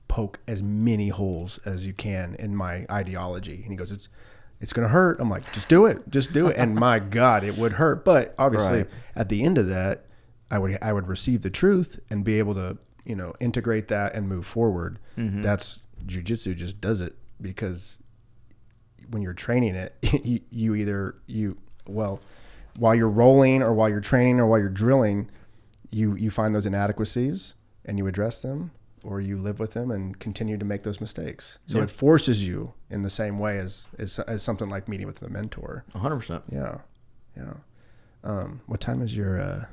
poke as many holes as you can in my ideology. And he goes, it's going to hurt. I'm like, just do it. And my God, it would hurt. But obviously at the end of that, I would receive the truth and be able to, integrate that and move forward. That's jiu-jitsu just does it, because when you're training it, while you're rolling or while you're training or while you're drilling, you find those inadequacies and you address them, or you live with them and continue to make those mistakes. So it forces you in the same way as something like meeting with a mentor. 100%. Yeah. What time is your?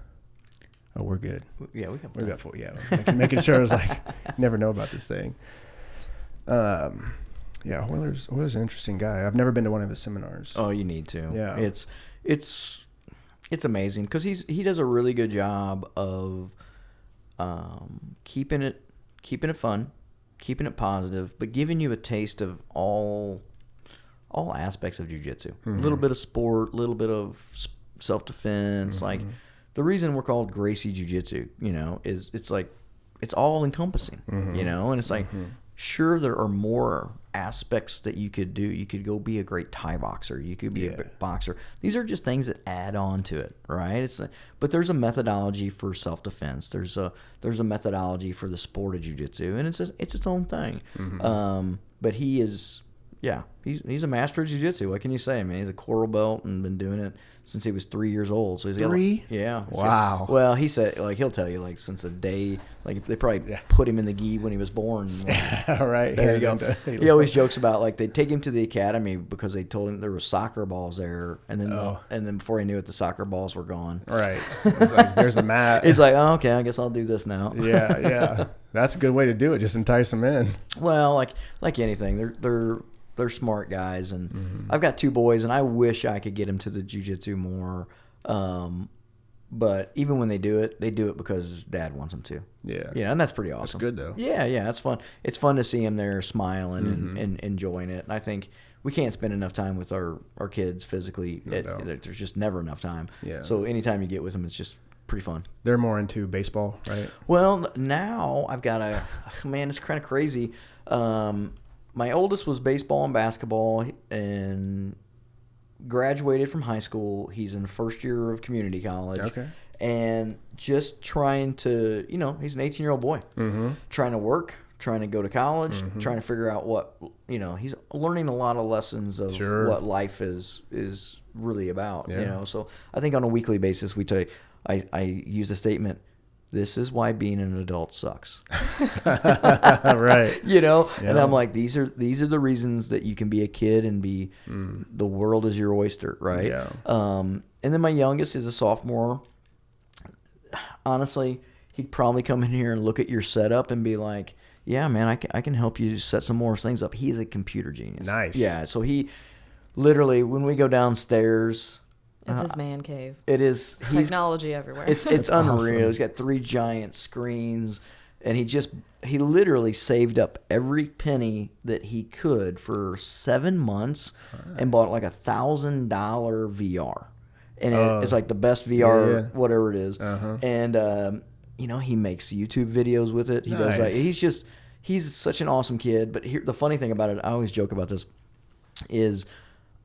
Oh, we're good. Yeah, we got full. Yeah, I was making sure. I was like, never know about this thing. Yeah, Royler's an interesting guy. I've never been to one of his seminars. Oh, you need to. Yeah, it's amazing because he does a really good job of keeping it fun, keeping it positive, but giving you a taste of all aspects of jiu-jitsu. A little bit of sport, a little bit of self-defense. Like the reason we're called Gracie Jiu-Jitsu, is it's like it's all encompassing, and it's like sure there are more aspects that you could do. You could go be a great Thai boxer. You could be a great boxer. These are just things that add on to it, right? But there's a methodology for self-defense. There's a methodology for the sport of jiu-jitsu, and it's its own thing. But he is, he's a master of jiu-jitsu. What can you say, man? He's a coral belt and been doing it since he was 3 years old. So he's got, 3? Yeah. Wow. Well, he said, like, he'll tell you, like, since the day, like, they probably put him in the gi when he was born. Like, right. there you go. He always jokes about, like, they'd take him to the academy because they told him there were soccer balls there, and then before he knew it, the soccer balls were gone. Right. It's like, there's the mat. He's like, oh, okay, I guess I'll do this now. Yeah. That's a good way to do it. Just entice them in. Well, like anything, they're smart guys, and I've got 2 boys, and I wish I could get them to the jiu-jitsu more. But even when they do it because Dad wants them to. Yeah, and that's pretty awesome. That's good though. Yeah, that's fun. It's fun to see them there smiling and enjoying it. And I think we can't spend enough time with our kids physically. There's just never enough time. Yeah. So anytime you get with them, it's just pretty fun. They're more into baseball, right? Well, now I've got it's kind of crazy. My oldest was baseball and basketball and graduated from high school. He's in the first year of community college. Okay. And just trying to, he's an 18-year-old boy. Trying to work, trying to go to college, trying to figure out what, he's learning a lot of lessons of what life is really about, So I think on a weekly basis, I use the statement, this is why being an adult sucks. Right. And I'm like, these are the reasons that you can be a kid and be the world is your oyster, right? Yeah. And then my youngest is a sophomore. Honestly, he'd probably come in here and look at your setup and be like, yeah, man, I can help you set some more things up. He's a computer genius. Nice. Yeah. So he literally, when we go downstairs, it's his man cave. it is Technology everywhere. It's unreal. Awesome. He's got 3 giant screens, and he literally saved up every penny that he could for 7 months and bought like $1,000 VR, and it's like the best VR, whatever it is. And he makes YouTube videos with it. He does like he's such an awesome kid. But the funny thing about it, I always joke about this, is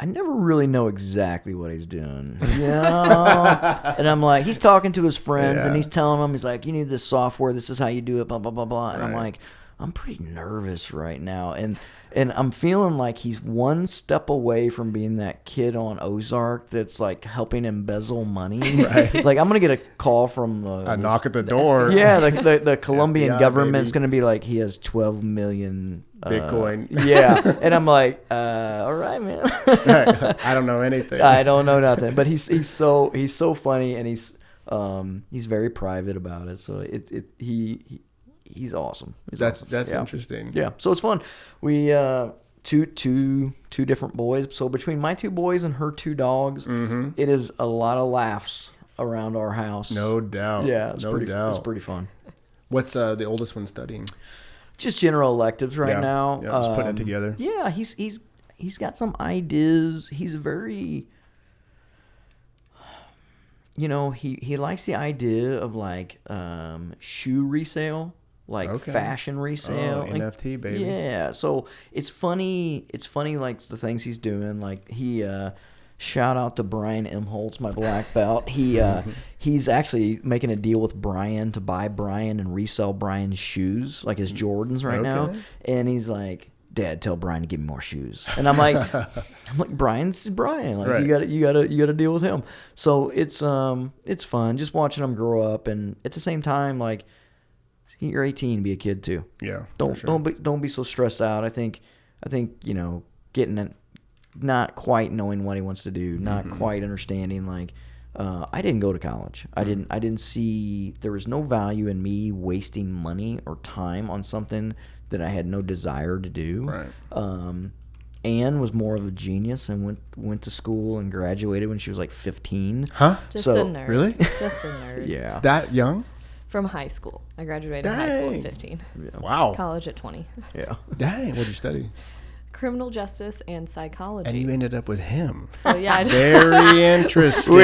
I never really know exactly what he's doing, and I'm like, he's talking to his friends and he's telling them, he's like, you need this software, this is how you do it, blah, blah, blah, blah. And I'm like, I'm pretty nervous right now. And I'm feeling like he's one step away from being that kid on Ozark that's like helping embezzle money. Right. Like I'm going to get a call from a knock at the door. Yeah. The Colombian government's going to be like, he has 12 million Bitcoin. Yeah. And I'm like, all right, man. I don't know anything. I don't know nothing. But he's so funny, and he's very private about it. So he's awesome. That's Yeah. interesting. Yeah, so it's fun. We two different boys. So between my 2 boys and her 2 dogs, it is a lot of laughs around our house. No doubt. Yeah, it's no pretty, doubt. It's pretty fun. What's the oldest one studying? Just general electives right Yeah. now. Yeah, just putting it together. Yeah, he's got some ideas. He's very, he likes the idea of like shoe resale, like Okay. fashion resale. Oh, Like, NFT, baby. Yeah, so it's funny. It's funny, like the things he's doing. Like he, shout out to Brian Imholtz, my black belt. He's actually making a deal with Brian to buy Brian and resell Brian's shoes, like his Jordans right now. Okay. And he's like, Dad, tell Brian to give me more shoes. And I'm like, Brian's Brian. Like Right. you gotta deal with him. So it's fun just watching him grow up, and at the same time, like, you're 18, be a kid too. Yeah. Don't for sure. don't be so stressed out. I think getting it, not quite knowing what he wants to do, not quite understanding. Like, I didn't go to college. I didn't see, there was no value in me wasting money or time on something that I had no desire to do. Right. Anne was more of a genius and went to school and graduated when she was like 15. Huh? Just So- a nerd. Really? Just a nerd. Yeah. That young? From high school. I graduated high school Dang. at 15. Wow. College at 20. Yeah. Dang. What'd you study? Criminal justice and psychology. And you ended up with him. So yeah, I Very interesting.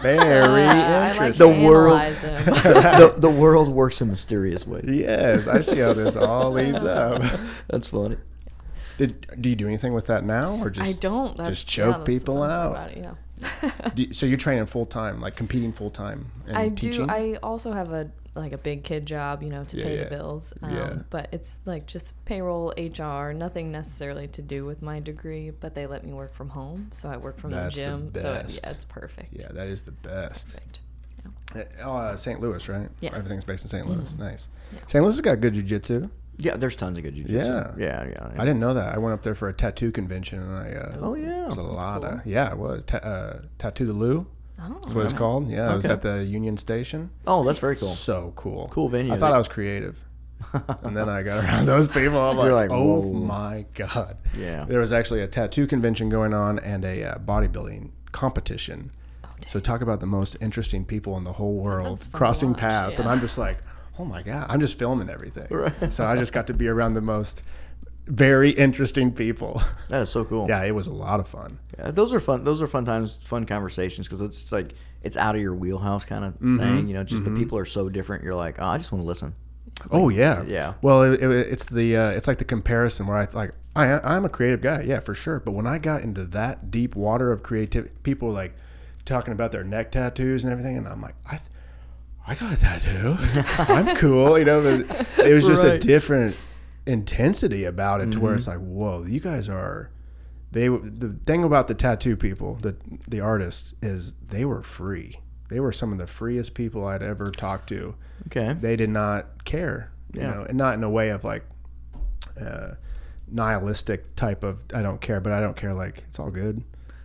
Very I like interesting. to The world- analyze him. the world works in mysterious ways. Yes, I see how this all leads up. That's funny. Do you do anything with that now, or just I don't. just choke that's the people fun part out? about it, yeah. So you're training full time, like competing full time and I teaching? do. I also have a big kid job, to Yeah, pay yeah. the bills. Yeah. But it's like just payroll, HR, nothing necessarily to do with my degree. But they let me work from home, so I work from That's the the gym. So best. yeah, it's perfect. Yeah, that is the best. Perfect. St. Louis, right? Yes. Everything's based in St. Louis. Nice. Yeah. St. Louis has got good jiu-jitsu. Yeah, there's tons of good jiu-jitsu. Yeah. Yeah. I didn't know that. I went up there for a tattoo convention, and I Oh, yeah. it was a That's lot cool. of it was Tattoo the Lou. Oh, That's what it's called. Yeah, it was Okay. at the Union Station. Oh, that's very cool. So cool. Cool venue. I thought I was creative. And then I got around those people. I'm You're like, like, oh whoa. my God. Yeah. There was actually a tattoo convention going on and a bodybuilding competition. So talk about the most interesting people in the whole world That's fun to crossing watch, paths. And yeah. I'm just like, oh my God. I'm just filming everything. Right. So I just got to be around the most very interesting people. That is so cool. Yeah, it was a lot of fun. Yeah, those are fun. Those are fun times, fun conversations, because it's like it's out of your wheelhouse kind of thing. Just the people are so different. You're like, oh, I just want to listen. Oh yeah, yeah. Well, it's like the comparison where I'm a creative guy, yeah, for sure. But when I got into that deep water of creativity, people were like talking about their neck tattoos and everything, and I'm like, I got a tattoo. I'm cool, But it was just a Right. different intensity about it, to where it's like, whoa, you guys are. The thing about the tattoo people, the artists, is they were free. They were some of the freest people I'd ever talked to. Okay. They did not care, and not in a way of like nihilistic type of I don't care, but I don't care, like it's all good.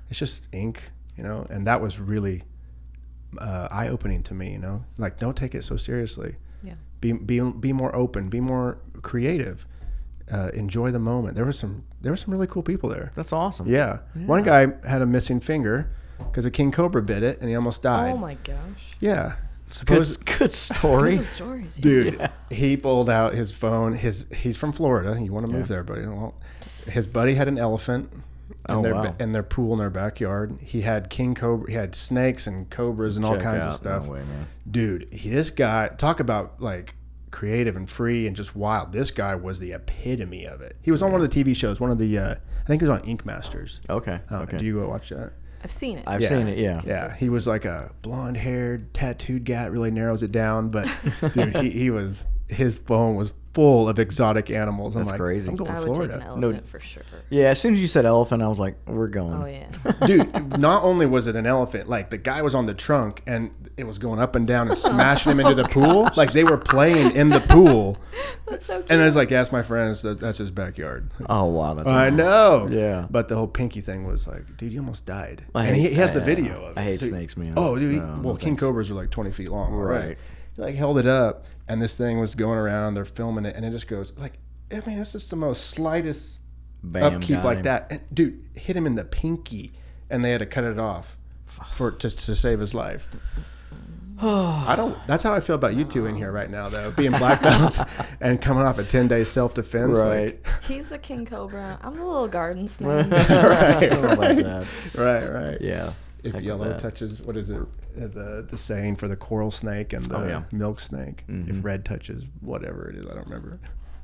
It's just ink, and that was really eye-opening to me, like don't take it so seriously. Yeah. Be more open, be more creative, enjoy the moment. There were some really cool people there. That's awesome. Yeah. One guy had a missing finger because a king cobra bit it and he almost died. Oh my gosh. Yeah. Good story. Lots of stories. Yeah. Dude, he pulled out his phone. He's from Florida. You want to move there, buddy? Well, his buddy had an elephant in their pool in their backyard. He had king cobra. He had snakes and cobras and all kinds of stuff. No way, man. Dude, this guy, talk about like creative and free and just wild. This guy was the epitome of it. He was on one of the TV shows. One of the I think he was on Ink Masters. Okay. Okay. Do you watch that? I've seen it. I've seen it. Yeah. Yeah, he was like a blonde-haired, tattooed guy. It really narrows it down, but dude, his phone was full of exotic animals. I'm That's like, crazy. I'm going I to would Florida. take an elephant for sure. Yeah. As soon as you said elephant, I was like, we're going. Oh yeah. Dude, not only was it an elephant, like the guy was on the trunk and it was going up and down and smashing him into the pool. Like they were playing in the pool. That's so cute. And I was like, ask my friends, that's his backyard. Oh wow, that's I awesome. know. Yeah. But the whole pinky thing was like, dude, you almost died. I And hate- he has the yeah. video of it. I hate So- snakes, man. Oh, dude. No, well, no king thanks. cobras are like 20 feet long. Right. he like held it up, and this thing was going around. They're filming it, and it just goes like, I mean, it's just the most slightest Bam, upkeep got like him. that. And, dude, hit him in the pinky, and they had to cut it off to save his life. That's how I feel about you two in here right now, though, being black belts and coming off a 10-day self-defense. Right. He's the king cobra. I'm the little garden snake. I don't like that. Right. Yeah. If Heck yellow with that. touches, what is it? The saying for the coral snake and the milk snake. Mm-hmm. If red touches whatever it is, I don't remember.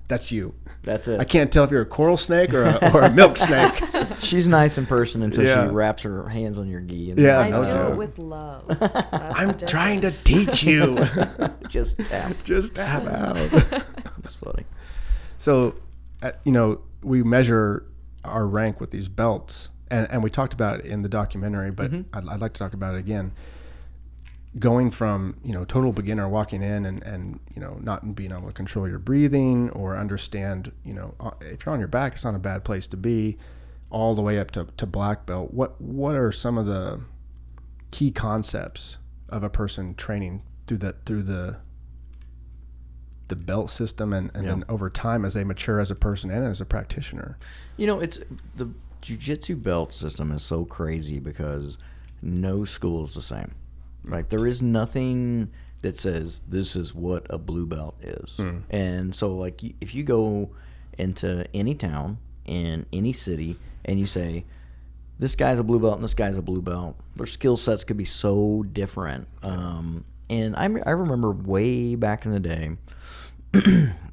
That's you. That's it. I can't tell if you're a coral snake or a milk snake. She's nice in person until Yeah. she wraps her hands on your gi. And Yeah, I no do joke. it with love. That's I'm the trying to difference. teach you. just tap. Just tap out. That's funny. So, we measure our rank with these belts, and we talked about it in the documentary, but I'd like to talk about it again. Going from, total beginner walking in and not being able to control your breathing or understand, if you're on your back, it's not a bad place to be, all the way up to black belt. What are some of the key concepts of a person training through the belt system and then over time as they mature as a person and as a practitioner? It's the jiu-jitsu belt system is so crazy because no school is the same. Like there is nothing that says this is what a blue belt is. And so like if you go into any town in any city and you say this guy's a blue belt and this guy's a blue belt, their skill sets could be so different. And I remember way back in the day,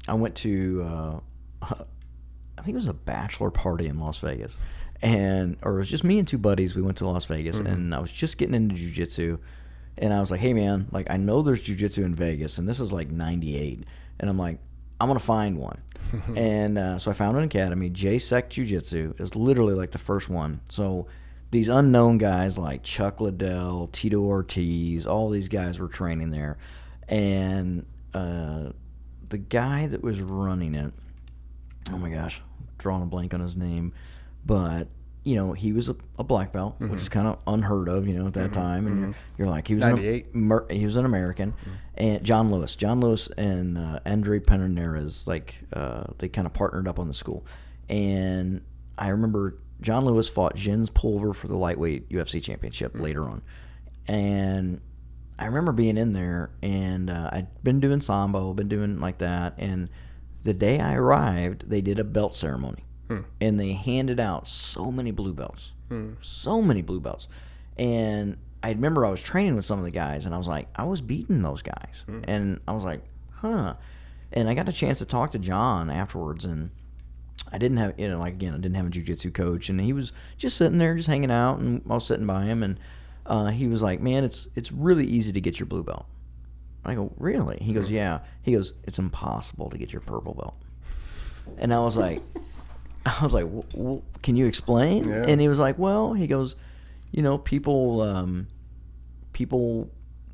I went to I think it was a bachelor party in Las Vegas, or it was just me and two buddies. We went to Las Vegas, and I was just getting into jiu-jitsu, and I was like, hey man, like I know there's jiu-jitsu in Vegas, and this is like 98, and I'm like, I'm gonna find one. And so I found an academy, J-Sec Jiu-Jitsu. It was literally like the first one. So these unknown guys like Chuck Liddell, Tito Ortiz, all these guys were training there, and the guy that was running it, oh my gosh, drawing a blank on his name, but he was a black belt, which is kind of unheard of, at that time. And you're like, he was 98. He was an American, and John Lewis and Andre Penarnez, like they kind of partnered up on the school. And I remember John Lewis fought Jens Pulver for the lightweight UFC championship later on, and I remember being in there, and I'd been doing Sambo, been doing like that, and the day I arrived, they did a belt ceremony, and they handed out so many blue belts, and I remember I was training with some of the guys, and I was like, I was beating those guys, and I was like, huh, and I got a chance to talk to John afterwards, and I didn't have, I didn't have a jiu-jitsu coach, and he was just sitting there, just hanging out, and I was sitting by him, and he was like, man, it's really easy to get your blue belt. I go, really? He goes, yeah. He goes, it's impossible to get your purple belt. And I was like, can you explain? Yeah. And he was like, well, he goes, people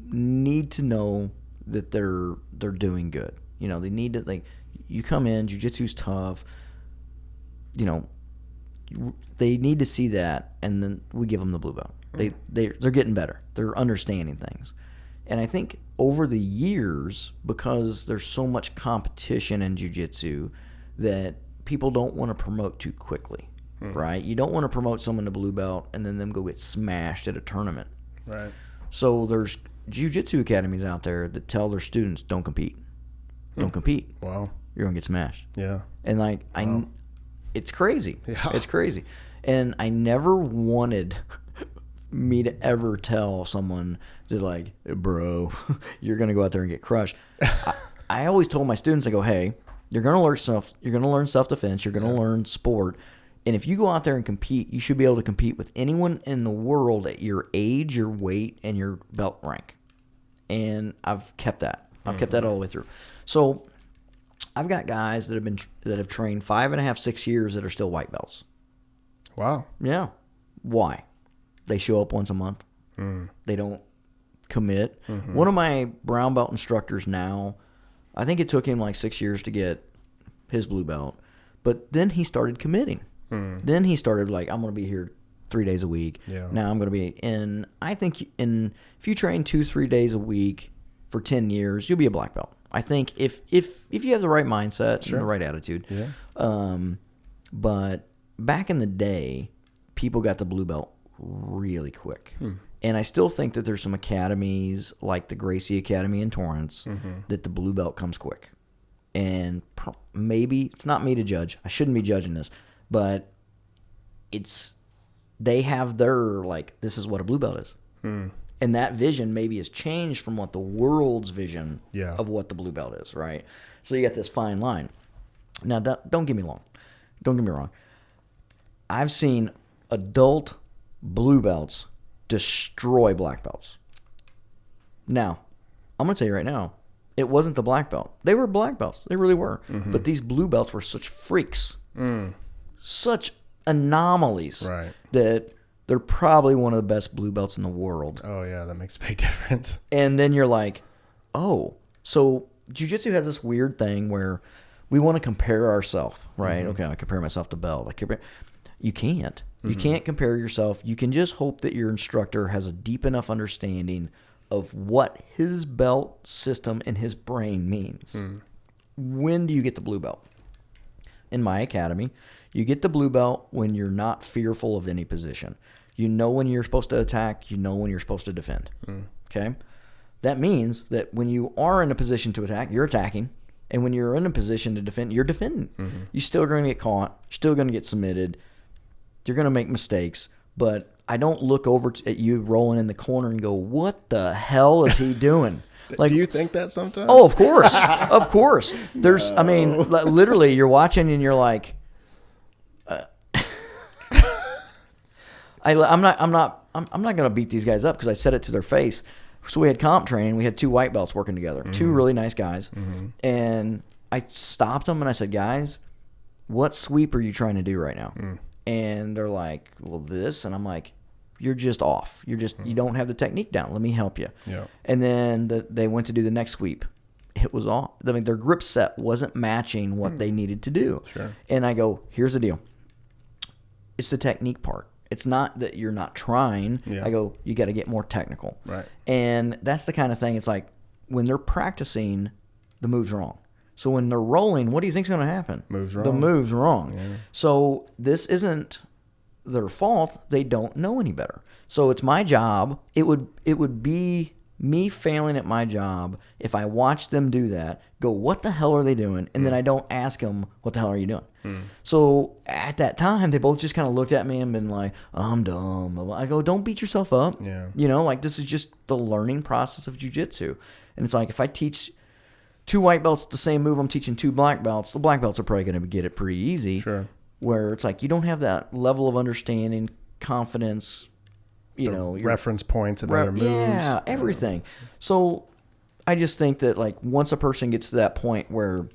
need to know that they're doing good. They need to, like, you come in, jiu-jitsu's tough. They need to see that, and then we give them the blue belt. They're getting better. They're understanding things. And I think over the years, because there's so much competition in jiu-jitsu, that people don't want to promote too quickly, right? You don't want to promote someone to blue belt and then them go get smashed at a tournament. Right. So there's jiu-jitsu academies out there that tell their students, don't compete. Don't compete. Wow. You're going to get smashed. Yeah. And like, it's crazy. Yeah. It's crazy. And I never wanted me to ever tell someone to, like, bro, you're going to go out there and get crushed. I always told my students, I go, hey, you're going to learn self-defense, you're going to learn sport, and if you go out there and compete, you should be able to compete with anyone in the world at your age, your weight, and your belt rank. And I've kept that. I've kept that all the way through. So I've got guys that have trained 5.5, 6 years that are still white belts. Wow. Yeah. Why? They show up once a month. They don't commit. One of my brown belt instructors now, I think it took him like 6 years to get his blue belt, but then he started committing. Then he started like, I'm going to be here 3 days a week. Yeah. Now I'm going to be in. I think if you train 2-3 days a week for 10 years, you'll be a black belt. I think if you have the right mindset and the right attitude. Yeah. But back in the day, people got the blue belt really quick. And I still think that there's some academies like the Gracie Academy in Torrance that the blue belt comes quick. And maybe it's not me to judge. I shouldn't be judging this, but they have their, like, this is what a blue belt is. And that vision maybe has changed from what the world's vision of what the blue belt is, right? So you got this fine line. Now, don't get me wrong. I've seen adult blue belts destroy black belts. Now, I'm going to tell you right now, it wasn't the black belt. They were black belts. They really were. But these blue belts were such freaks, such anomalies, that they're probably one of the best blue belts in the world. Oh, yeah, that makes a big difference. And then you're like, oh, so jiu-jitsu has this weird thing where we want to compare ourselves, right? Okay, I compare myself to belt. You can't. You can't compare yourself. You can just hope that your instructor has a deep enough understanding of what his belt system and his brain means. When do you get the blue belt? In my academy, you get the blue belt when you're not fearful of any position. You know when you're supposed to attack. You know when you're supposed to defend. Okay? That means that when you are in a position to attack, you're attacking. And when you're in a position to defend, you're defending. You're still going to get caught. You're still going to get submitted. You're going to make mistakes. But I don't look over at you rolling in the corner and go, what the hell is he doing? Like, do you think that sometimes? Oh, of course. Of course. There's, I mean, literally, you're watching and you're like, I'm not going to beat these guys up because I said it to their face. So we had comp training. We had 2 white belts working together, 2 really nice guys. And I stopped them and I said, guys, what sweep are you trying to do right now? And they're like, well, this. And I'm like, you're just off. You don't have the technique down. Let me help you. Yeah. And then they went to do the next sweep. It was off. I mean, their grip set wasn't matching what they needed to do. Sure. And I go, here's the deal. It's the technique part. It's not that you're not trying. Yeah. I go, you got to get more technical. Right. And that's the kind of thing. It's like when they're practicing, the move's wrong. So when they're rolling, what do you think's going to happen? Move's wrong. The move's wrong. Yeah. So this isn't their fault. They don't know any better. So it's my job. It would be me failing at my job if I watch them do that, go, what the hell are they doing? And then I don't ask them, what the hell are you doing? So at that time, they both just kind of looked at me and been like, I'm dumb. I go, don't beat yourself up. Yeah. You know, like this is just the learning process of jiu-jitsu. And it's like if I teach 2 white belts the same move I'm teaching 2 black belts, the black belts are probably going to get it pretty easy. Sure. Where it's like you don't have that level of understanding, confidence, you know, reference points and other moves. Yeah, everything. So I just think that like once a person gets to that point where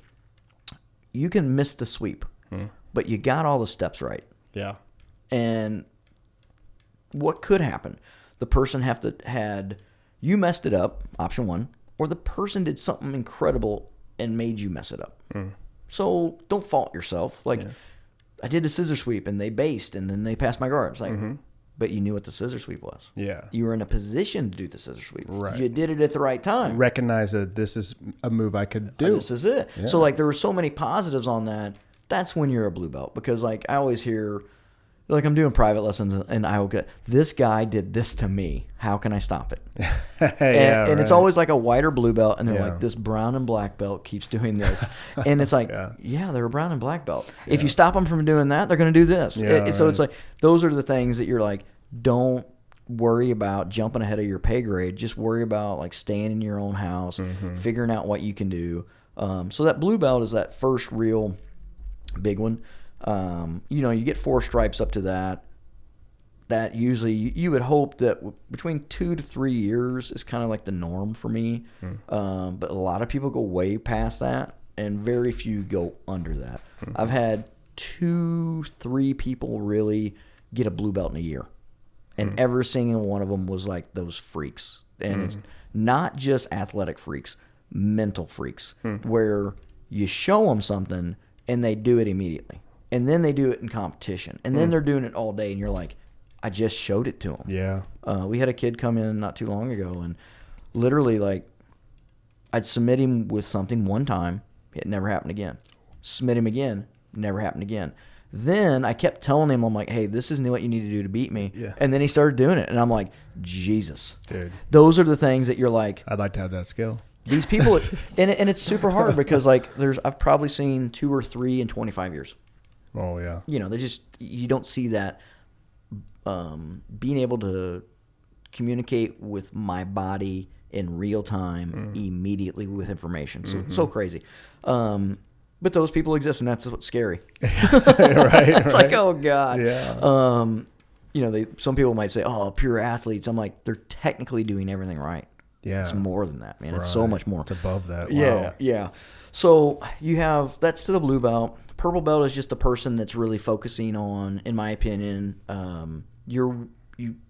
you can miss the sweep, but you got all the steps right. Yeah. And what could happen? The person had you messed it up, option 1, or the person did something incredible and made you mess it up. So don't fault yourself. Like I did the scissor sweep and they based and then they passed my guard. It's like, but you knew what the scissor sweep was. Yeah. You were in a position to do the scissor sweep. Right. You did it at the right time. Recognize that this is a move I could do. This is it. Yeah. So like there were so many positives on that. That's when you're a blue belt because like I always hear, like I'm doing private lessons and I will get, this guy did this to me. How can I stop it? And it's always like a white or blue belt. And they're like, this brown and black belt keeps doing this. And it's like, they're a brown and black belt. If you stop them from doing that, they're going to do this. So it's like, those are the things that you're like, don't worry about jumping ahead of your pay grade. Just worry about like staying in your own house, figuring out what you can do. So that blue belt is that first real big one. You know, you get 4 stripes up to that. That usually you would hope that between 2 to 3 years is kind of like the norm for me. But a lot of people go way past that, and very few go under that. I've had 2-3 people really get a blue belt in a year, and every single one of them was like those freaks, and it's not just athletic freaks, mental freaks, where you show them something and they do it immediately. And then they do it in competition. And then they're doing it all day. And you're like, I just showed it to them. Yeah. We had a kid come in not too long ago. And literally, like, I'd submit him with something one time. It never happened again. Submit him again. Never happened again. Then I kept telling him, I'm like, hey, this isn't what you need to do to beat me. Yeah. And then he started doing it. And I'm like, Jesus. Dude. Those are the things that you're like, I'd like to have that skill. these people, and it's super hard because like I've probably seen 2 or 3 in 25 years. Oh, yeah. You know, you don't see that being able to communicate with my body in real time immediately with information. So so crazy. But those people exist, and that's what's scary. Right. It's like, oh God. Yeah. You know, some people might say, oh, pure athletes. I'm like, they're technically doing everything right. Yeah. It's more than that, man. It's so Right. much more. It's above that. Yeah, Wow. yeah. So you have that's to the blue belt. Purple belt is just the person that's really focusing on, in my opinion, you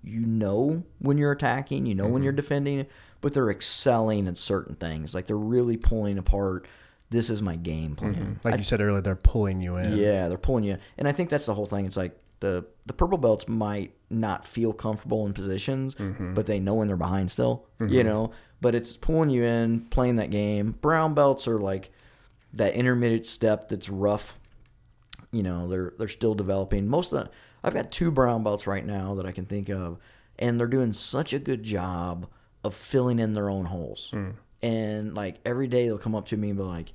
know when you're attacking, you know when you're defending, but they're excelling at certain things. Like they're really pulling apart. This is my game plan. Like you said earlier, they're pulling you in. Yeah, they're pulling you. And I think that's the whole thing. It's like the purple belts might not feel comfortable in positions, but they know when they're behind still, you know. But it's pulling you in, playing that game. Brown belts are like that intermediate step that's rough. You know, they're still developing. I've got 2 brown belts right now that I can think of, and they're doing such a good job of filling in their own holes. And like every day they'll come up to me and be like,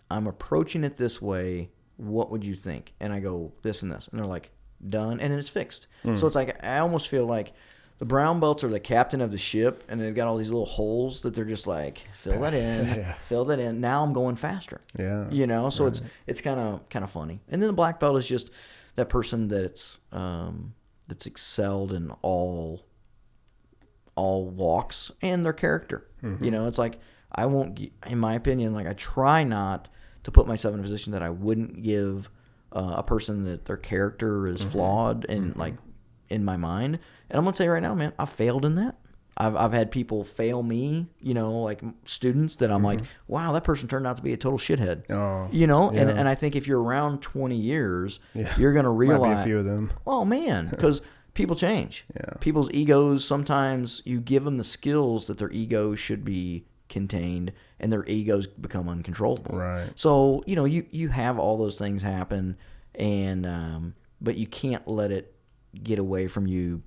I'm approaching it this way. What would you think? And I go, this and this. And they're like, done. And it's fixed. So it's like, I almost feel like the brown belts are the captain of the ship, and they've got all these little holes that they're just like, fill that in, fill that in. Now I'm going faster. Yeah. You know, so it's kind of funny. And then the black belt is just that person that's excelled in all walks and their character. You know, it's like I won't, in my opinion, like I try not to put myself in a position that I wouldn't give a person that their character is flawed and like in my mind. And I'm gonna tell you right now, man, I failed in that. I've had people fail me, you know, like students that I'm like, wow, that person turned out to be a total shithead. Oh, you know, yeah. and I think if you're around 20 years, you're gonna realize, might be a few of them. Oh man, because people change. Yeah. People's egos, sometimes you give them the skills that their ego should be contained, and their egos become uncontrollable. Right. So, you know, you have all those things happen, and but you can't let it get away from you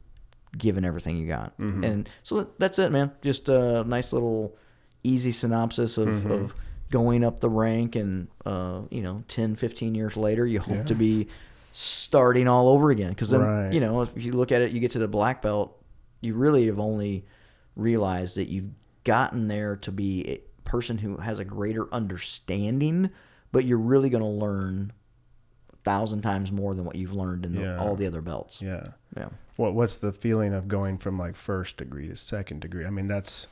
giving everything you got. And so that's it, man. Just a nice little easy synopsis of going up the rank, and you know, 10, 15 years later, you hope to be starting all over again. Because then, you know, if you look at it, you get to the black belt, you really have only realized that you've gotten there to be a person who has a greater understanding, but you're really going to learn 1,000 times more than what you've learned in all the other belts. Yeah. Yeah. What's the feeling of going from like first degree to second degree? I mean, that's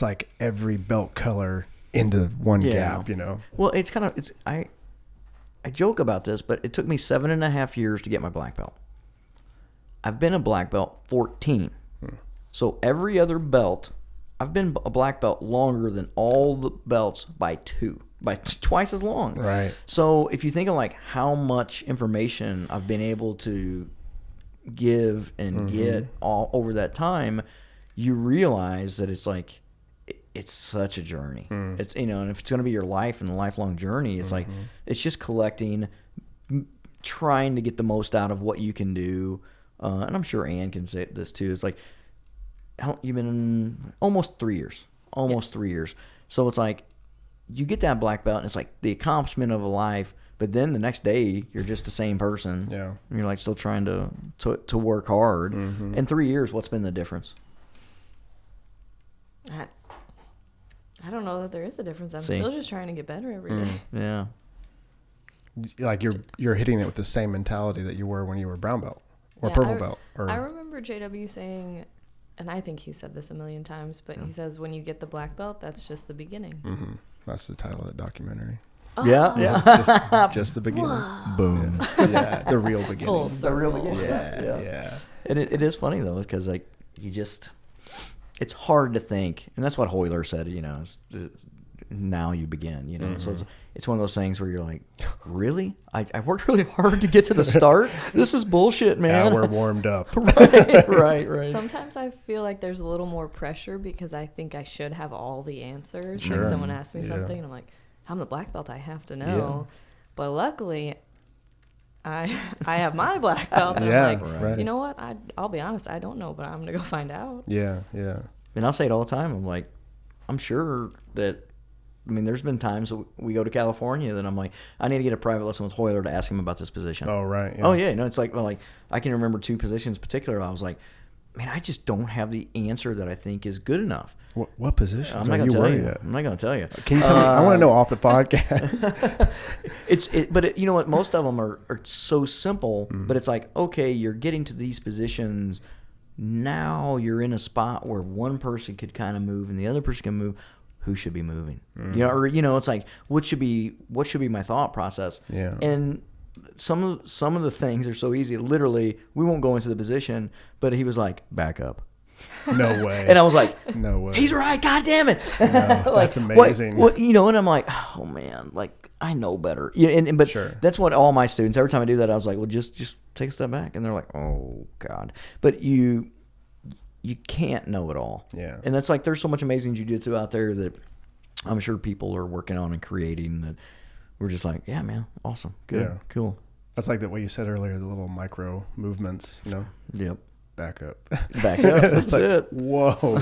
like every belt color into one gap, you know? Well, it's kind of, I joke about this, but it took me 7.5 years to get my black belt. I've been a black belt 14. So every other belt, I've been a black belt longer than all the belts by twice as long. Right. So if you think of like how much information I've been able to give and get all over that time, you realize that it's like, it's such a journey. It's, you know, and if it's going to be your life and a lifelong journey, it's like, it's just collecting, trying to get the most out of what you can do. And I'm sure Ann can say this too. It's like, you've been almost 3 years, 3 years. So it's like, you get that black belt and it's like the accomplishment of a life, but then the next day you're just the same person. Yeah. And you're like still trying to work hard. In 3 years, what's been the difference? I don't know that there is a difference. I'm See? still just trying to get better every day. Yeah. Like you're hitting it with the same mentality that you were when you were brown belt or Yeah, purple belt. Or I remember JW saying, and I think he said this a million times, but he says when you get the black belt, that's just the beginning. That's the title of the documentary. Yeah. Just the beginning. Boom. Yeah, the real beginning. Full circle. Yeah. And it is funny though, because like it's hard to think, and that's what Royler said. You know, now you begin, you know. So it's one of those things where you're like, really? I worked really hard to get to the start. This is bullshit, man. Now we're warmed up. right. Sometimes I feel like there's a little more pressure because I think I should have all the answers. Sure. Like someone asks me Yeah. something and I'm like, I'm the black belt, I have to know. But luckily, I have my black belt. And Yeah, I'm like, right. you know what? I'll be honest, I don't know, but I'm going to go find out. Yeah. And I'll say it all the time. I'm like, I'm sure that, I mean, there's been times that we go to California that I'm like, I need to get a private lesson with Royler to ask him about this position. Oh, right. Oh, yeah. No, it's like, well, like, I can remember 2 positions in particular. I was like, man, I just don't have the answer that I think is good enough. What positions I'm not are going you to tell worried you. at? I'm not going to tell you. Can you tell me? I want to know off the podcast. But you know what? Most of them are so simple, but it's like, okay, you're getting to these positions. Now you're in a spot where one person could kind of move and the other person can move. Who should be moving? You know, or you know, it's like what should be my thought process? Yeah. And some of the things are so easy. Literally, we won't go into the position, but he was like, back up. No way. And I was like, no way. he's right. God damn it. No, Like, that's amazing. What, you know, and I'm like, oh man, like I know better. Yeah, but Sure. that's what all my students. Every time I do that, I was like, well, just take a step back, and they're like, oh God. But you can't know it all. Yeah. And that's like, there's so much amazing jiu-jitsu out there that I'm sure people are working on and creating that we're just like, yeah, man, awesome, good, Yeah. cool. That's like what you said earlier, the little micro movements, you know, Yep. back up. Back up. That's It's like, it. Whoa.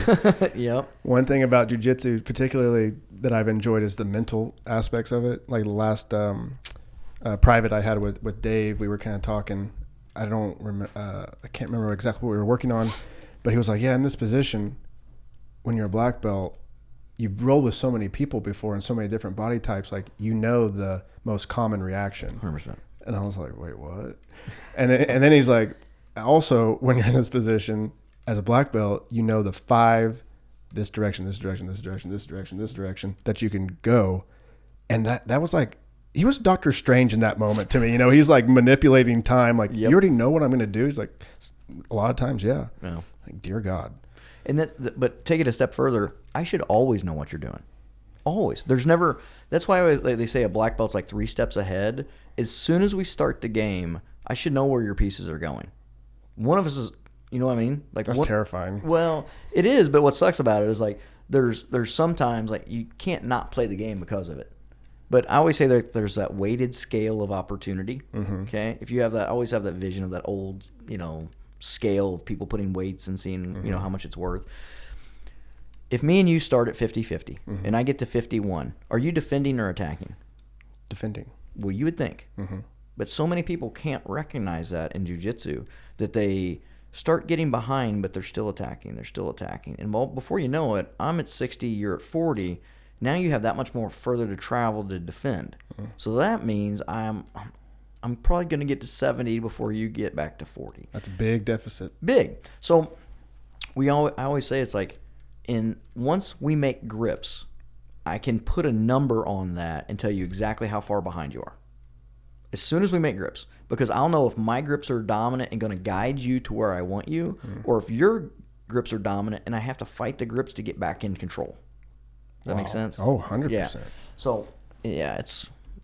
Yep. One thing about jiu-jitsu particularly that I've enjoyed is the mental aspects of it. Like the last private I had with Dave, we were kind of talking. I can't remember exactly what we were working on, but he was like, yeah, in this position, when you're a black belt, you've rolled with so many people before and so many different body types, like you know the most common reaction. 100%. And I was like, wait, what? And then he's like, also, when you're in this position as a black belt, you know the 5, this direction, this direction, this direction, this direction, this direction, that you can go. And that was like, he was Dr. Strange in that moment to me. You know, he's like manipulating time. Like, you already know what I'm going to do. He's like, a lot of times, yeah. Like, dear God. And but take it a step further. I should always know what you're doing. Always. There's never. That's why they say a black belt's like 3 steps ahead. As soon as we start the game, I should know where your pieces are going. One of us is, you know what I mean? Like That's terrifying. Well, it is. But what sucks about it is like there's sometimes like you can't not play the game because of it. But I always say that there's that weighted scale of opportunity. Mm-hmm. Okay, if you have that, always have that vision of that old, you know, scale of people putting weights and seeing, you know, how much it's worth. If me and you start at 50-50 and I get to 51, are you defending or attacking? Defending. Well, you would think. Mm-hmm. But so many people can't recognize that in jiu-jitsu, that they start getting behind, but they're still attacking. They're still attacking. And well, before you know it, I'm at 60, you're at 40. Now you have that much more further to travel to defend. Mm-hmm. So that means I'm probably going to get to 70 before you get back to 40. That's a big deficit. Big. So I always say it's like, once we make grips, I can put a number on that and tell you exactly how far behind you are. As soon as we make grips, because I'll know if my grips are dominant and going to guide you to where I want you, or if your grips are dominant and I have to fight the grips to get back in control. Does that make sense? Oh, 100%. Yeah. So, yeah,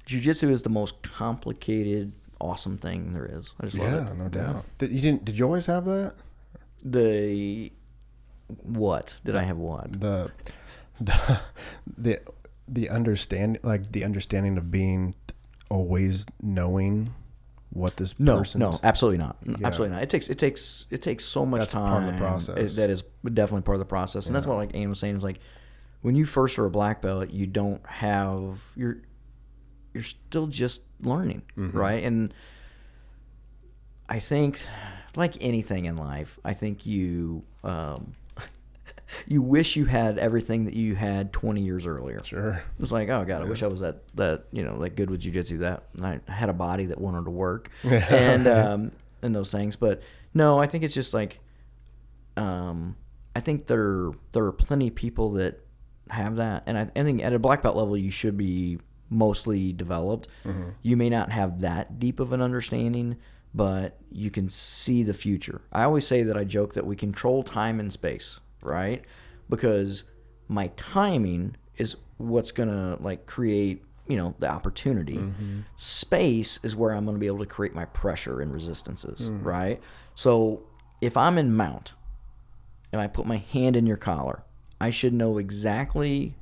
jiu-jitsu is the most complicated, awesome thing there is. I just love it. Yeah, no doubt. Did you always have that? What? Did I have what? The understanding, like the understanding of being always knowing what this person. No, absolutely not. Yeah. Absolutely not. It takes so much That's time. part of the process. That is definitely part of the process, and that's what like Ian was saying is like when you first are a black belt, you don't have you're still just learning, right? And I think, like anything in life, I think you wish you had everything that you had 20 years earlier. Sure. It's like, oh God, I wish I was that like good with jiu-jitsu, that I had a body that wanted to work and those things. But no, I think it's just like, I think there are plenty of people that have that. And I think at a black belt level, you should be mostly developed. Mm-hmm. You may not have that deep of an understanding, but you can see the future. I always say that I joke that we control time and space, right? Because my timing is what's going to like create, the opportunity. Space is where I'm going to be able to create my pressure and resistances, right? So if I'm in mount and I put my hand in your collar, I should know exactly,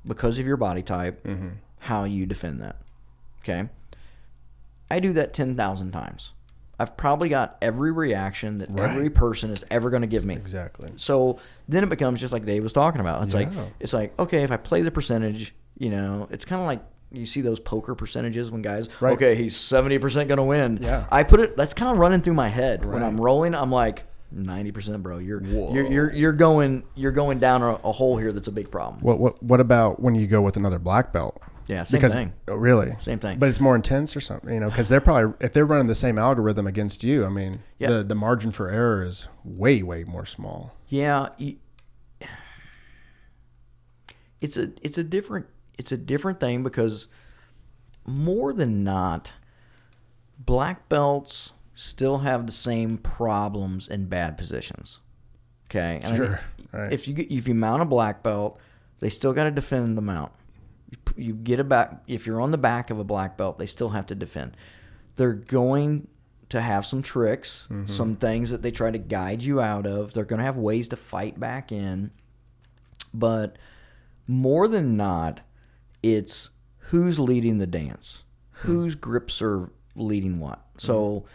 because of your body type, how you defend that. Okay? I do that 10,000 times. I've probably got every reaction that every person is ever going to give me. Exactly. So then it becomes just like Dave was talking about. It's like, okay, if I play the percentage, it's kind of like you see those poker percentages when guys, okay, he's 70% going to win. Yeah. I put it, that's kind of running through my head. When I'm rolling, I'm like, 90%, bro. You're going down a hole here that's a big problem. What about when you go with another black belt? Yeah, same thing. Oh, really? Same thing. But it's more intense or something, because they're probably, if they're running the same algorithm against you, I mean, the margin for error is way, way more small. Yeah. It's a different thing, because more than not, black belts still have the same problems in bad positions. Okay? And Sure. Right. If you mount a black belt, they still got to defend the mount. You get a back. If you're on the back of a black belt, they still have to defend. They're going to have some tricks, some things that they try to guide you out of. They're going to have ways to fight back in. But more than not, it's who's leading the dance, whose grips are leading what. So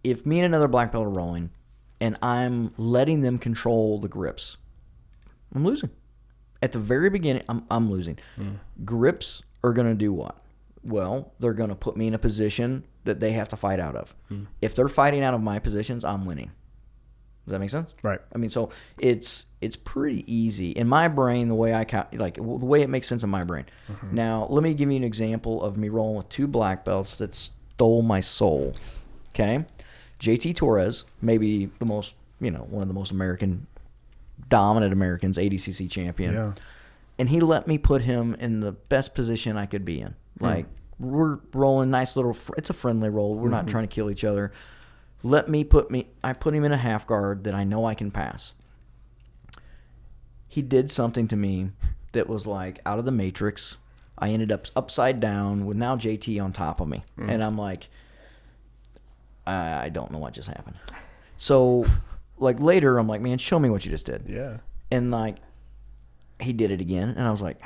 if me and another black belt are rolling and I'm letting them control the grips, I'm losing. At the very beginning, I'm losing. Grips are going to do what? Well, they're going to put me in a position that they have to fight out of. If they're fighting out of my positions, I'm winning. Does that make sense? Right. I mean, so it's pretty easy in my brain, the way the way it makes sense in my brain. Now, let me give you an example of me rolling with two black belts that stole my soul. Okay, JT Torres, maybe the most, one of the most dominant Americans, ADCC champion. Yeah. And he let me put him in the best position I could be in. Like, we're rolling nice little, it's a friendly roll. We're not trying to kill each other. I put him in a half guard that I know I can pass. He did something to me that was like out of the matrix. I ended up upside down with now JT on top of me. And I'm like, I don't know what just happened. So, like, later, I'm like, man, show me what you just did. Yeah. And, like, he did it again. And I was like,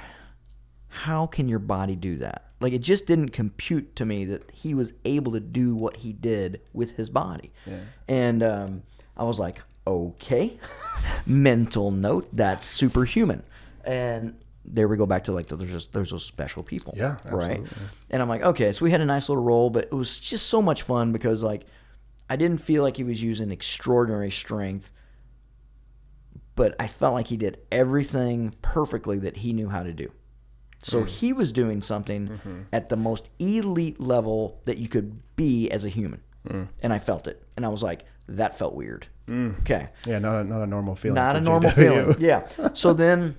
how can your body do that? Like, it just didn't compute to me that he was able to do what he did with his body. Yeah. And I was like, okay, mental note, that's superhuman. And there we go back to, like, there's those special people. Yeah, absolutely. Right? And I'm like, okay, so we had a nice little roll, but it was just so much fun because, like, I didn't feel like he was using extraordinary strength, but I felt like he did everything perfectly that he knew how to do. So he was doing something at the most elite level that you could be as a human. And I felt it. And I was like, that felt weird. Okay. Yeah, not a normal feeling. Not for a normal JW. feeling. Yeah. So then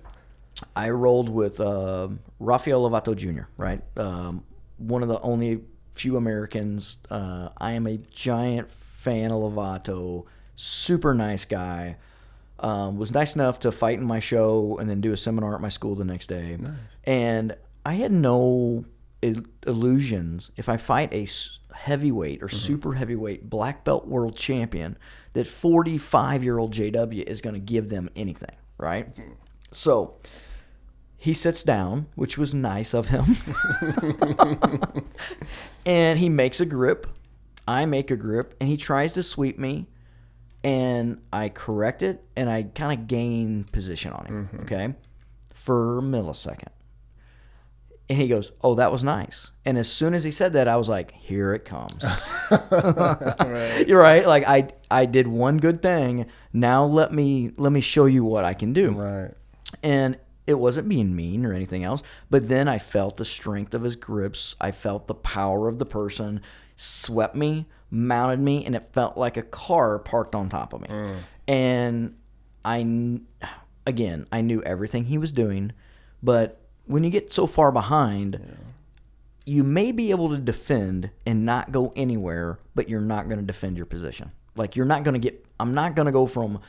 I rolled with Rafael Lovato Jr., right? One of the only few Americans. I am a giant fan of Lovato. Super nice guy. Was nice enough to fight in my show and then do a seminar at my school the next day. Nice. And I had no illusions if I fight a heavyweight or super heavyweight black belt world champion that 45-year-old JW is going to give them anything, right? So he sits down, which was nice of him. And he makes a grip. I make a grip, and he tries to sweep me. And I correct it, and I kind of gain position on him, okay, for a millisecond. And he goes, oh, that was nice. And as soon as he said that, I was like, here it comes. Right. You're right. Like, I did one good thing. Now let me show you what I can do. Right. And it wasn't being mean or anything else. But then I felt the strength of his grips. I felt the power of the person. Swept me, mounted me, and it felt like a car parked on top of me. And I knew everything he was doing, but when you get so far behind, you may be able to defend and not go anywhere, but you're not going to defend your position. Like, I'm not going to go from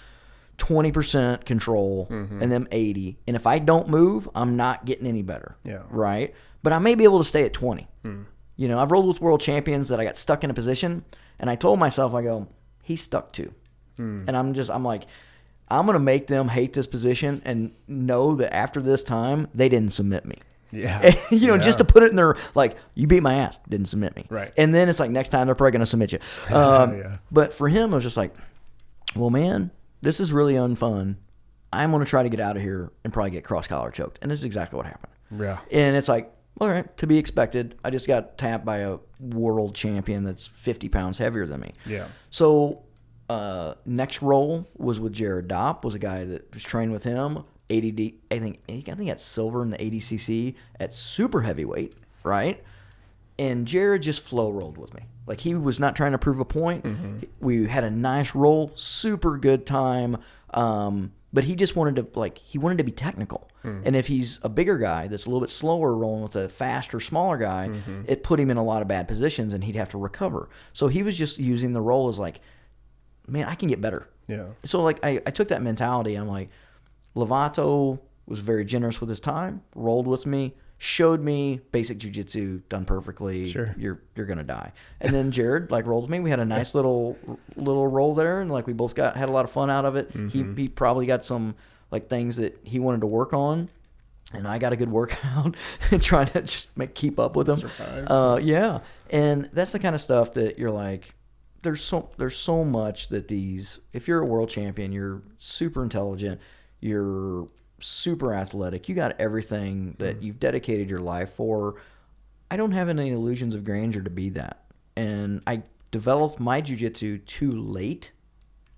20% control and them 80. And if I don't move, I'm not getting any better. Yeah. Right? But I may be able to stay at 20. You know, I've rolled with world champions that I got stuck in a position, and I told myself, I go, he's stuck too. And I'm like, I'm going to make them hate this position and know that after this time, they didn't submit me. Yeah. You know, just to put it in their, like, you beat my ass, didn't submit me. Right. And then it's like, next time they're probably going to submit you. But for him, it was just like, well, man, this is really unfun. I'm going to try to get out of here and probably get cross-collar choked. And this is exactly what happened. Yeah. And it's like, all right, to be expected. I just got tapped by a world champion that's 50 pounds heavier than me. Yeah. So next roll was with Jared Dopp, was a guy that was trained with him. ADD, I think got silver in the ADCC at super heavyweight, right? And Jared just flow rolled with me. Like, he was not trying to prove a point. We had a nice roll, super good time. But he just wanted to be technical. And if he's a bigger guy that's a little bit slower rolling with a faster, smaller guy, it put him in a lot of bad positions and he'd have to recover. So he was just using the roll as like, man, I can get better. Yeah. So like I took that mentality. I'm like, Lovato was very generous with his time, rolled with me, showed me basic jiu-jitsu done perfectly. Sure. You're gonna die. And then Jared like rolled with me. We had a nice little roll there, and like we both had a lot of fun out of it. He probably got some like things that he wanted to work on, and I got a good workout trying to just keep up with him. Yeah. And that's the kind of stuff that you're like, there's so much that if you're a world champion, you're super intelligent, you're super athletic, you got everything that you've dedicated your life for. I don't have any illusions of grandeur to be that. And I developed my jiu-jitsu too late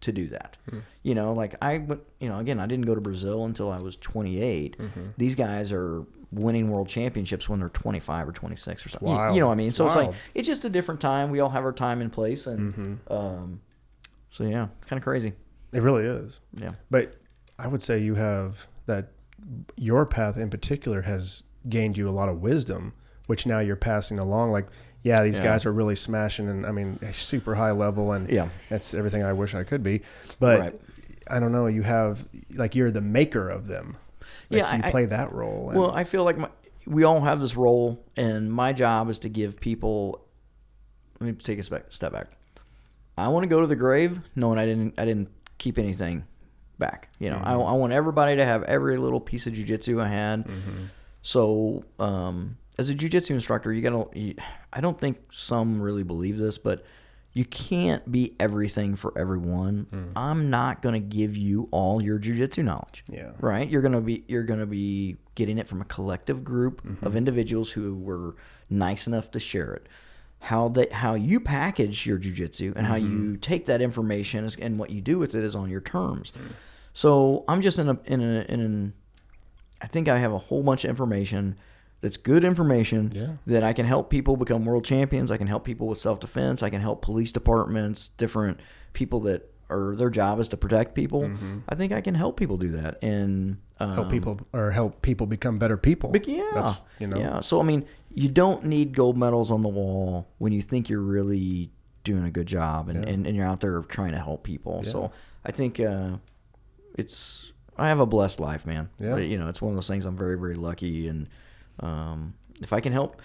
to do that. You know, like again, I didn't go to Brazil until I was 28. These guys are winning world championships when they're 25 or 26 or something. You know what I mean? So it's like, it's just a different time. We all have our time and place. And so, yeah, kind of crazy. It really is. Yeah. But I would say you have that your path in particular has gained you a lot of wisdom, which now you're passing along. Like, these guys are really smashing, and I mean, a super high level, and that's everything I wish I could be. But I don't know, you have, like, you're the maker of them. Like, you play that role. Well, I feel like we all have this role, and my job is to give people. Let me take a step back. I want to go to the grave knowing I didn't keep anything back. You know, I want everybody to have every little piece of jiu-jitsu I had. So as a jiu-jitsu instructor, I don't think some really believe this, but you can't be everything for everyone. I'm not going to give you all your jiu-jitsu knowledge. Yeah. Right? You're going to be getting it from a collective group of individuals who were nice enough to share it. How you package your jiu-jitsu and how you take that information and what you do with it is on your terms. So I'm just I think I have a whole bunch of information that's good information that I can help people become world champions. I can help people with self-defense. I can help police departments, different people that are their job is to protect people. I think I can help people do that and help people become better people. So I mean, you don't need gold medals on the wall when you think you're really doing a good job and you're out there trying to help people. So I think I have a blessed life, man. You know, it's one of those things. I'm very, very lucky, and if I can help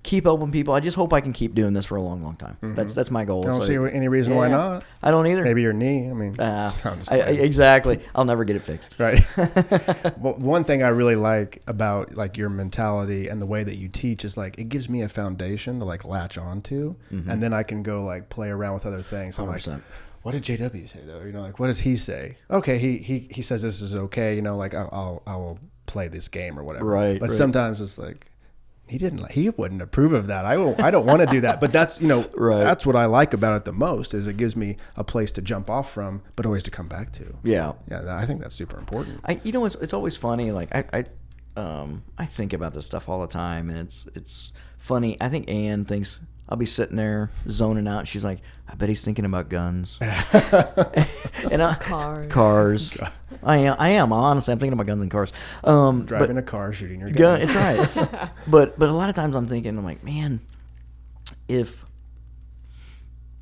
keep helping people, I just hope I can keep doing this for a long, long time. That's my goal. I don't see any reason why not. I don't either. Maybe your knee. I mean, exactly. I'll never get it fixed. Right. Well, one thing I really like about like your mentality and the way that you teach is like it gives me a foundation to like latch onto, and then I can go like play around with other things. I'm 100%. Like, what did JW say though? You know, like what does he say? Okay, he says this is okay. You know, like I will play this game or whatever. Right. But sometimes it's like he wouldn't approve of that. I don't want to do that. But that's that's what I like about it the most is it gives me a place to jump off from, but always to come back to. Yeah. I think that's super important. It's always funny. Like I think about this stuff all the time, and it's funny. I think Ann thinks I'll be sitting there zoning out. And she's like, I bet he's thinking about guns. And cars. I am. Honestly, I'm thinking about guns and cars. Driving a car, shooting your gun. It's right. But a lot of times I'm like, man, if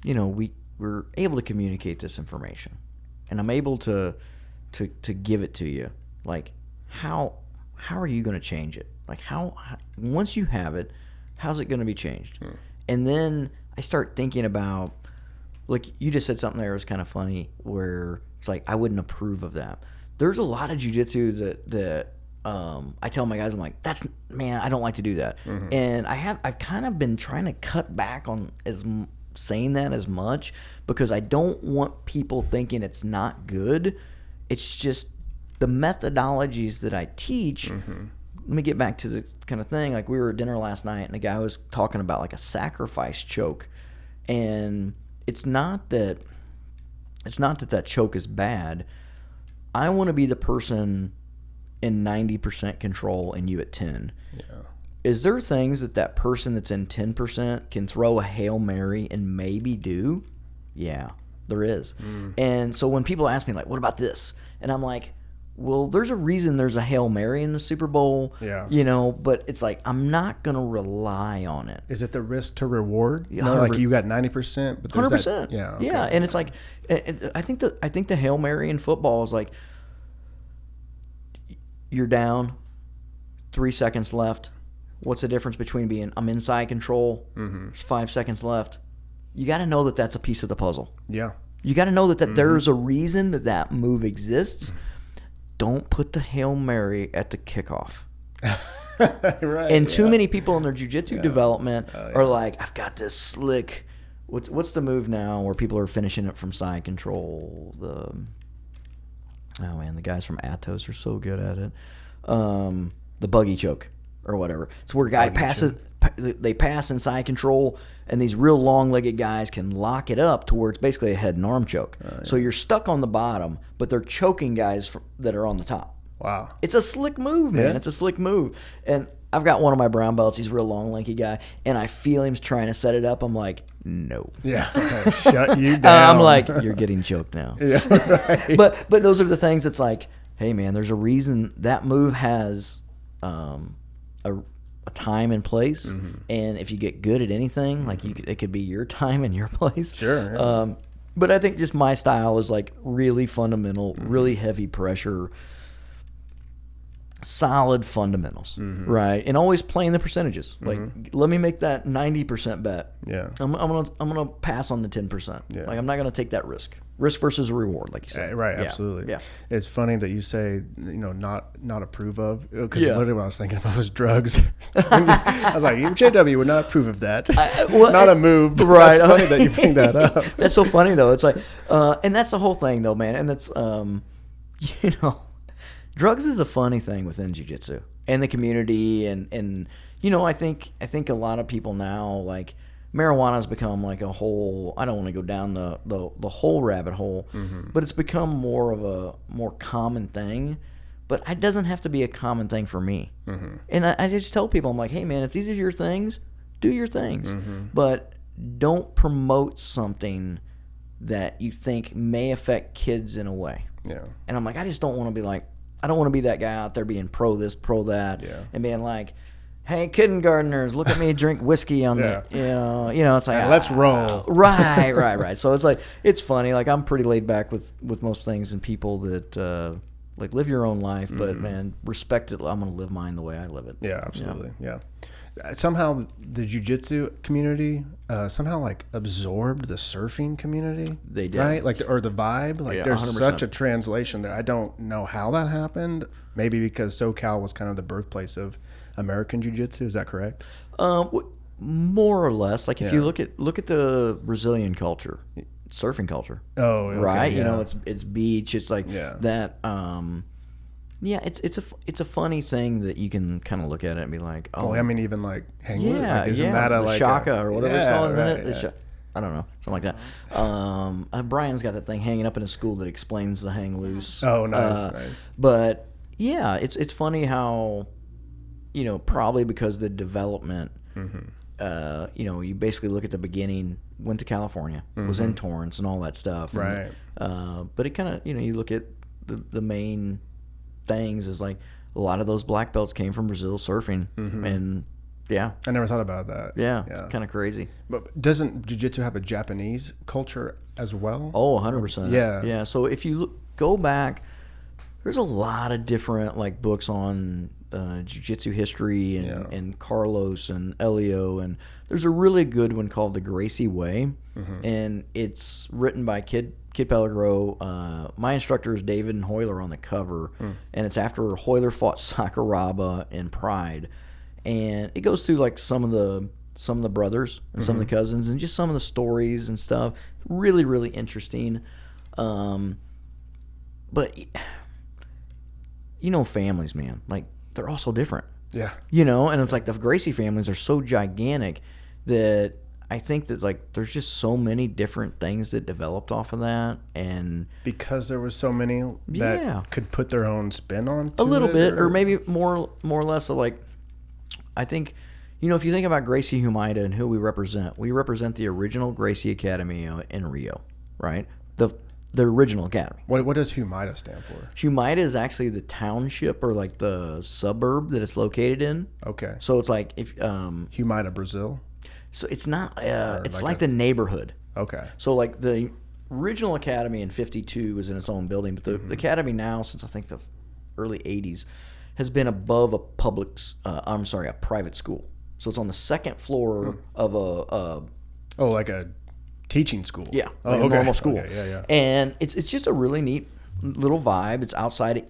we're able to communicate this information, and I'm able to to give it to you, like how are you going to change it? Like how once you have it, how's it going to be changed? And then I start thinking about, like you just said something there was kind of funny, where it's like I wouldn't approve of that. There's a lot of jiu-jitsu that I tell my guys, I'm like, I don't like to do that. And I've kind of been trying to cut back on saying that as much, because I don't want people thinking it's not good. It's just the methodologies that I teach. Let me get back to the kind of thing. Like we were at dinner last night and the guy was talking about like a sacrifice choke. And it's not that choke is bad. I want to be the person in 90% control and you at 10. Yeah. Is there things that person that's in 10% can throw a Hail Mary and maybe do? Yeah, there is. And so when people ask me like, what about this? And I'm like, well, there's a reason there's a Hail Mary in the Super Bowl. Yeah. You know, but it's like, I'm not going to rely on it. Is it the risk to reward? You know, like you got 90%, but there's 100%. Yeah. Okay. Yeah. And it's like, I think the Hail Mary in football is like, you're down, 3 seconds left. What's the difference between being I'm inside control, there's 5 seconds left? You got to know that that's a piece of the puzzle. Yeah. You got to know that there's a reason that move exists. Don't put the Hail Mary at the kickoff. Right. And too many people in their jiu-jitsu development are like, I've got this slick. What's the move now where people are finishing it from side control? Oh man, the guys from Atos are so good at it. The buggy choke or whatever. It's where a guy they pass in side control, and these real long-legged guys can lock it up to where it's basically a head and arm choke. So you're stuck on the bottom, but they're choking guys that are on the top. Wow. It's a slick move, man. Yeah. It's a slick move. And I've got one of my brown belts. He's a real long, lanky guy, and I feel him trying to set it up. I'm like, no. Yeah. Shut you down. I'm like, you're getting choked now. Yeah. Right. But those are the things that's like, hey, man, there's a reason that move has a time and place, and if you get good at anything, like it could be your time and your place. Sure. Yeah. But I think just my style is like really fundamental, really heavy pressure, solid fundamentals, right? And always playing the percentages. Like, let me make that 90% bet. Yeah. I'm gonna pass on the 10%. Yeah. Like, I'm not gonna take that risk. Risk versus reward, like you said. Right. Absolutely. Yeah. It's funny that you say, not approve of, because literally what I was thinking of was drugs. I was like, JW would not approve of that. Not a move. Right. That's funny that you bring that up. That's so funny though. It's like, and that's the whole thing though, man. And that's, drugs is a funny thing within jiu-jitsu and the community, and I think a lot of people now, like, marijuana has become like a whole, I don't want to go down the whole rabbit hole, but it's become more of a more common thing. But it doesn't have to be a common thing for me. And I just tell people, I'm like, hey man, if these are your things, do your things, but don't promote something that you think may affect kids in a way. Yeah. And I'm like, I just don't want to be like, I don't want to be that guy out there being pro this, pro that, and being like, hey, kindergartners, look at me drink whiskey on the, it's like, let's roll. Right. So it's like, it's funny. Like, I'm pretty laid back with most things, and people that, like, live your own life, but man, respect it. I'm going to live mine the way I live it. Yeah, absolutely. Yeah. Somehow the jiu-jitsu community somehow like absorbed the surfing community. They did. Right? Like, or the vibe. Like, there's 100%. Such a translation there. I don't know how that happened. Maybe because SoCal was kind of the birthplace of American jiu-jitsu. Is that correct? More or less. Like, if you look at the Brazilian culture, surfing culture. Oh, okay, right. Yeah. It's beach. It's like that. Yeah, it's a funny thing that you can kind of look at it and be like, oh, well, I mean, even like hang loose. Like, isn't that a like shaka or whatever it's called? Right, I don't know, something like that. Brian's got that thing hanging up in his school that explains the hang loose. Oh, nice. But yeah, it's funny how, probably because the development, you basically look at the beginning, went to California, was in Torrance and all that stuff. Right. But it kind of, you look at the main things is like a lot of those black belts came from Brazil surfing, and I never thought about that. It's kind of crazy. But doesn't jiu-jitsu have a Japanese culture as well? Oh, 100%. Yeah. So if you go back, there's a lot of different like books on jiu-jitsu history and Carlos and Elio, and there's a really good one called The Gracie Way, and it's written by Kid Pellegro. My instructor is David and Royler on the cover, and it's after Royler fought Sakuraba in Pride, and it goes through like some of the brothers and some of the cousins and just some of the stories and stuff. Really, really interesting. But families, man, like they're all so different. Yeah. And it's like the Gracie families are so gigantic that I think that like there's just so many different things that developed off of that, and because there was so many that could put their own spin on a little bit, or maybe more or less of like, I think, if you think about Gracie Humaita and who we represent the original Gracie Academy in Rio, right? The original academy. What does Humaita stand for? Humaita is actually the township or like the suburb that it's located in. Okay. So it's like if Humaita, Brazil. So it's not. It's like the neighborhood. Okay. So like the original academy in '52 was in its own building, but the academy now, since I think that's early '80s, has been above a private school. So it's on the second floor of like a teaching school. Yeah, like a normal school. Okay, yeah. And it's just a really neat little vibe. It's outside.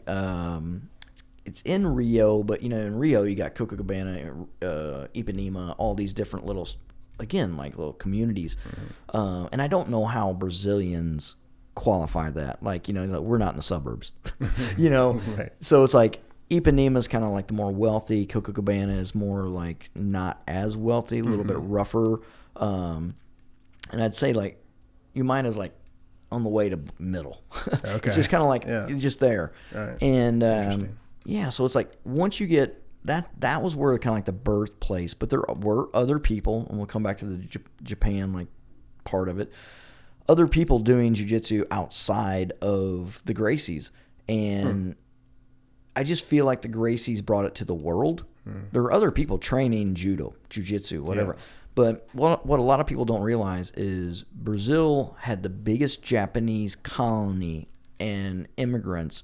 It's in Rio, but in Rio you got Copacabana, Ipanema, all these different little, again, like little communities. And I don't know how Brazilians qualify that. Like we're not in the suburbs, Right. So it's like Ipanema is kind of like the more wealthy. Copacabana is more like not as wealthy, a little bit rougher. And I'd say like Humaita is like on the way to middle. Okay. It's just kind of like just there. Right. And Interesting. so it's like once you get that was where kind of like the birthplace. But there were other people, and we'll come back to the Japan like part of it. Other people doing jiu-jitsu outside of the Gracies, and I just feel like the Gracies brought it to the world. There are other people training judo, jiu-jitsu, whatever. Yeah. But what a lot of people don't realize is Brazil had the biggest Japanese colony and immigrants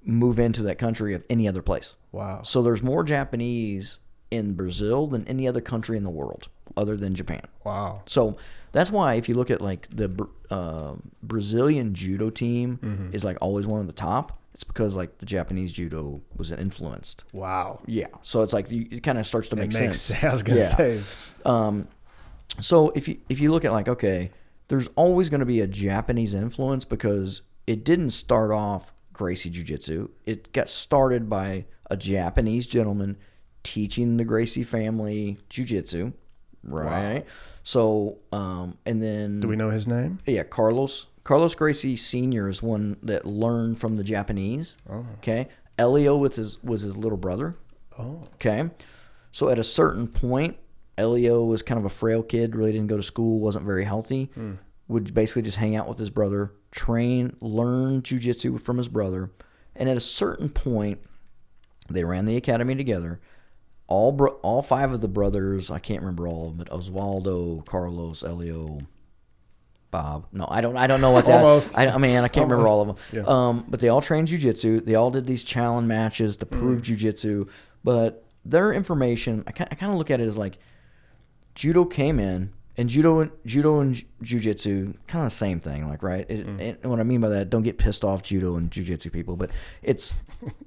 move into that country of any other place. Wow. So there's more Japanese in Brazil than any other country in the world other than Japan. Wow. So that's why if you look at like the Brazilian judo team is like always one of the top. It's because like the Japanese judo was influenced. Wow. Yeah. So it's like it kind of starts to make sense. I was gonna say. So if you look at like, okay, there's always going to be a Japanese influence because it didn't start off Gracie Jiu-Jitsu. It got started by a Japanese gentleman teaching the Gracie family Jiu-Jitsu, right? Wow. So and then do we know his name? Yeah, Carlos Gracie Sr. is one that learned from the Japanese. Oh. Okay. Elio was his little brother. Oh. Okay. So at a certain point, Elio was kind of a frail kid, really didn't go to school, wasn't very healthy, would basically just hang out with his brother, learn jiu-jitsu from his brother. And at a certain point, they ran the academy together. All five of the brothers, I can't remember all of them, but Osvaldo, Carlos, Elio, Bob. No, I don't know what that. Almost. I can't remember all of them. Yeah. But they all trained jiu-jitsu. They all did these challenge matches to prove jiu-jitsu. But their information, I kind of look at it as like judo came in, and judo and jiu-jitsu kind of the same thing, like, right? And what I mean by that, don't get pissed off, judo and jiu-jitsu people, but it's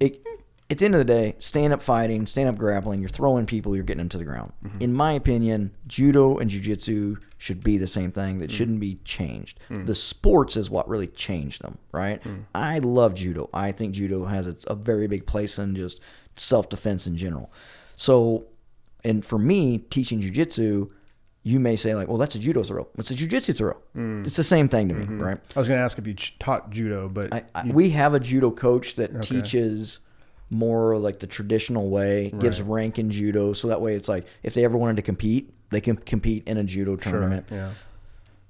at the end of the day, stand-up fighting, stand-up grappling, you're throwing people, you're getting them to the ground. In my opinion, judo and jiu-jitsu should be the same thing. That shouldn't be changed. The sports is what really changed them, right? I love judo. I think judo has a very big place in just self-defense in general. So, and for me, teaching jiu-jitsu, you may say like, well, that's a judo throw. It's a jiu-jitsu throw. It's the same thing to me, right? I was going to ask if you taught judo, but we have a judo coach that teaches more like the traditional way, gives rank in judo, so that way it's like if they ever wanted to compete, they can compete in a judo tournament. Sure. Yeah.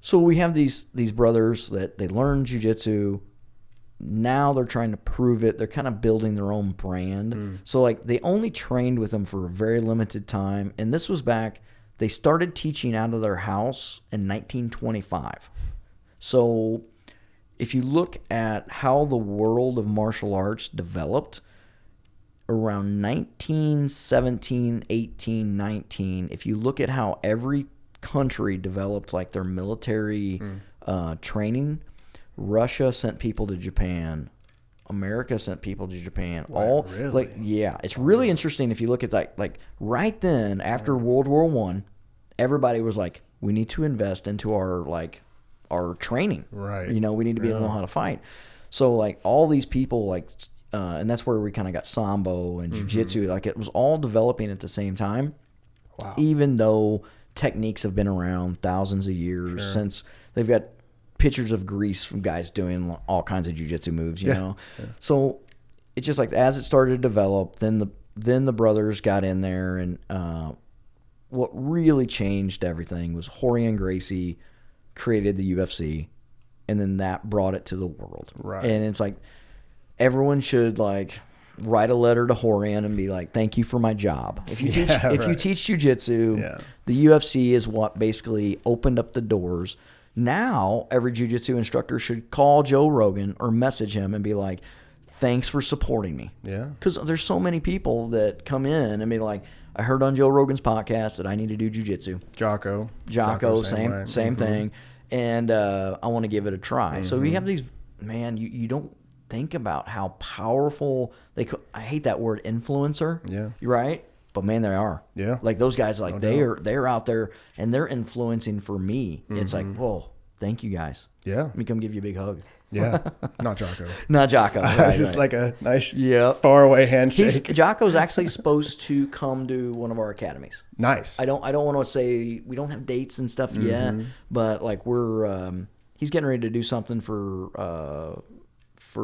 So we have these brothers that they learn jiu-jitsu. Now they're trying to prove it. They're kind of building their own brand. So like they only trained with them for a very limited time, and this was back. They started teaching out of their house in 1925. So if you look at how the world of martial arts developed around 1917, 18, 19, if you look at how every country developed like their military training, Russia sent people to Japan. America sent people to Japan. Wow, really? It's really interesting if you look at that. Like right then, after World War I, everybody was like, we need to invest into our training. Right. You know, we need to be able to know how to fight. So like all these people like, and that's where we kind of got Sambo and Jiu-Jitsu. Like it was all developing at the same time. Wow. Even though techniques have been around thousands of years since they've got pictures of Greece from guys doing all kinds of jiu-jitsu moves, you know. Yeah. So it's just like as it started to develop, then the brothers got in there, and what really changed everything was Royler Gracie created the UFC, and then that brought it to the world. Right. And it's like everyone should like write a letter to Horian and be like, thank you for my job. If you you teach jiu-jitsu, the UFC is what basically opened up the doors. Now, every jiu-jitsu instructor should call Joe Rogan or message him and be like, thanks for supporting me. Yeah. Because there's so many people that come in and be like, I heard on Joe Rogan's podcast that I need to do jiu-jitsu. Jocko, same thing. And I want to give it a try. So we have these, man, you don't think about how powerful I hate that word influencer. Yeah. Right? But man, they are. Yeah. Like those guys, like they're out there and they're influencing for me. It's like, whoa, thank you guys. Yeah. Let me come give you a big hug. Yeah. Not Jocko. Not Jocko. Right, just like a nice faraway handshake. Jocko's actually supposed to come to one of our academies. Nice. I don't want to say we don't have dates and stuff yet, but like he's getting ready to do something for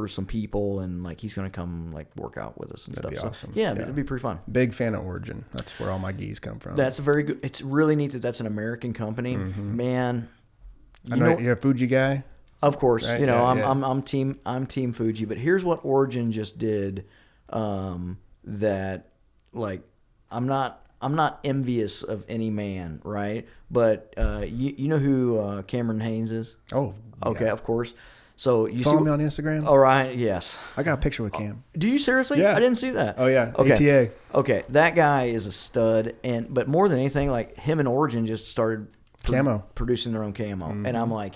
some people, and like he's gonna come like work out with us and That'd stuff. Be awesome. Yeah, it'd be pretty fun. Big fan of Origin. That's where all my gis come from. That's very good. It's really neat that that's an American company. Man, I know you're a Fuji guy. Of course, right? You know I'm team Fuji. But here's what Origin just did. That like I'm not envious of any man, right? But you know who Cameron Haynes is? Oh, okay, of course. So you follow me on Instagram? All right, yes. I got a picture with Cam. Do you seriously? Yeah. I didn't see that. Oh yeah, okay. ATA. Okay, that guy is a stud, but more than anything, like him and Origin just started producing their own camo, and I'm like,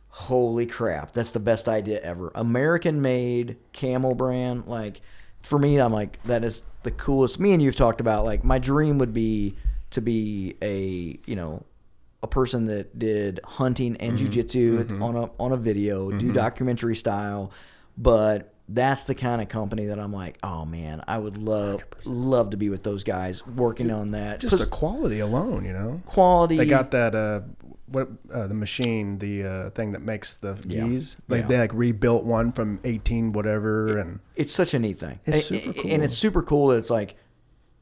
holy crap, that's the best idea ever. American-made camo brand, like for me, I'm like that is the coolest. Me and you've talked about like my dream would be to be a person that did hunting and jiu-jitsu on a video, do documentary style, but that's the kind of company that I'm like, oh man, I would love to be with those guys working on that. Just the quality alone, you know. Quality. They got that the machine, the thing that makes the gis. They like rebuilt one from 18 whatever, and it's such a neat thing. It's super cool. And it's super cool that it's like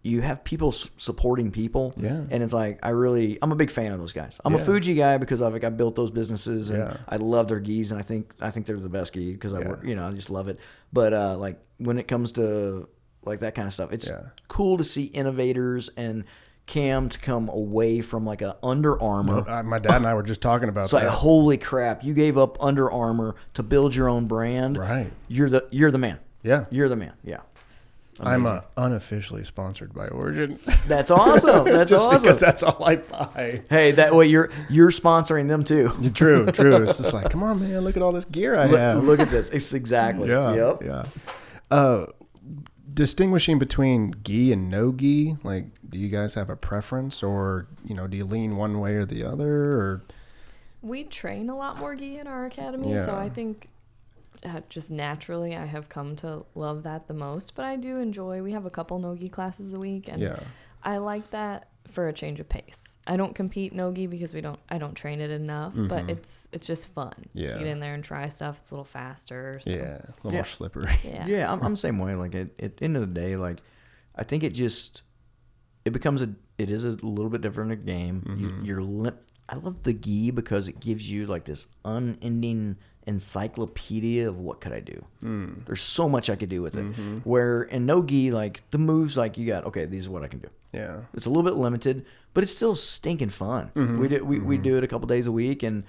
you have people supporting people. Yeah. And it's like, I'm a big fan of those guys. I'm a Fuji guy because I built those businesses and I love their gis, and I think they're the best gi because I work, I just love it. But like when it comes to like that kind of stuff, it's cool to see innovators and Cam to come away from like a Under Armour. No, my dad and I were just talking about that. It's like, holy crap, you gave up Under Armour to build your own brand. Right. You're the man. Yeah. You're the man. Yeah. Amazing. I'm unofficially sponsored by Origin. That's awesome. That's just awesome. Because that's all I buy. Hey, that way you're sponsoring them too. True. It's just like, come on, man, look at all this gear I have. Look at this. It's exactly. Yeah. Yep. Yeah. Distinguishing between gi and no gi, like, do you guys have a preference, or do you lean one way or the other? Or we train a lot more gi in our academy, so I think. Just naturally, I have come to love that the most, but I do enjoy. We have a couple no-gi classes a week, and I like that for a change of pace. I don't compete no-gi because I don't train it enough, but it's just fun. Yeah, get in there and try stuff. It's a little faster. So. Yeah, a little more slippery. Yeah, I'm the same way. Like at the end of the day, like I think it is a little bit different a game. I love the gi because it gives you like this unending encyclopedia of what could I do. There's so much I could do with it. Where in no gi, like the moves, like you got, okay, these is what I can do. Yeah, it's a little bit limited, but it's still stinking fun. We do it a couple days a week, and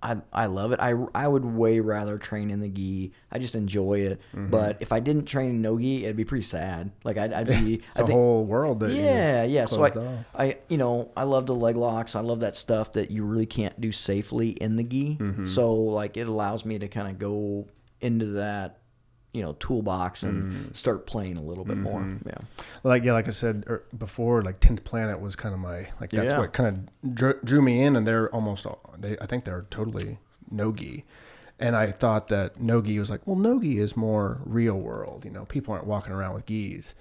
I love it. I would way rather train in the gi. I just enjoy it. But if I didn't train in no gi, it'd be pretty sad. Like I'd be. It's a whole world that yeah. So closed off. I love the leg locks. I love that stuff that you really can't do safely in the gi. So like it allows me to kind of go into that, toolbox and start playing a little bit more. Yeah. Like I said before, like 10th Planet was kind of my that's what kind of drew me in, and they're almost I think they're totally no-gi. And I thought that no-gi was like, well, no-gi is more real world. People aren't walking around with gis.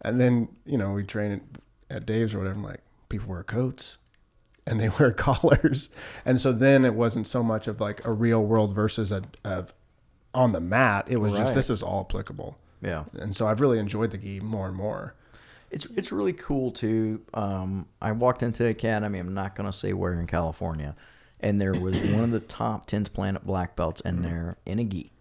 And then, we train at Dave's or whatever. I'm like, people wear coats and they wear collars. And so then it wasn't so much of like a real world versus a on the mat. It was just, this is all applicable. Yeah. And so I've really enjoyed the gi more and more. It's really cool too. I walked into the academy, I'm not going to say where in California, and there was one of the top 10th Planet black belts in there in a gi,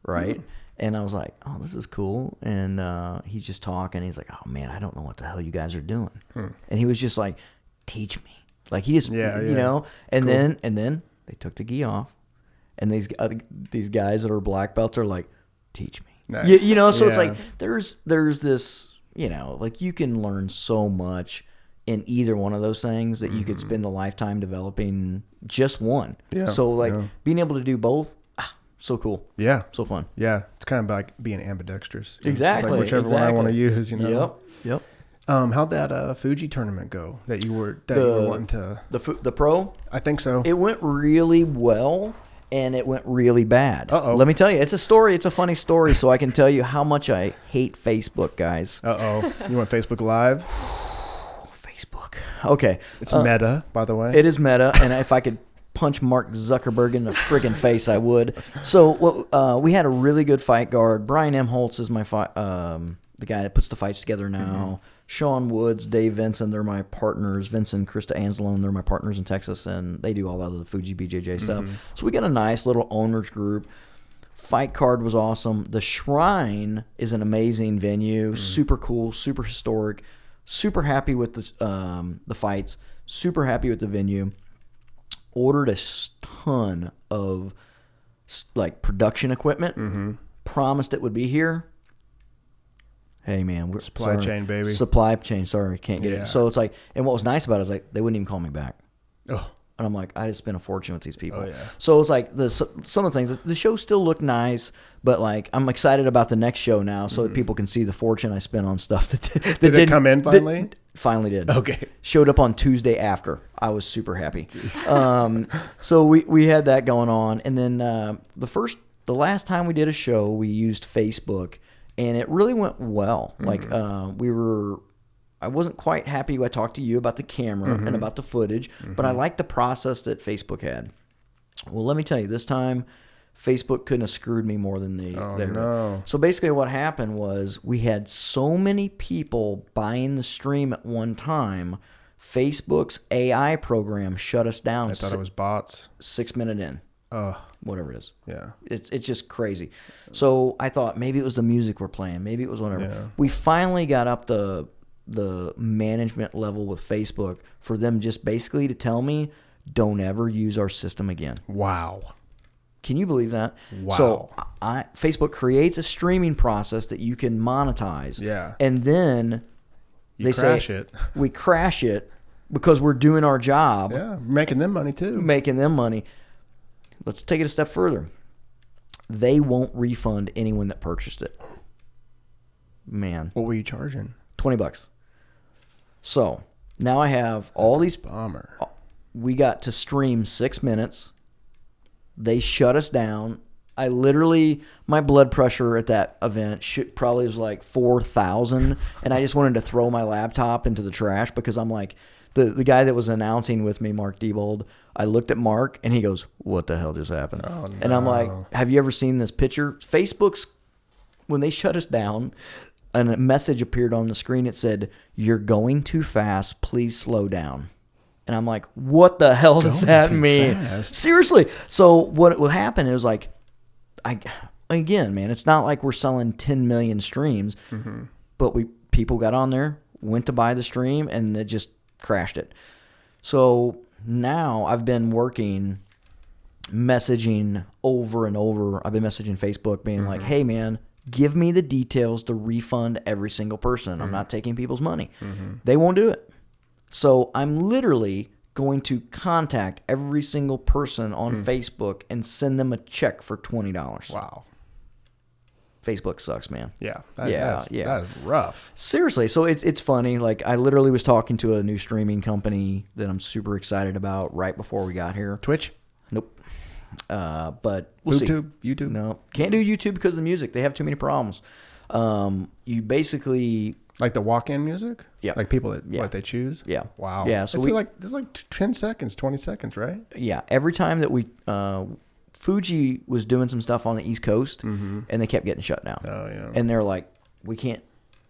right? And I was like, oh, this is cool. And he's just talking. He's like, oh, man, I don't know what the hell you guys are doing. And he was just like, teach me. Like he just, and then they took the gi off. And these guys that are black belts are like, teach me. Nice. So it's like there's this, like you can learn so much in either one of those things that you could spend a lifetime developing just one. Yeah. So like being able to do both, so cool. Yeah. So fun. Yeah. It's kind of like being ambidextrous. Exactly. Like whichever one I want to use, Yep. How'd that Fuji tournament go that you were wanting to? The pro? I think so. It went really well. And it went really bad. Uh-oh. Let me tell you, it's a story. It's a funny story, so I can tell you how much I hate Facebook, guys. Uh-oh. You want Facebook Live? Facebook. Okay. It's Meta, by the way. It is Meta, and if I could punch Mark Zuckerberg in the friggin' face, I would. So we had a really good fight guard. Brian M. Holtz is my the guy that puts the fights together now. Sean Woods, Dave Vinson, they're my partners. Vincent, Krista Anzalone, they're my partners in Texas, and they do all that of the Fuji BJJ stuff. So we got a nice little owners group. Fight card was awesome. The Shrine is an amazing venue, super cool, super historic. Super happy with the fights. Super happy with the venue. Ordered a ton of like production equipment. Promised it would be here. Hey man, we're supply chain, baby. Supply chain. Sorry, can't get it. So it's like, and what was nice about it is like they wouldn't even call me back. Oh. And I'm like, I just spent a fortune with these people. Oh yeah. So it's like some of the things. The show still looked nice, but like I'm excited about the next show now, so that people can see the fortune I spent on stuff that did it come in finally? Finally did. Okay. Showed up on Tuesday after. I was super happy. So we had that going on, and then the last time we did a show, we used Facebook. And it really went well. Like I wasn't quite happy. I talked to you about the camera and about the footage, but I liked the process that Facebook had. Well, let me tell you, this time Facebook couldn't have screwed me more than they. No. So basically, what happened was we had so many people buying the stream at one time. Facebook's AI program shut us down. I thought it was bots. 6 minutes in. Whatever it is. Yeah. It's just crazy. So I thought maybe it was the music we're playing. Maybe it was whatever. Yeah. We finally got up the management level with Facebook for them just basically to tell me, don't ever use our system again. Wow. Can you believe that? Wow. So Facebook creates a streaming process that you can monetize. Yeah. And then we crash it because we're doing our job. Yeah. Making them money too. Let's take it a step further. They won't refund anyone that purchased it. Man. What were you charging? $20. So now I have all these. Bummer. We got to stream 6 minutes. They shut us down. I literally, my blood pressure at that event probably was like 4,000. And I just wanted to throw my laptop into the trash because I'm like, the guy that was announcing with me, Mark Diebold, I looked at Mark and he goes, what the hell just happened? Oh, no. And I'm like, have you ever seen this picture? Facebook's, when they shut us down, and a message appeared on the screen. It said, you're going too fast. Please slow down. And I'm like, what the hell does that mean? Seriously. So what will happen is like, again, man, it's not like we're selling 10 million streams, but people got on there, went to buy the stream, and it just crashed it. So now I've been working messaging over and over. I've been messaging Facebook being like, hey, man, give me the details to refund every single person. I'm not taking people's money. They won't do it. So I'm literally going to contact every single person on Facebook and send them a check for $20. Wow. Facebook sucks, man. Yeah. Yeah. That is rough. Seriously. So it's funny. Like, I literally was talking to a new streaming company that I'm super excited about right before we got here. Twitch? Nope. But we'll see. YouTube? No. Can't do YouTube because of the music. They have too many problems. You basically... Like the walk-in music? Yeah. Like people that what they choose? Yeah. Wow. Yeah. So there's like 10 seconds, 20 seconds, right? Yeah. Every time that we... Fuji was doing some stuff on the East Coast, and they kept getting shut down. Oh, yeah. And they're like, we can't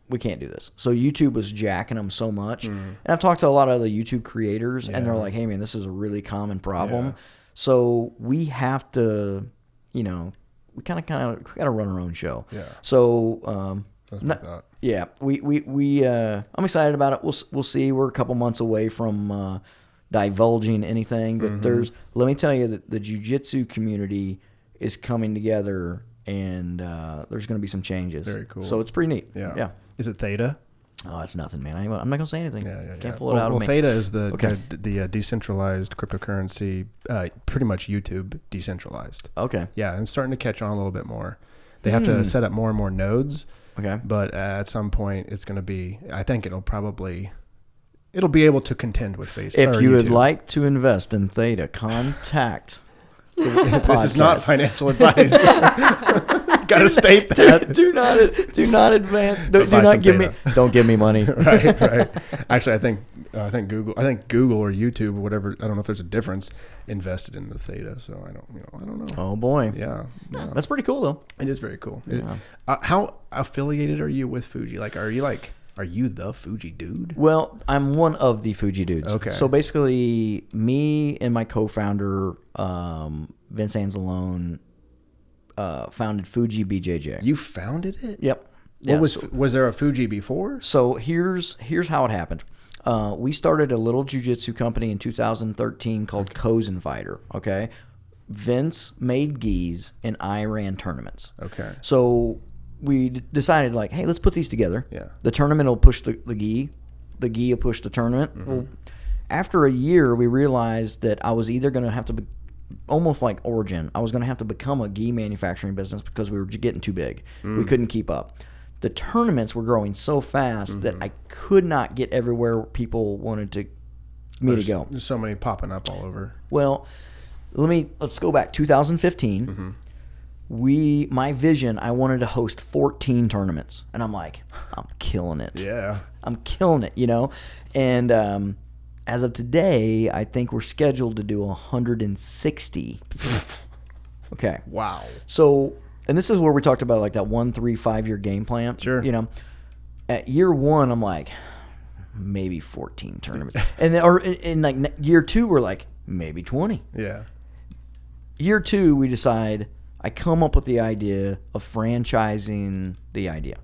do this. So YouTube was jacking them so much. And I've talked to a lot of other YouTube creators, and they're like, hey, man, this is a really common problem. Yeah. So we have to, we kind of got to run our own show. Yeah. So, That's what I thought. yeah, I'm excited about it. We'll see. We're a couple months away from divulging anything, but let me tell you that the jiu-jitsu community is coming together, and there's going to be some changes. Very cool. So it's pretty neat. Yeah. Is it Theta? Oh, it's nothing, man. I'm not going to say anything. Yeah. Can't pull it out of me. Theta is the Okay. decentralized cryptocurrency, pretty much YouTube decentralized. Okay. Yeah, and it's starting to catch on a little bit more. They have to set up more and more nodes. Okay. But at some point, it's going to be, I think it'll be able to contend with Facebook. If you would YouTube. like to invest in Theta, contact This is not financial advice. Got to state that. do not advance. Do buy not some give Theta. don't give me money. right. Actually, I think Google or YouTube, or whatever. I don't know if there's a difference. Invested in the Theta, so I don't know. Oh boy. Yeah. That's pretty cool though. It is very cool. Yeah. How affiliated are you with Fuji? Are you the Fuji dude? Well, I'm one of the Fuji dudes. Okay. So basically, me and my co-founder, Vince Anzalone, founded Fuji BJJ. You founded it? Yep. Was there a Fuji before? So here's how it happened. We started a little jiu-jitsu company in 2013 called Kozen Fighter. Okay. Vince made gis and I ran tournaments. Okay. So we decided, like, hey, let's put these together. Yeah. The tournament will push the gi. The gi will push the tournament. Mm-hmm. Well, after a year, we realized that I was either going to have to be, almost like Origin, I was going to have to become a gi manufacturing business because we were getting too big. We couldn't keep up. The tournaments were growing so fast that I could not get everywhere people wanted me to go. There's so many popping up all over. Well, let's go back. 2015. My vision, I wanted to host 14 tournaments, and I'm like, I'm killing it. Yeah. I'm killing it, And as of today, I think we're scheduled to do 160. Okay. Wow. So, and this is where we talked about like that 1, 3, 5 year game plan. Sure. At year one, I'm like, maybe 14 tournaments. And then, or in like year two, we're like, maybe 20. Yeah. Year two, we decide, I come up with the idea of franchising the idea.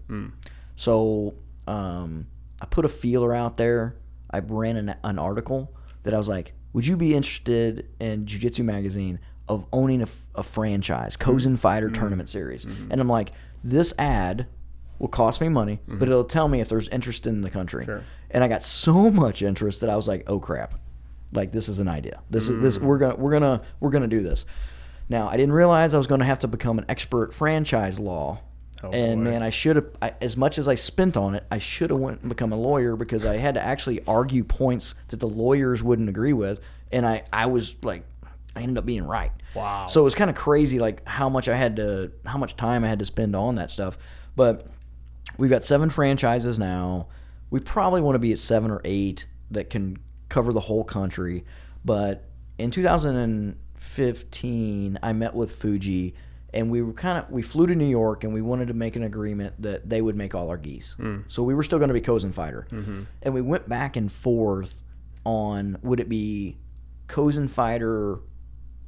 So I put a feeler out there. I ran an article that I was like, would you be interested in Jiu-Jitsu Magazine of owning a franchise, Kozen Fighter Tournament Series? And I'm like, this ad will cost me money, but it'll tell me if there's interest in the country. Sure. And I got so much interest that I was like, oh crap. Like, this is an idea. We're gonna do this. Now, I didn't realize I was going to have to become an expert franchise law. Boy. Man, I should have, as much as I spent on it, I should have went and become a lawyer because I had to actually argue points that the lawyers wouldn't agree with. And I was like, I ended up being right. Wow. So it was kind of crazy, like how much time I had to spend on that stuff. But we've got 7 franchises now. We probably want to be at 7 or 8 that can cover the whole country. But in 2015, I met with Fuji, and we flew to New York, and we wanted to make an agreement that they would make all our gis. So we were still going to be Kozen Fighter. And we went back and forth on, would it be Kozen Fighter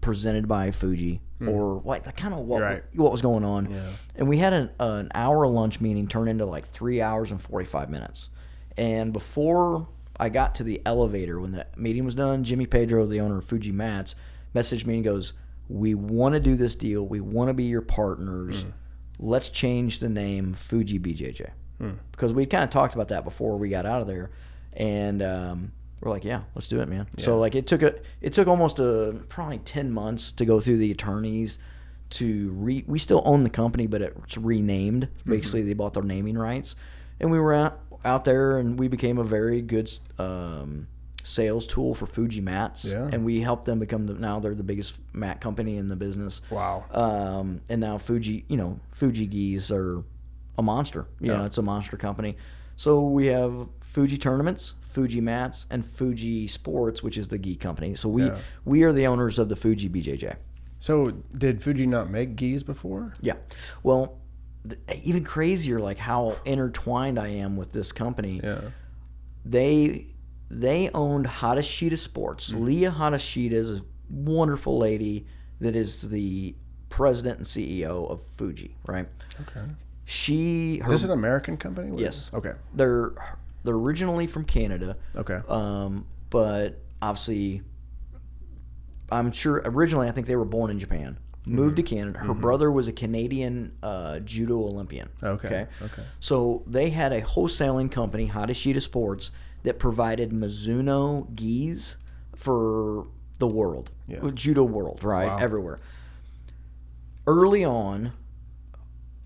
presented by Fuji or what was going on. Yeah. And we had an hour lunch meeting turn into like 3 hours and 45 minutes. And before I got to the elevator, when the meeting was done, Jimmy Pedro, the owner of Fuji Mats, messaged me and goes, we want to do this deal. We want to be your partners. Let's change the name Fuji BJJ. Because we kind of talked about that before we got out of there. And we're like, yeah, let's do it, man. Yeah. So like it took almost probably 10 months to go through the attorneys to we still own the company, but it's renamed. Basically, they bought their naming rights. And we were out there, and we became a very good sales tool for Fuji mats. Yeah. And we helped them become now they're the biggest mat company in the business. Wow. And now Fuji gis are a monster. You know, it's a monster company. So we have Fuji tournaments, Fuji mats, and Fuji Sports, which is the gi company. So we are the owners of the Fuji BJJ. So did Fuji not make gis before? Yeah. Well, even crazier, like how intertwined I am with this company. Yeah. They owned Hadashida Sports. Leah Hadashida is a wonderful lady that is the president and CEO of Fuji, right? Okay. Is this an American company? Yes. Okay. They're originally from Canada. Okay. But obviously, I'm sure originally I think they were born in Japan. Moved to Canada. Her brother was a Canadian judo Olympian. Okay. So they had a wholesaling company, Hadashida Sports, that provided Mizuno gis for the world, judo world, right? Wow. Everywhere. Early on,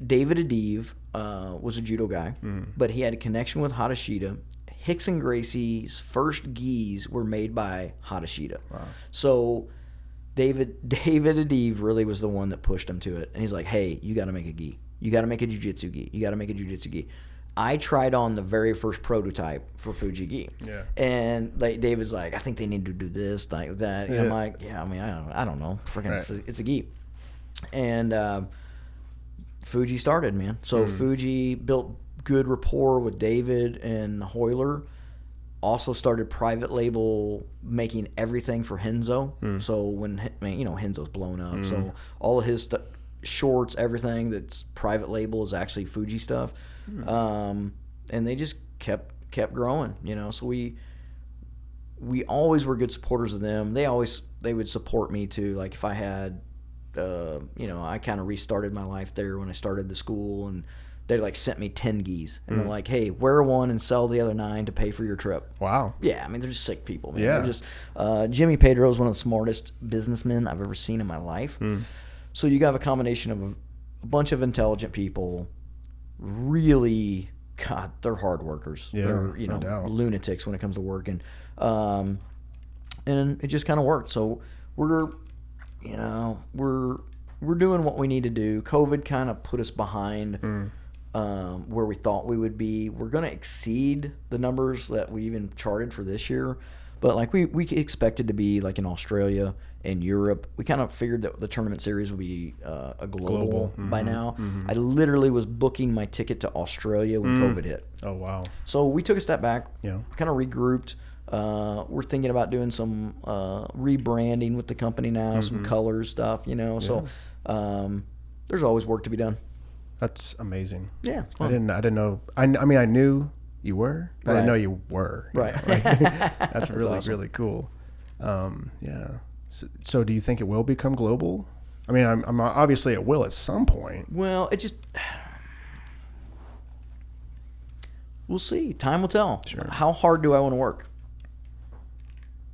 David Adiv was a judo guy, but he had a connection with Hadashida. Hicks and Gracie's first gis were made by Hadashida. Wow. So David Adiv really was the one that pushed him to it. And he's like, hey, you got to make a gi. You got to make a jiu-jitsu gi. You got to make a jiu-jitsu gi. I tried on the very first prototype for Fuji gi. Yeah. And David's like, I think they need to do this, like that. And I'm like, yeah, I mean, I don't know. Freaking, it's a gi. And Fuji started, man. So Fuji built good rapport with David and Royler. Also started private label making everything for Henzo. So when Henzo's blown up, so all of his shorts, everything that's private label is actually Fuji stuff. And they just kept growing, So we always were good supporters of them. They would support me too. Like if I had, I kind of restarted my life there when I started the school, and they like sent me 10 gis, and they're like, hey, wear one and sell the other 9 to pay for your trip. Wow. Yeah, I mean, they're just sick people, man. Yeah. They're just Jimmy Pedro is one of the smartest businessmen I've ever seen in my life. So you got a combination of a bunch of intelligent people, really, God, they're hard workers. Yeah, they're, no doubt. Lunatics when it comes to working. And it just kind of worked. So we're doing what we need to do. COVID kind of put us behind where we thought we would be. We're going to exceed the numbers that we even charted for this year. But like we expected to be like in Australia and Europe. We kind of figured that the tournament series would be a global by now. I literally was booking my ticket to Australia when COVID hit. Oh, wow. So we took a step back, kind of regrouped. We're thinking about doing some rebranding with the company now, some colors stuff, So there's always work to be done. That's amazing. Yeah, I didn't know. I mean, I knew you were, but I didn't know you were. Right. That's really awesome. Really cool. Yeah. So, do you think it will become global? I mean, I'm obviously it will at some point. Well, we'll see. Time will tell. Sure. How hard do I want to work?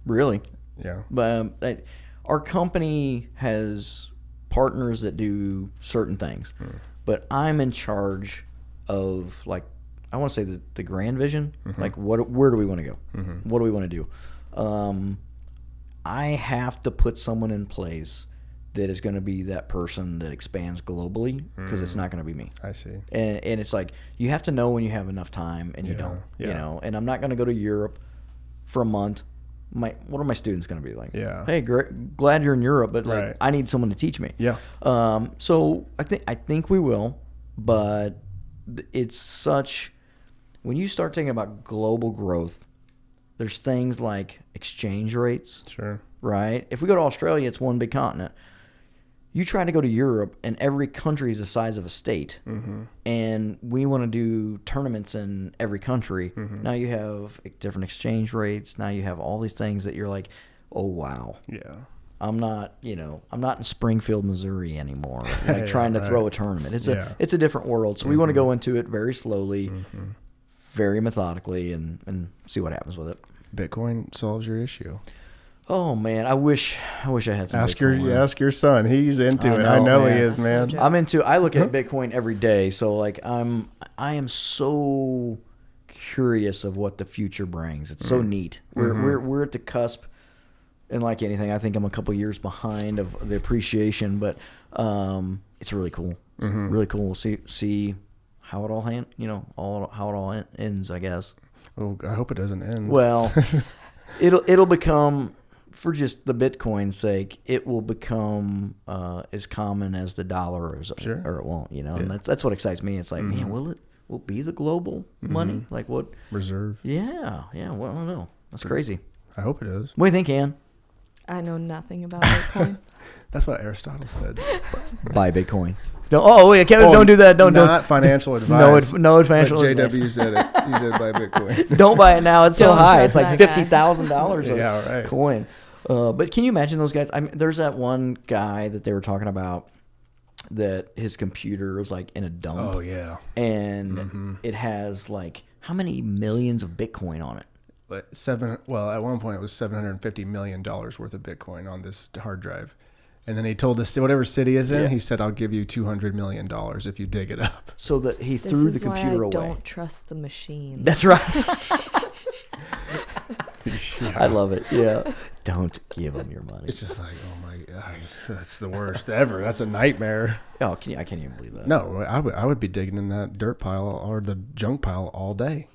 Really? Yeah. But our company has partners that do certain things, but I'm in charge of, like, I want to say the grand vision. Like, where do we want to go? What do we want to do? I have to put someone in place that is going to be that person that expands globally, because it's not going to be me. I see. And it's like, you have to know when you have enough time, and you don't. And I'm not going to go to Europe for a month. What are my students going to be like? Yeah. Hey, glad you're in Europe, but like I need someone to teach me. Yeah. So I think we will, but it's such, when you start thinking about global growth, there's things like exchange rates. Sure. Right. If we go to Australia, it's one big continent. You try to go to Europe, and every country is the size of a state, and we want to do tournaments in every country. Now you have different exchange rates. Now you have all these things that you're like, oh, wow. Yeah. I'm not in Springfield, Missouri anymore, like Yeah, trying to right. throw a tournament. It's a different world. So we want to go into it very slowly, very methodically, and see what happens with it. Bitcoin solves your issue. Oh man, I wish I had some Bitcoin. Ask your son. He's into I it. know, I know man. he is, That's man. no I look at Bitcoin every day, so like I am so curious of what the future brings. It's so neat. We're at the cusp, and like anything, I think I'm a couple years behind of the appreciation, but it's really cool. Really cool. We'll see how it all how it all ends, I guess. Oh, I hope it doesn't end. Well, it'll become, for just the Bitcoin's sake, it will become as common as the dollar, or it won't. And that's what excites me. It's like, man, will it be the global money? Like what? Reserve. Yeah. Well, I don't know. That's crazy. I hope it is. What do you think, Ann? I know nothing about Bitcoin. That's what Aristotle said. Buy Bitcoin. Kevin, don't do that. Don't Not financial advice. No financial But advice. JW said it. He said buy Bitcoin. Don't buy it now. It's so Don't high. trust It's like that guy. $50,000 Yeah, right. coin. But can you imagine those guys? There's that one guy that they were talking about that his computer was like in a dump. Oh yeah. And it has like how many millions of Bitcoin on it? At one point it was $750 million worth of Bitcoin on this hard drive. And then he told us whatever city is in, Yeah. he said, I'll give you $200 million if you dig it up. So that he This threw is the computer why I away. don't trust the machine. That's right. Yeah. I love it. Yeah. Don't give him your money. It's just like, oh my gosh, that's the worst ever. That's a nightmare. Oh, I can't even believe that. No, I would be digging in that dirt pile or the junk pile all day,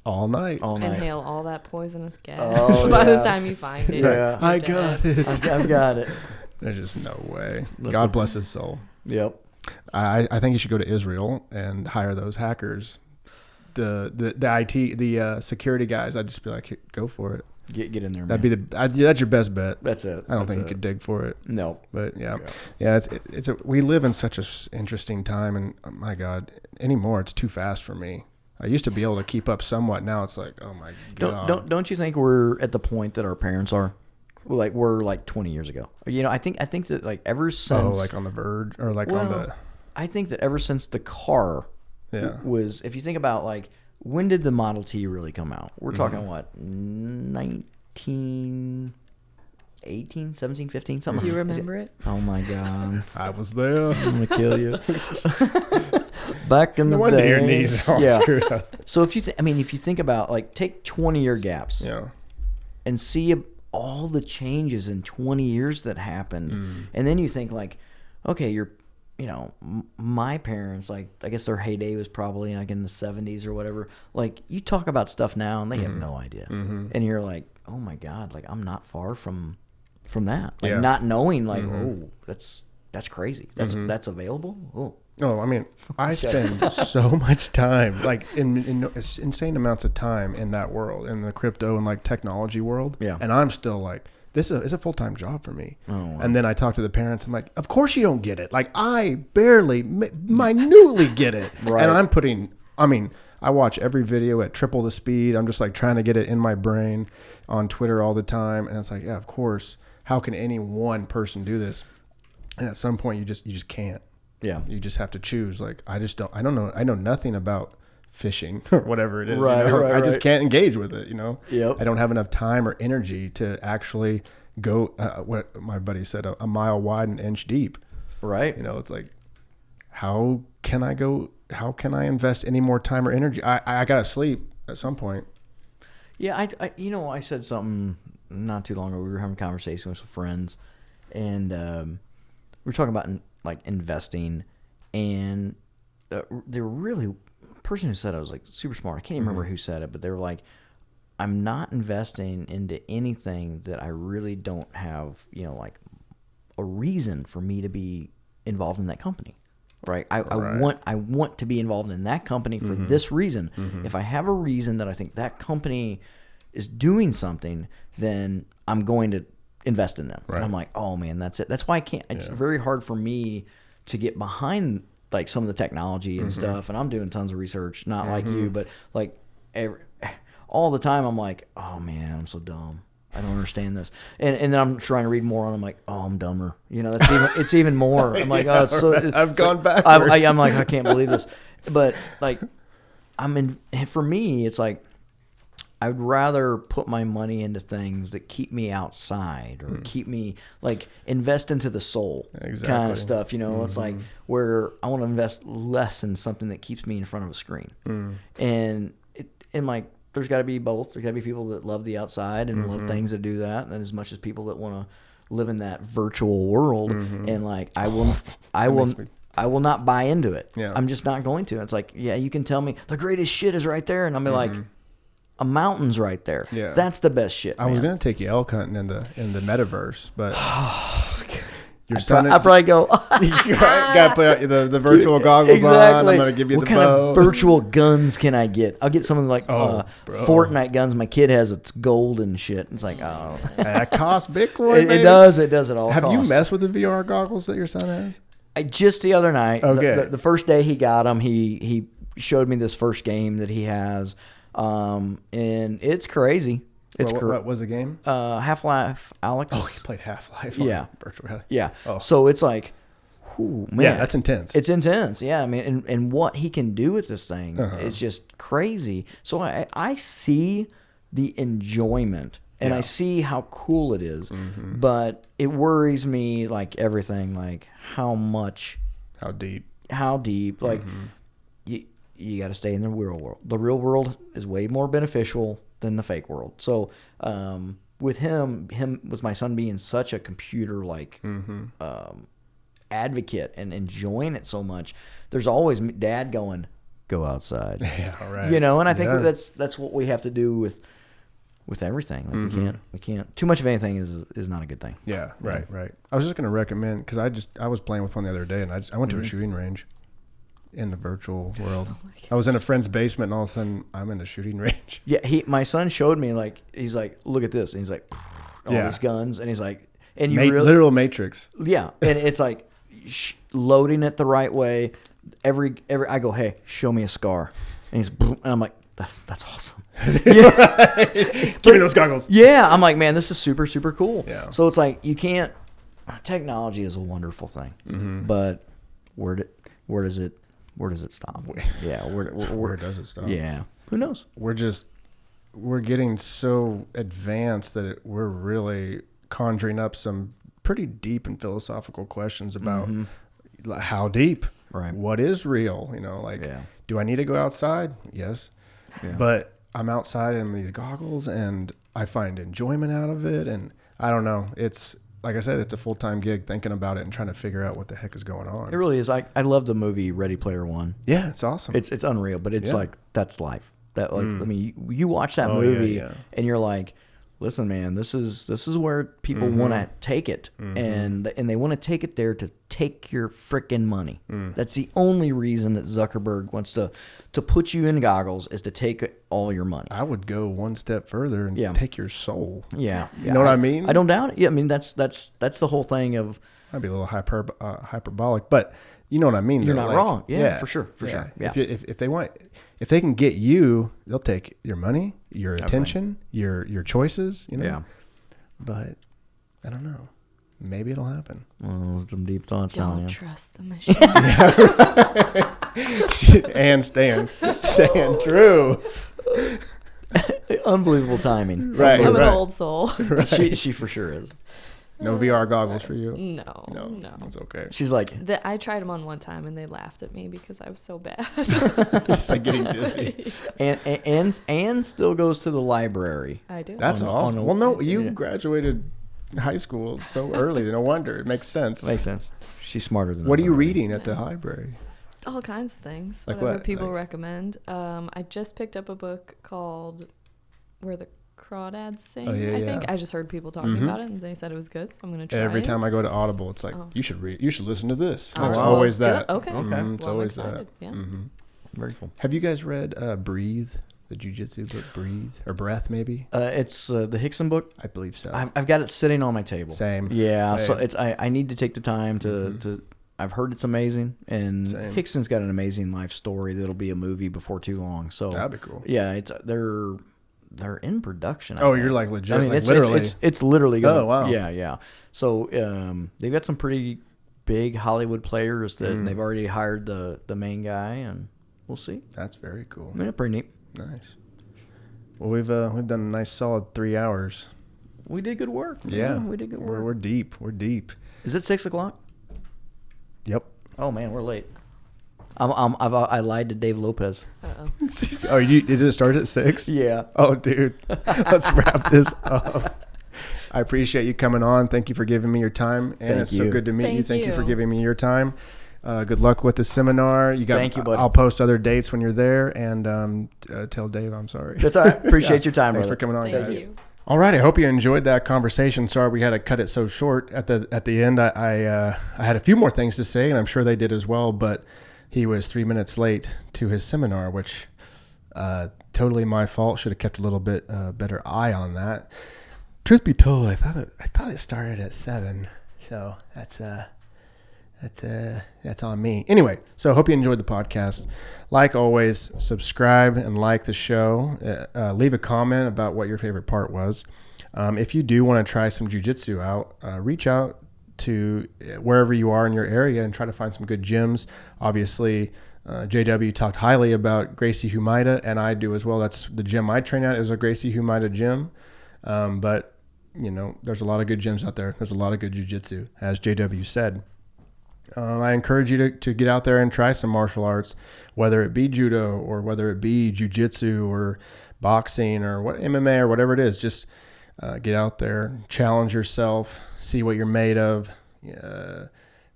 all night. All night. Inhale all that poisonous gas Oh, by yeah. the time you find it. Yeah. I you're got dead. it. I've got it. There's just no way. Listen. God bless his soul. Yep. I think you should go to Israel and hire those hackers, the IT, the security guys. I'd just be like, go for it. Get in there, man. That'd be that's your best bet. That's it. I don't That's think it. you could dig for it. No. But yeah. We live in such a interesting time, and oh my God, anymore it's too fast for me. I used to be able to keep up somewhat. Now it's like, oh my God. Don't you think we're at the point that our parents are? Like we're like 20 years ago. I think that like ever since like on the verge or like on the. I think that ever since the car was, if you think about like when did the Model T really come out? We're talking what, 1918, 17, 15, something. You remember it? Oh my God. I was there. I'm gonna kill you. Back in the No wonder day. your knees are all screwed up. So if you think about like take 20-year gaps Yeah. and see all the changes in 20 years that happened, and then you think like, okay, my parents, like I guess their heyday was probably like in the 70s or whatever. Like you talk about stuff now and they have no idea, and you're like, oh my God, like I'm not far from that. Like not knowing, like, oh, that's crazy. That's available. Oh. No, I mean, I spend so much time, like in insane amounts of time in that world, in the crypto and like technology world. Yeah. And I'm still like, this is a full-time job for me. Oh, wow. And then I talk to the parents. I'm like, of course you don't get it. Like I barely, minutely get it. Right. And I watch every video at triple the speed. I'm just like trying to get it in my brain on Twitter all the time. And it's like, yeah, of course. How can any one person do this? And at some point you just can't. Yeah. You just have to choose. Like, I don't know. I know nothing about fishing or whatever it is. Right, right, I just right. can't engage with it, Yep. I don't have enough time or energy to actually go, what my buddy said, a mile wide and inch deep. Right. It's like, how can I invest any more time or energy? I got to sleep at some point. Yeah. I said something not too long ago. We were having a conversation with some friends, and we were talking about like investing, and they were really, the person who said it was like super smart. I can't even remember who said it, but they were like, I'm not investing into anything that I really don't have, like a reason for me to be involved in that company. Right. I want to be involved in that company for this reason. If I have a reason that I think that company is doing something, then I'm going to invest in them. Right. And I'm like, oh man, that's it. That's why I can't. It's very hard for me to get behind like some of the technology and stuff. And I'm doing tons of research, not like you, but like all the time I'm like, oh man, I'm so dumb. I don't understand this. And then I'm trying to read more on. I'm like, oh, I'm dumber. You know, it's even more. I'm like, oh, it's so. I've gone like, backwards. I'm like, I can't believe this. But like, for me, it's like, I'd rather put my money into things that keep me outside or keep me like invest into the soul kind of stuff. You know, it's like where I want to invest less in something that keeps me in front of a screen. And like, there's got to be both. There's got to be people that love the outside and love things that do that, and as much as people that want to live in that virtual world. And like, I will not buy into it. Yeah. I'm just not going to. It's like, yeah, you can tell me the greatest shit is right there, and I'll be like, a mountain's right there. Yeah. That's the best shit. I was gonna take you elk hunting in the metaverse, but your I son. probably go. You gotta put out the virtual goggles on. I'm gonna give you what the kind bow. of virtual guns can I get? I'll get something like bro. Fortnite guns. My kid has it's gold and shit. It's like, oh, That costs Bitcoin. it does. It does it all. Have you messed with the VR goggles that your son has? Just the other night. Okay. The first day he got them, he showed me this first game that he has, and it's crazy. What was the game? Half-Life Alex. Oh, he played Half-Life. Yeah. Virtual reality. Yeah. Oh. So it's like, whew, man. Yeah, that's intense. It's intense. Yeah. I mean, and what he can do with this thing is just crazy. So I see the enjoyment and I see how cool it is, but it worries me like everything, like how deep, like you got to stay in the real world. The real world is way more beneficial than the fake world. So with with my son being such a computer like advocate and enjoying it so much, there's always dad going, go outside. Yeah, right. You know, and I think that's what we have to do with everything. Like we can't too much of anything is not a good thing. Yeah, right. I was just gonna recommend because I was playing with one the other day and I went to a shooting range in the virtual world. I was in a friend's basement and all of a sudden I'm in a shooting range. Yeah, my son showed me he's like, look at this, and he's like, all these guns, and he's like, and you literal Matrix. Yeah, and it's like loading it the right way. Every I go, hey, show me a scar, and I'm like, that's awesome. Yeah. Give me those goggles. Yeah, I'm like, man, this is super super cool. Yeah. So it's like you can't. Technology is a wonderful thing, but where does it stop? Yeah, where does it stop? Yeah, who knows? We're getting so advanced that we're really conjuring up some pretty deep and philosophical questions about how deep, right? What is real? You know, like, do I need to go outside? Yes, but I'm outside in these goggles and I find enjoyment out of it, and I don't know. It's like I said, it's a full-time gig thinking about it and trying to figure out what the heck is going on. It really is. I love the movie Ready Player One. Yeah, it's awesome. It's unreal, but it's like that's life. That like I mean, you watch that movie and you're like, listen, man, this is where people want to take it, and they want to take it there to take your freaking money. That's the only reason that Zuckerberg wants to put you in goggles is to take all your money. I would go one step further and take your soul. Yeah, you know what I mean? I don't doubt it. Yeah, I mean that's the whole thing of. I'd be a little hyperbolic, but you know what I mean. You're not wrong. Yeah, for sure. Yeah. If they can get you, they'll take your money, your attention, your choices. You know. Yeah. But I don't know. Maybe it'll happen. Well, some deep thoughts. Don't trust the machine. And staying true. Unbelievable timing. Right. I'm an old soul. She for sure is. No VR goggles for you? No. That's okay. She's like... I tried them on one time, and they laughed at me because I was so bad. Just like getting dizzy. And still goes to the library. I do. That's awesome. Well, no, you graduated high school so early. No wonder. It makes sense. Makes sense. She's smarter than What are you reading at the library? All kinds of things. Like whatever what? people recommend. I just picked up a book called Where the Crawdads Sing, I think. I just heard people talking about it, and they said it was good, so I'm going to try it. Every time I go to Audible, it's like, you should listen to this. Oh, It's always that. Good. Okay. It's always that. Yeah. Very cool. Have you guys read Breathe, the jiu-jitsu book, Breathe, or Breath maybe? It's the Hickson book. I believe so. I've got it sitting on my table. Same. Yeah, Same. so it's I need to take the time to I've heard it's amazing, and Hickson's got an amazing life story that'll be a movie before too long. So that'd be cool. Yeah, they're in production. Oh, I you're think. like legit, I mean, like it's literally. it's literally. Gonna, Oh, wow. Yeah. So they've got some pretty big Hollywood players that they've already hired the main guy, and we'll see. That's very cool. I mean, pretty neat. Nice. Well, we've done a nice solid 3 hours. We did good work. Yeah, we did good work. We're deep. We're deep. Is it 6 o'clock? Yep. Oh man, we're late. I lied to Dave Lopez. Uh-oh. Oh, did it start at 6? Yeah. Oh, dude. Let's wrap this up. I appreciate you coming on. Thank you for giving me your time. And it's so you. good to meet you. Thank Thank you for you. giving me your time. Good luck with the seminar. Thank you, buddy. I'll post other dates when you're there, and tell Dave I'm sorry. That's all right. Appreciate your time, Thanks brother. for coming on, Thank guys. you. All right, I hope you enjoyed that conversation. Sorry we had to cut it so short at the end. I had a few more things to say, and I'm sure they did as well. But he was 3 minutes late to his seminar, which totally my fault. Should have kept a little bit better eye on that. Truth be told, I thought it started at 7, so that's on me. Anyway, so hope you enjoyed the podcast. Like always, subscribe and like the show. Leave a comment about what your favorite part was. If you do want to try some jiu-jitsu out, reach out to wherever you are in your area and try to find some good gyms. Obviously, JW talked highly about Gracie Humaita, and I do as well. That's the gym I train at, is a Gracie Humaita gym. But you know, there's a lot of good gyms out there. There's a lot of good jiu-jitsu, as JW said. I encourage you to get out there and try some martial arts, whether it be judo or whether it be jiu-jitsu or boxing or what MMA or whatever it is. Just get out there, challenge yourself, see what you're made of,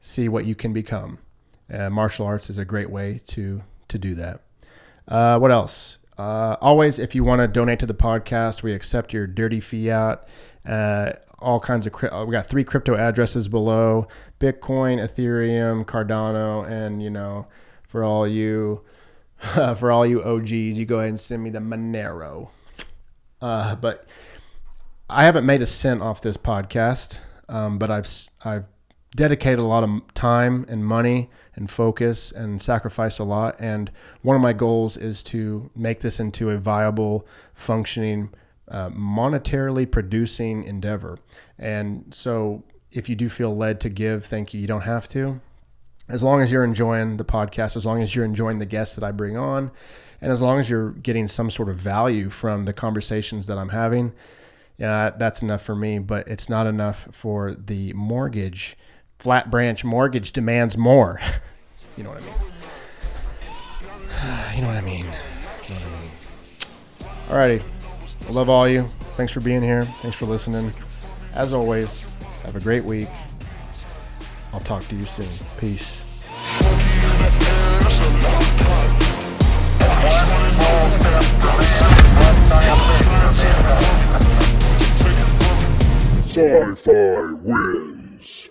see what you can become. Martial arts is a great way to do that. What else? Always, if you want to donate to the podcast, we accept your dirty fiat. All kinds of we got 3 crypto addresses below: Bitcoin, Ethereum, Cardano, and for all you OGs, you go ahead and send me the Monero. But I haven't made a cent off this podcast, but I've dedicated a lot of time and money and focus and sacrificed a lot. And one of my goals is to make this into a viable, functioning, monetarily producing endeavor. And so if you do feel led to give, thank you. You don't have to. As long as you're enjoying the podcast, as long as you're enjoying the guests that I bring on, and as long as you're getting some sort of value from the conversations that I'm having, that's enough for me. But it's not enough for the mortgage. Flat Branch Mortgage demands more. You know what I mean? You know what I mean? Alrighty. I love all you. Thanks for being here. Thanks for listening. As always, have a great week. I'll talk to you soon. Peace. Sci-Fi wins.